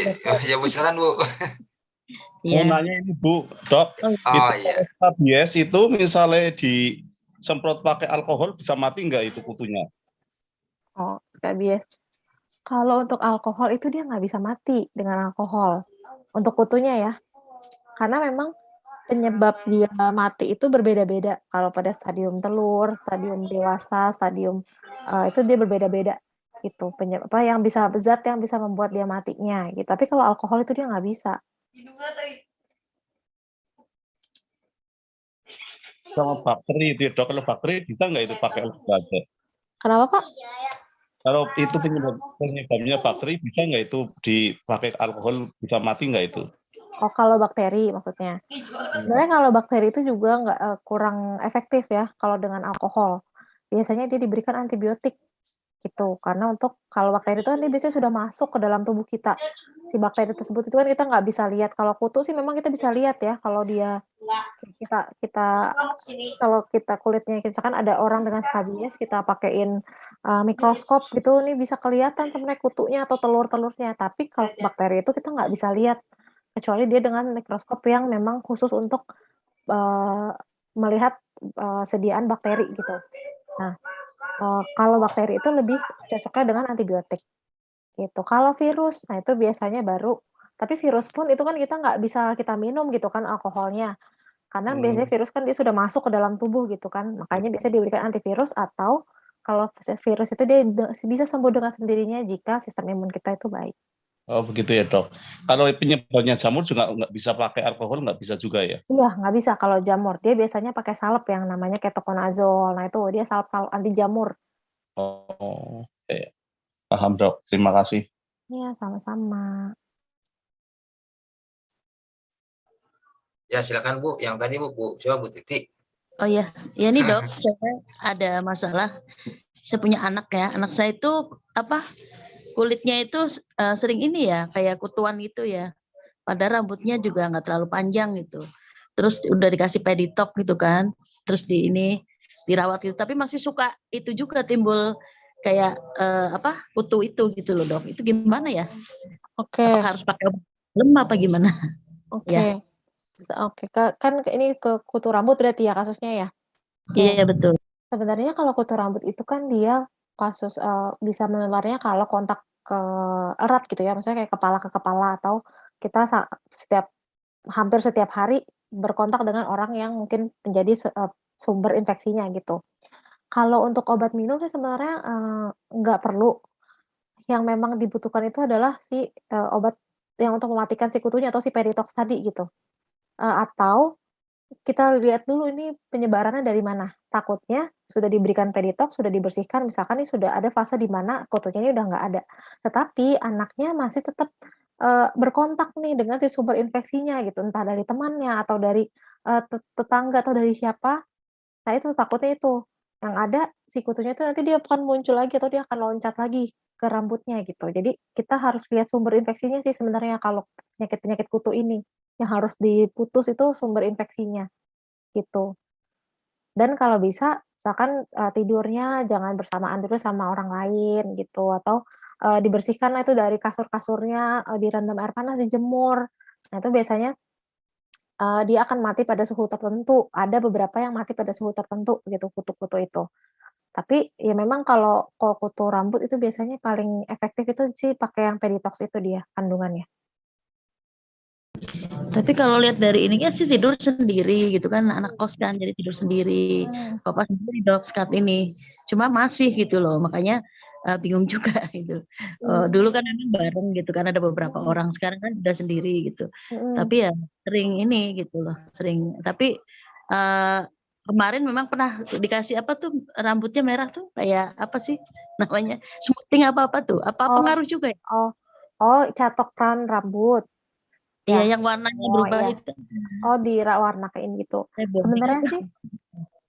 Ya Bu, silakan Bu. Mau Iya. nanya ini Bu, Dok, Oh, itu Oh iya. rabies itu misalnya disemprot pakai alkohol bisa mati nggak itu kutunya? Oh, skabies. Kalau untuk alkohol itu dia nggak bisa mati dengan alkohol. Untuk kutunya ya. Karena memang penyebab dia mati itu berbeda-beda. Kalau pada stadium telur, stadium dewasa, stadium itu dia berbeda-beda. Itu penyebab apa yang bisa zat yang bisa membuat dia matinya. Gitu. Tapi kalau alkohol itu dia nggak bisa. Sama bakteri itu ya, Dok. Kalau bakteri bisa nggak itu pakai alkohol aja? Kenapa Pak? Kalau itu penyebabnya bakteri bisa nggak itu dipakai alkohol bisa mati nggak itu? Oh, kalau bakteri maksudnya. Sebenarnya kalau bakteri itu juga nggak kurang efektif ya kalau dengan alkohol. Biasanya dia diberikan antibiotik gitu. Karena untuk kalau bakteri itu kan dia biasanya sudah masuk ke dalam tubuh kita. Si bakteri tersebut itu kan kita nggak bisa lihat. Kalau kutu sih memang kita bisa lihat ya. Kalau dia kita kalau kita kulitnya misalkan ada orang dengan skabies kita pakein mikroskop gitu nih bisa kelihatan sebenarnya kutunya atau telur-telurnya. Tapi kalau bakteri itu kita nggak bisa lihat kecuali dia dengan mikroskop yang memang khusus untuk melihat sediaan bakteri gitu. Nah, kalau bakteri itu lebih cocoknya dengan antibiotik gitu. Kalau virus, nah itu biasanya baru. Tapi virus pun itu kan kita nggak bisa kita minum gitu kan alkoholnya. Karena biasanya virus kan dia sudah masuk ke dalam tubuh gitu kan. Makanya biasanya diberikan antivirus atau kalau virus itu dia bisa sembuh dengan sendirinya jika sistem imun kita itu baik. Oh begitu ya, Dok. Kalau penyebabnya jamur juga nggak bisa pakai alkohol, nggak bisa juga ya? Iya, nggak bisa kalau jamur. Dia biasanya pakai salep yang namanya ketoconazole. Nah itu dia salep-salep anti jamur. Oh, oke. Paham, Dok. Terima kasih. Iya, sama-sama. Ya silakan Bu. Yang tadi Bu, coba Bu Titi. Oh ya, ya nih Dok, saya ada masalah. Saya punya anak ya. Anak saya itu apa? Kulitnya itu sering ini ya, kayak kutuan gitu ya. Padahal rambutnya juga nggak terlalu panjang gitu. Terus udah dikasih peditop gitu kan. Terus dirawat gitu. Tapi masih suka itu juga timbul kayak kutu itu gitu loh Dok. Itu gimana ya? Oke. Apakah harus pakai lem apa gimana? Oke. Ya. Oke, kan ini ke kutu rambut berarti ya kasusnya ya? Iya betul. Sebenarnya kalau kutu rambut itu kan dia kasus bisa menularnya kalau kontak erat gitu ya, maksudnya kayak kepala ke kepala atau kita hampir setiap hari berkontak dengan orang yang mungkin menjadi sumber infeksinya gitu. Kalau untuk obat minum sih sebenarnya nggak perlu. Yang memang dibutuhkan itu adalah obat yang untuk mematikan si kutunya atau si peditox tadi gitu. Atau kita lihat dulu ini penyebarannya dari mana. Takutnya sudah diberikan peditox, sudah dibersihkan, misalkan ini sudah ada fase di mana kutunya ini udah nggak ada. Tetapi anaknya masih tetap berkontak nih dengan si sumber infeksinya gitu, entah dari temannya atau dari tetangga atau dari siapa. Nah itu takutnya itu, yang ada si kutunya itu nanti dia akan muncul lagi atau dia akan loncat lagi ke rambutnya gitu. Jadi kita harus lihat sumber infeksinya sih sebenarnya kalau penyakit-penyakit kutu ini, yang harus diputus itu sumber infeksinya, gitu. Dan kalau bisa misalkan, tidurnya jangan bersamaan terus sama orang lain gitu atau, dibersihkanlah itu dari kasur-kasurnya, direndam air panas, dijemur. Nah itu biasanya dia akan mati pada suhu tertentu, ada beberapa yang mati pada suhu tertentu gitu, kutu-kutu itu. Tapi ya memang kalau kutu rambut itu biasanya paling efektif itu sih pakai yang peditox itu dia kandungannya. Tapi kalau lihat dari ini kan sih tidur sendiri gitu kan, anak kos kan jadi tidur sendiri. Papa sendiri Dok saat ini. Cuma masih gitu loh, makanya bingung juga gitu. Dulu kan memang bareng gitu kan ada beberapa orang, sekarang kan udah sendiri gitu. Tapi ya sering ini gitu loh, sering. Tapi kemarin memang pernah dikasih apa tuh rambutnya merah tuh kayak apa sih namanya? Smoothing apa tuh? Apa pengaruh juga ya? Catok crown rambut. Iya, Ya. yang warnanya berubah Iya. itu. Diwarnain gitu.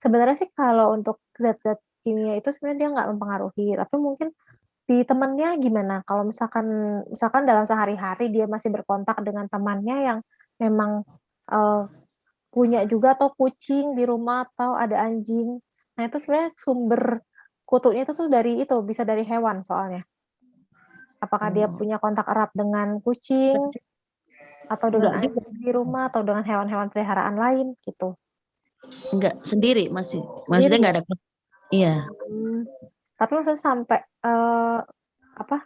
Sebenarnya sih kalau untuk zat-zat kimia itu sebenarnya dia nggak mempengaruhi, tapi mungkin di temannya gimana? Kalau misalkan dalam sehari-hari dia masih berkontak dengan temannya yang memang punya juga atau kucing di rumah atau ada anjing. Nah itu sebenarnya sumber kutunya itu tuh bisa dari hewan soalnya. Apakah dia Oh, punya kontak erat dengan kucing atau dengan enggak juga, anjing di rumah atau dengan hewan-hewan peliharaan lain gitu. enggak sendiri masih. Maksudnya Sendiri enggak ya? ada iya. Tapi maksudnya sampai apa?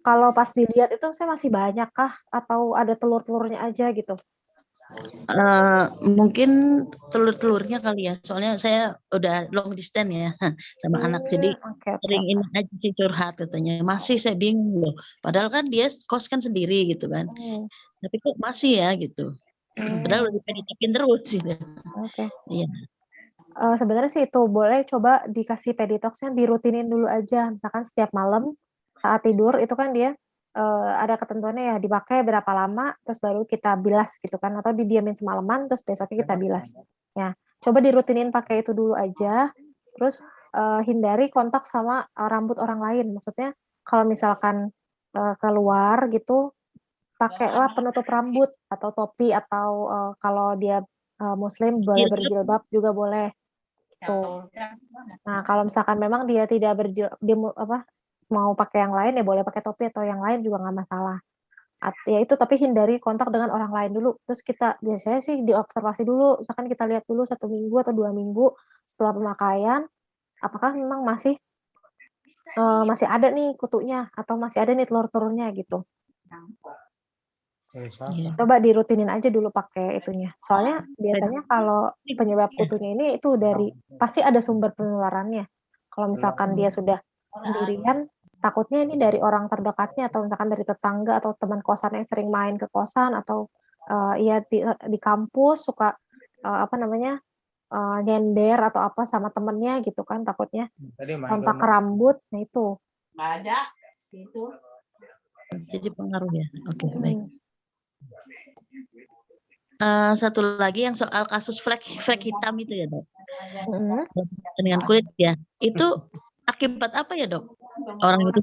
Kalau pas dilihat itu saya masih banyak kah atau ada telur-telurnya aja gitu? Mungkin telur-telurnya kali ya. Soalnya saya udah long distance ya sama anak. Jadi Oke oke sering oke. ini aja sih curhat katanya. Masih saya bingung loh. Padahal kan dia kos kan sendiri gitu kan. Hmm, Tapi kok masih ya gitu. Padahal udah pengen terus gitu. Oke. Iya. Sebenarnya sih itu boleh coba dikasih peditoxnya dirutinin dulu aja. Misalkan setiap malam saat tidur itu kan dia ada ketentuannya ya dipakai berapa lama terus baru kita bilas gitu kan atau didiamin semalaman terus besoknya kita bilas. Ya, coba dirutinin pakai itu dulu aja. Terus hindari kontak sama rambut orang lain. Maksudnya kalau misalkan keluar gitu pakailah penutup rambut atau topi atau kalau dia muslim boleh berjilbab juga boleh gitu. Nah, kalau misalkan memang dia tidak mau pakai yang lain ya boleh pakai topi atau yang lain juga nggak masalah. Ya itu tapi hindari kontak dengan orang lain dulu. Terus kita biasanya sih diobservasi dulu, misalkan kita lihat dulu 1 minggu atau 2 minggu setelah pemakaian, apakah memang masih ada nih kutunya atau masih ada nih telur-telurnya gitu. Iya. Coba dirutinin aja dulu pakai itunya. Soalnya biasanya kalau penyebab kutunya ini itu pasti ada sumber penularannya. Kalau misalkan dia sudah sendirian, takutnya ini dari orang terdekatnya atau misalkan dari tetangga atau teman kosan yang sering main ke kosan atau ya di kampus suka nyender atau apa sama temennya gitu kan takutnya kontak rambut. Nah itu. Jadi pengaruh ya. Oke, baik. Satu lagi yang soal kasus flek hitam itu ya, Dok. Dengan kulit ya. Itu akibat apa ya, Dok? Orang itu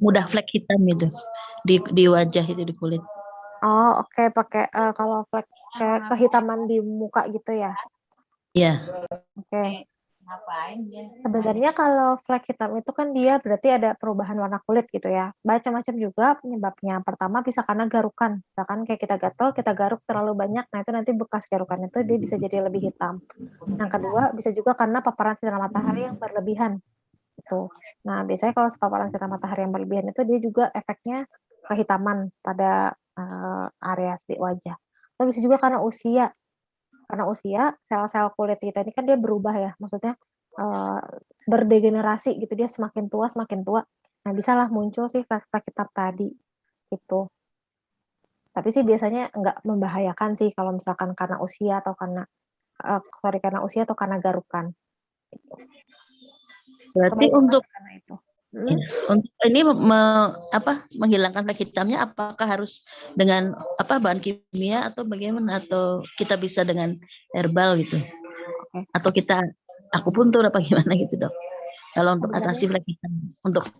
mudah flek hitam itu di wajah itu di kulit. Oh, oke pakai kalau flek kayak kehitaman di muka gitu ya. Iya. Oke. Sebenarnya kalau flek hitam itu kan dia berarti ada perubahan warna kulit gitu ya. Macam-macam juga penyebabnya. Pertama bisa karena garukan. Misalkan kayak kita gatel, kita garuk terlalu banyak, nah itu nanti bekas garukan itu dia bisa jadi lebih hitam. Yang kedua bisa juga karena paparan sinar matahari yang berlebihan. Gitu. Nah, biasanya kalau paparan sinar matahari yang berlebihan itu dia juga efeknya kehitaman pada area di wajah. Atau bisa juga karena usia. Karena usia, sel-sel kulit kita ini kan dia berubah ya, maksudnya berdegenerasi gitu, dia semakin tua. Nah, bisalah muncul sih flek-flek hitam tadi, gitu. Tapi sih biasanya nggak membahayakan sih kalau misalkan karena usia atau karena garukan. Gitu. Berarti untuk karena itu. Untuk ini menghilangkan flek hitamnya apakah harus dengan bahan kimia atau bagaimana atau kita bisa dengan herbal gitu? Atau kita akupuntur apa gimana gitu, Dok? Kalau untuk atasi flek hitam untuk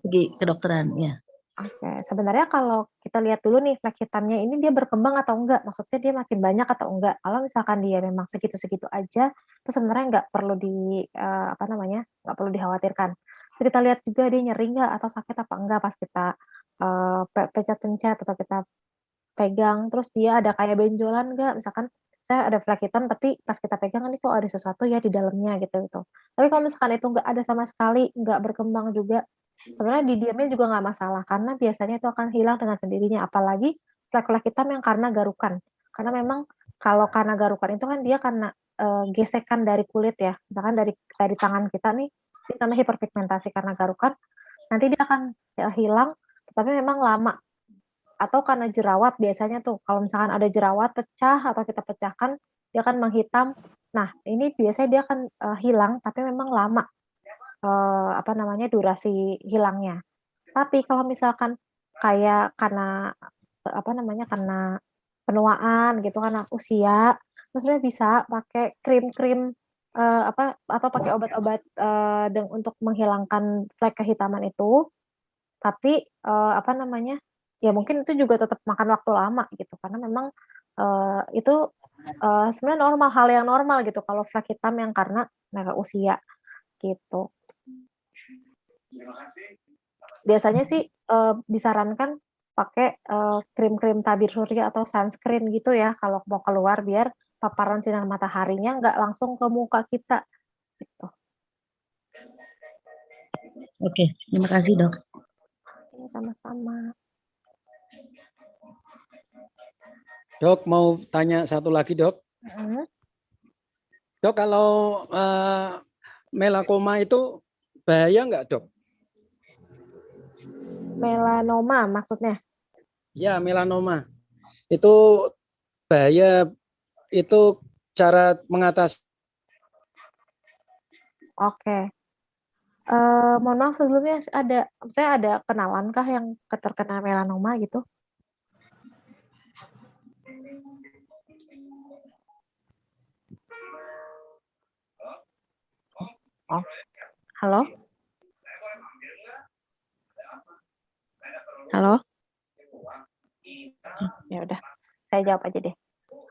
segi kedokteran ya. Oke, sebenarnya kalau kita lihat dulu nih flek hitamnya ini dia berkembang atau enggak, maksudnya dia makin banyak atau enggak. Kalau misalkan dia memang segitu-segitu aja, itu sebenarnya nggak perlu nggak perlu dikhawatirkan. Terus kita lihat juga dia nyeri nggak atau sakit apa enggak pas kita pencet-pencet atau kita pegang, terus dia ada kayak benjolan nggak, misalkan saya ada flek hitam tapi pas kita pegang ini kok ada sesuatu ya di dalamnya gitu. Tapi kalau misalkan itu nggak ada sama sekali, nggak berkembang juga, sebenarnya didiamin juga nggak masalah karena biasanya itu akan hilang dengan sendirinya, apalagi flek-flek hitam yang karena garukan. Karena memang kalau karena garukan itu kan dia karena gesekan dari kulit ya, misalkan dari tangan kita nih, itu namanya hiperpigmentasi karena garukan, nanti dia akan hilang, tapi memang lama. Atau karena jerawat biasanya tuh, kalau misalkan ada jerawat pecah atau kita pecahkan, dia akan menghitam. Nah, ini biasanya dia akan hilang, tapi memang lama durasi hilangnya. Tapi kalau misalkan kayak karena karena penuaan gitu, karena usia, terus sebenarnya bisa pakai krim-krim atau pakai obat-obat untuk menghilangkan flek kehitaman itu. Tapi ya mungkin itu juga tetap makan waktu lama gitu karena memang itu sebenarnya hal yang normal gitu kalau flek hitam yang karena usia gitu. Biasanya sih disarankan pakai krim-krim tabir surya atau sunscreen gitu ya kalau mau keluar biar paparan sinar mataharinya nggak langsung ke muka kita gitu. Oke, terima kasih dok. Ya, sama-sama. Dok, mau tanya satu lagi, Dok. Dok, kalau melanoma itu bahaya nggak, Dok? Melanoma maksudnya? Ya, melanoma. Itu bahaya, itu cara mengatasi. Oke. Mohon maaf sebelumnya saya ada kenalan kah yang terkena melanoma gitu? Oh, halo? Halo? Ya udah, saya jawab aja deh.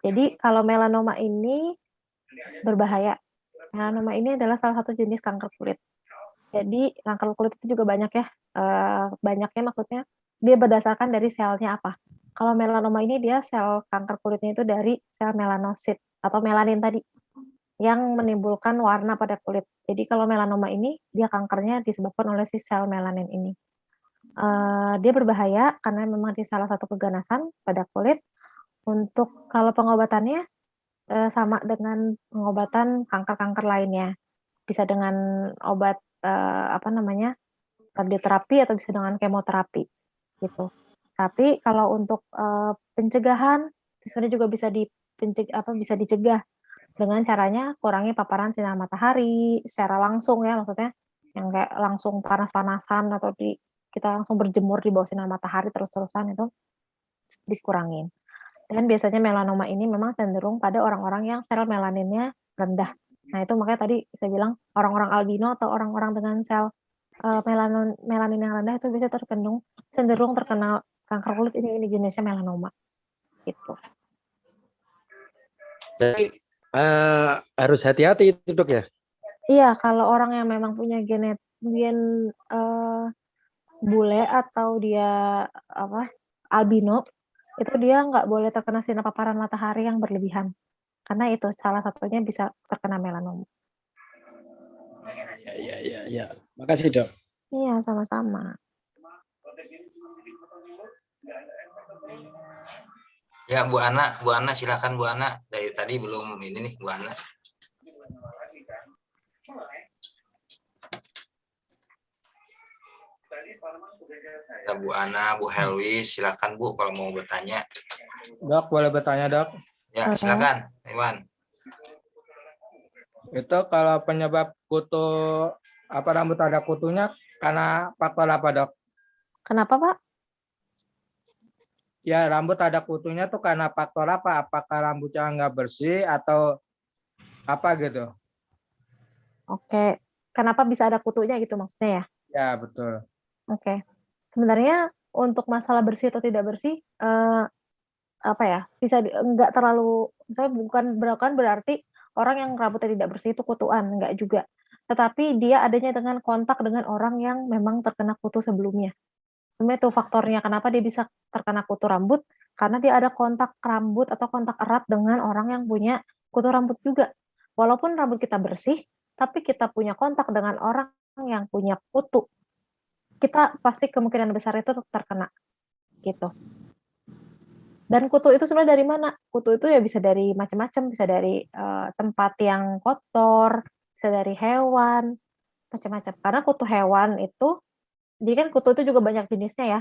Jadi kalau melanoma ini berbahaya. Melanoma ini adalah salah satu jenis kanker kulit. Jadi kanker kulit itu juga banyak ya. Banyaknya maksudnya dia berdasarkan dari selnya apa. Kalau melanoma ini dia sel kanker kulitnya itu dari sel melanosit atau melanin tadi yang menimbulkan warna pada kulit. Jadi kalau melanoma ini dia kankernya disebabkan oleh si sel melanin ini. Dia berbahaya karena memang dia salah satu keganasan pada kulit. Untuk kalau pengobatannya sama dengan pengobatan kanker-kanker lainnya. Bisa dengan obat radioterapi atau bisa dengan kemoterapi gitu. Tapi kalau untuk pencegahan sebenarnya juga bisa dicegah dengan caranya kurangi paparan sinar matahari secara langsung ya, maksudnya yang kayak langsung panas-panasan atau kita langsung berjemur di bawah sinar matahari terus-terusan itu dikurangin. Dan biasanya melanoma ini memang cenderung pada orang-orang yang sel melaninnya rendah. Nah, itu makanya tadi saya bilang orang-orang albino atau orang-orang dengan sel melanin yang rendah itu bisa cenderung terkena kanker kulit ini jenisnya melanoma. Gitu. Jadi harus hati-hati itu, Dok ya? Iya, kalau orang yang memang punya gen bule atau dia albino, itu dia nggak boleh terkena sinar paparan matahari yang berlebihan. Karena itu salah satunya bisa terkena melanoma. Ya. Makasih, Dok. Iya, sama-sama. Ya, Bu Ana silakan Bu Ana. Dari tadi belum ini nih Bu Ana. Ya, Bu Ana, Bu Helwi, silakan Bu kalau mau bertanya. Dok, boleh bertanya, Dok? Ya, silakan, Iwan. Itu kalau penyebab kutu rambut ada kutunya karena faktor apa, Dok? Kenapa, Pak? Ya, rambut ada kutunya tuh karena faktor apa? Apakah rambutnya nggak bersih atau apa gitu? Oke, kenapa bisa ada kutunya gitu maksudnya ya? Ya, betul. Oke. Sebenarnya untuk masalah bersih atau tidak bersih, bisa nggak terlalu, misalnya bukan berarti orang yang rambutnya tidak bersih itu kutuan, nggak juga. Tetapi dia adanya dengan kontak dengan orang yang memang terkena kutu sebelumnya. Sebenarnya itu faktornya kenapa dia bisa terkena kutu rambut, karena dia ada kontak rambut atau kontak erat dengan orang yang punya kutu rambut juga. Walaupun rambut kita bersih, tapi kita punya kontak dengan orang yang punya kutu, kita pasti kemungkinan besar itu terkena gitu. Dan kutu itu sebenarnya dari mana? Kutu itu ya bisa dari macam-macam, bisa dari tempat yang kotor, bisa dari hewan, macam-macam. Karena kutu hewan itu, dia kan kutu itu juga banyak jenisnya ya.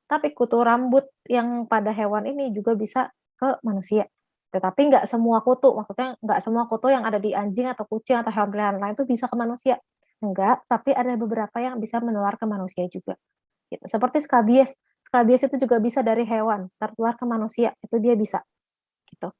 Tapi kutu rambut yang pada hewan ini juga bisa ke manusia. Tetapi nggak semua kutu, maksudnya nggak semua kutu yang ada di anjing atau kucing atau hewan peliharaan lain itu bisa ke manusia. Enggak, tapi ada beberapa yang bisa menular ke manusia juga. Gitu. Seperti skabies. Skabies itu juga bisa dari hewan, tertular ke manusia, itu dia bisa. Gitu.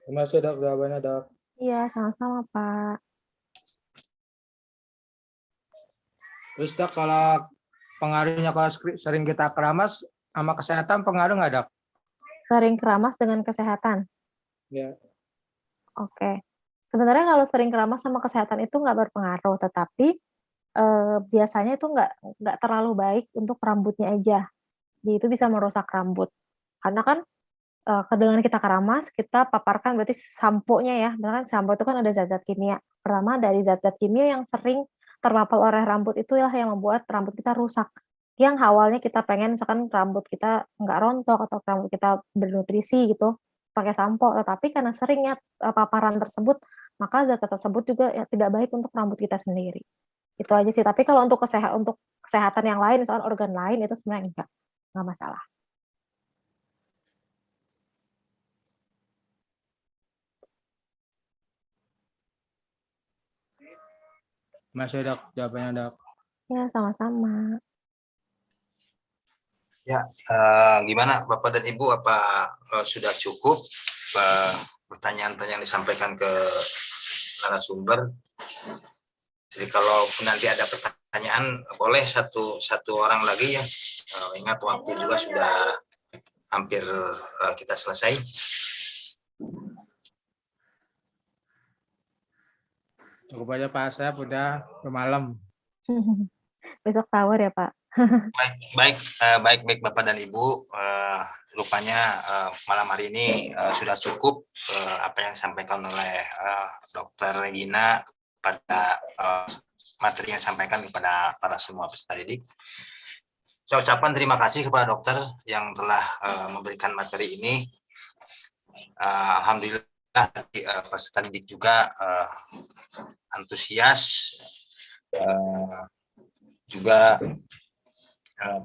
Terima kasih, Dok, jawabannya, Dok. Iya, sama-sama, Pak. Terus, Dok, kalau pengaruhnya kalau sering kita keramas sama kesehatan pengaruh nggak, Dok? Sering keramas dengan kesehatan. Ya. Oke. Sebenarnya kalau sering keramas sama kesehatan itu nggak berpengaruh, tetapi biasanya itu nggak terlalu baik untuk rambutnya aja. Jadi itu bisa merusak rambut. Karena kan dengan kita keramas, kita paparkan berarti sampo-nya ya. Misalkan sampo itu kan ada zat-zat kimia. Pertama dari zat-zat kimia yang sering terpapar oleh rambut itulah yang membuat rambut kita rusak. Yang awalnya kita pengen misalkan rambut kita nggak rontok atau rambut kita bernutrisi gitu, pakai sampo, tetapi karena seringnya paparan tersebut, maka zat tersebut juga ya, tidak baik untuk rambut kita sendiri. Itu aja sih. Tapi kalau untuk kesehatan yang lain, misalkan organ lain itu sebenarnya enggak masalah. Masih Dok, jawabannya Dok. Ya, sama-sama. Ya, gimana Bapak dan Ibu, apa sudah cukup pertanyaan-pertanyaan yang disampaikan ke narasumber? Jadi kalau nanti ada pertanyaan, boleh satu orang lagi ya. Ingat waktu juga sudah hampir kita selesai. Cukup aja Pak, saya udah malam. Besok tawar ya Pak. Baik Bapak dan Ibu, rupanya malam hari ini sudah cukup apa yang disampaikan oleh Dr. Regina pada materi yang disampaikan kepada para semua peserta didik. Saya ucapkan terima kasih kepada dokter yang telah memberikan materi ini. Alhamdulillah peserta didik juga antusias, juga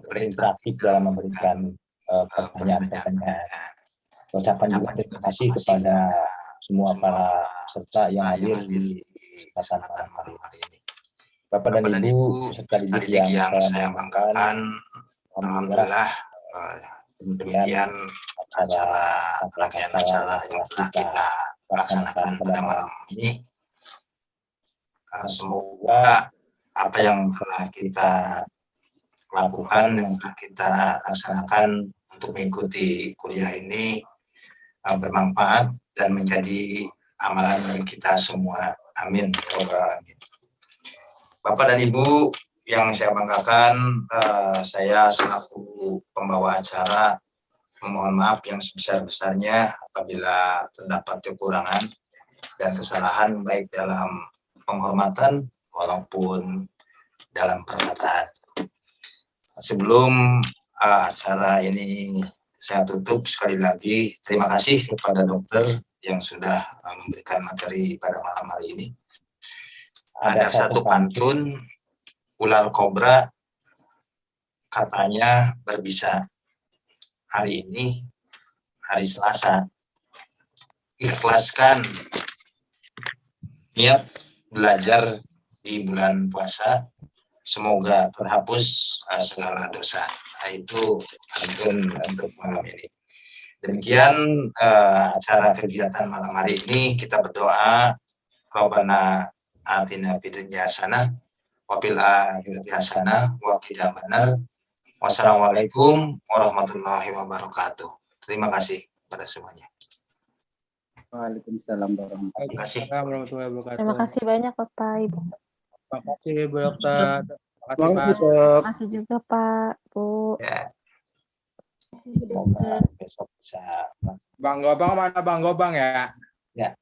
berinteraktif dalam memberikan pertanyaan-pertanyaan. Ucapan juga terima kasih kepada semua para peserta yang hadir di kesempatan malam hari ini. Bapak dan Ibu peserta didik yang saya banggakan, alhamdulillah demikian rangkaian acara yang telah kita laksanakan pada malam ini. Semoga apa yang telah kita lakukan, yang telah kita laksanakan untuk mengikuti kuliah ini bermanfaat dan menjadi amalan bagi kita semua. Amin. Bapak dan Ibu yang saya banggakan, saya selaku pembawa acara memohon maaf yang sebesar-besarnya apabila terdapat kekurangan dan kesalahan baik dalam penghormatan walaupun dalam perkataan. Sebelum acara ini saya tutup, sekali lagi terima kasih kepada dokter yang sudah memberikan materi pada malam hari ini. Ada satu pantun, ular kobra katanya berbisa. Hari ini hari Selasa, ikhlaskan niat belajar di bulan puasa, semoga terhapus segala dosa. Nah, itu pantun untuk malam ini. Demikian acara kegiatan malam hari ini. Kita berdoa, Rabbana atina fid dunya hasanah wa fil akhirati hasanah wa qina adzabannar. Wassalamualaikum warahmatullahi wabarakatuh. Terima kasih pada semuanya. Waalaikumsalam warahmatullahi wabarakatuh. Terima kasih banyak Bapak Ibu. Terima kasih Bu Dokter. Terima kasih Pak. Terima kasih juga Pak Bu. Ya. Semoga besok bisa. Bang Gobang mana Bang Gobang ya? Ya.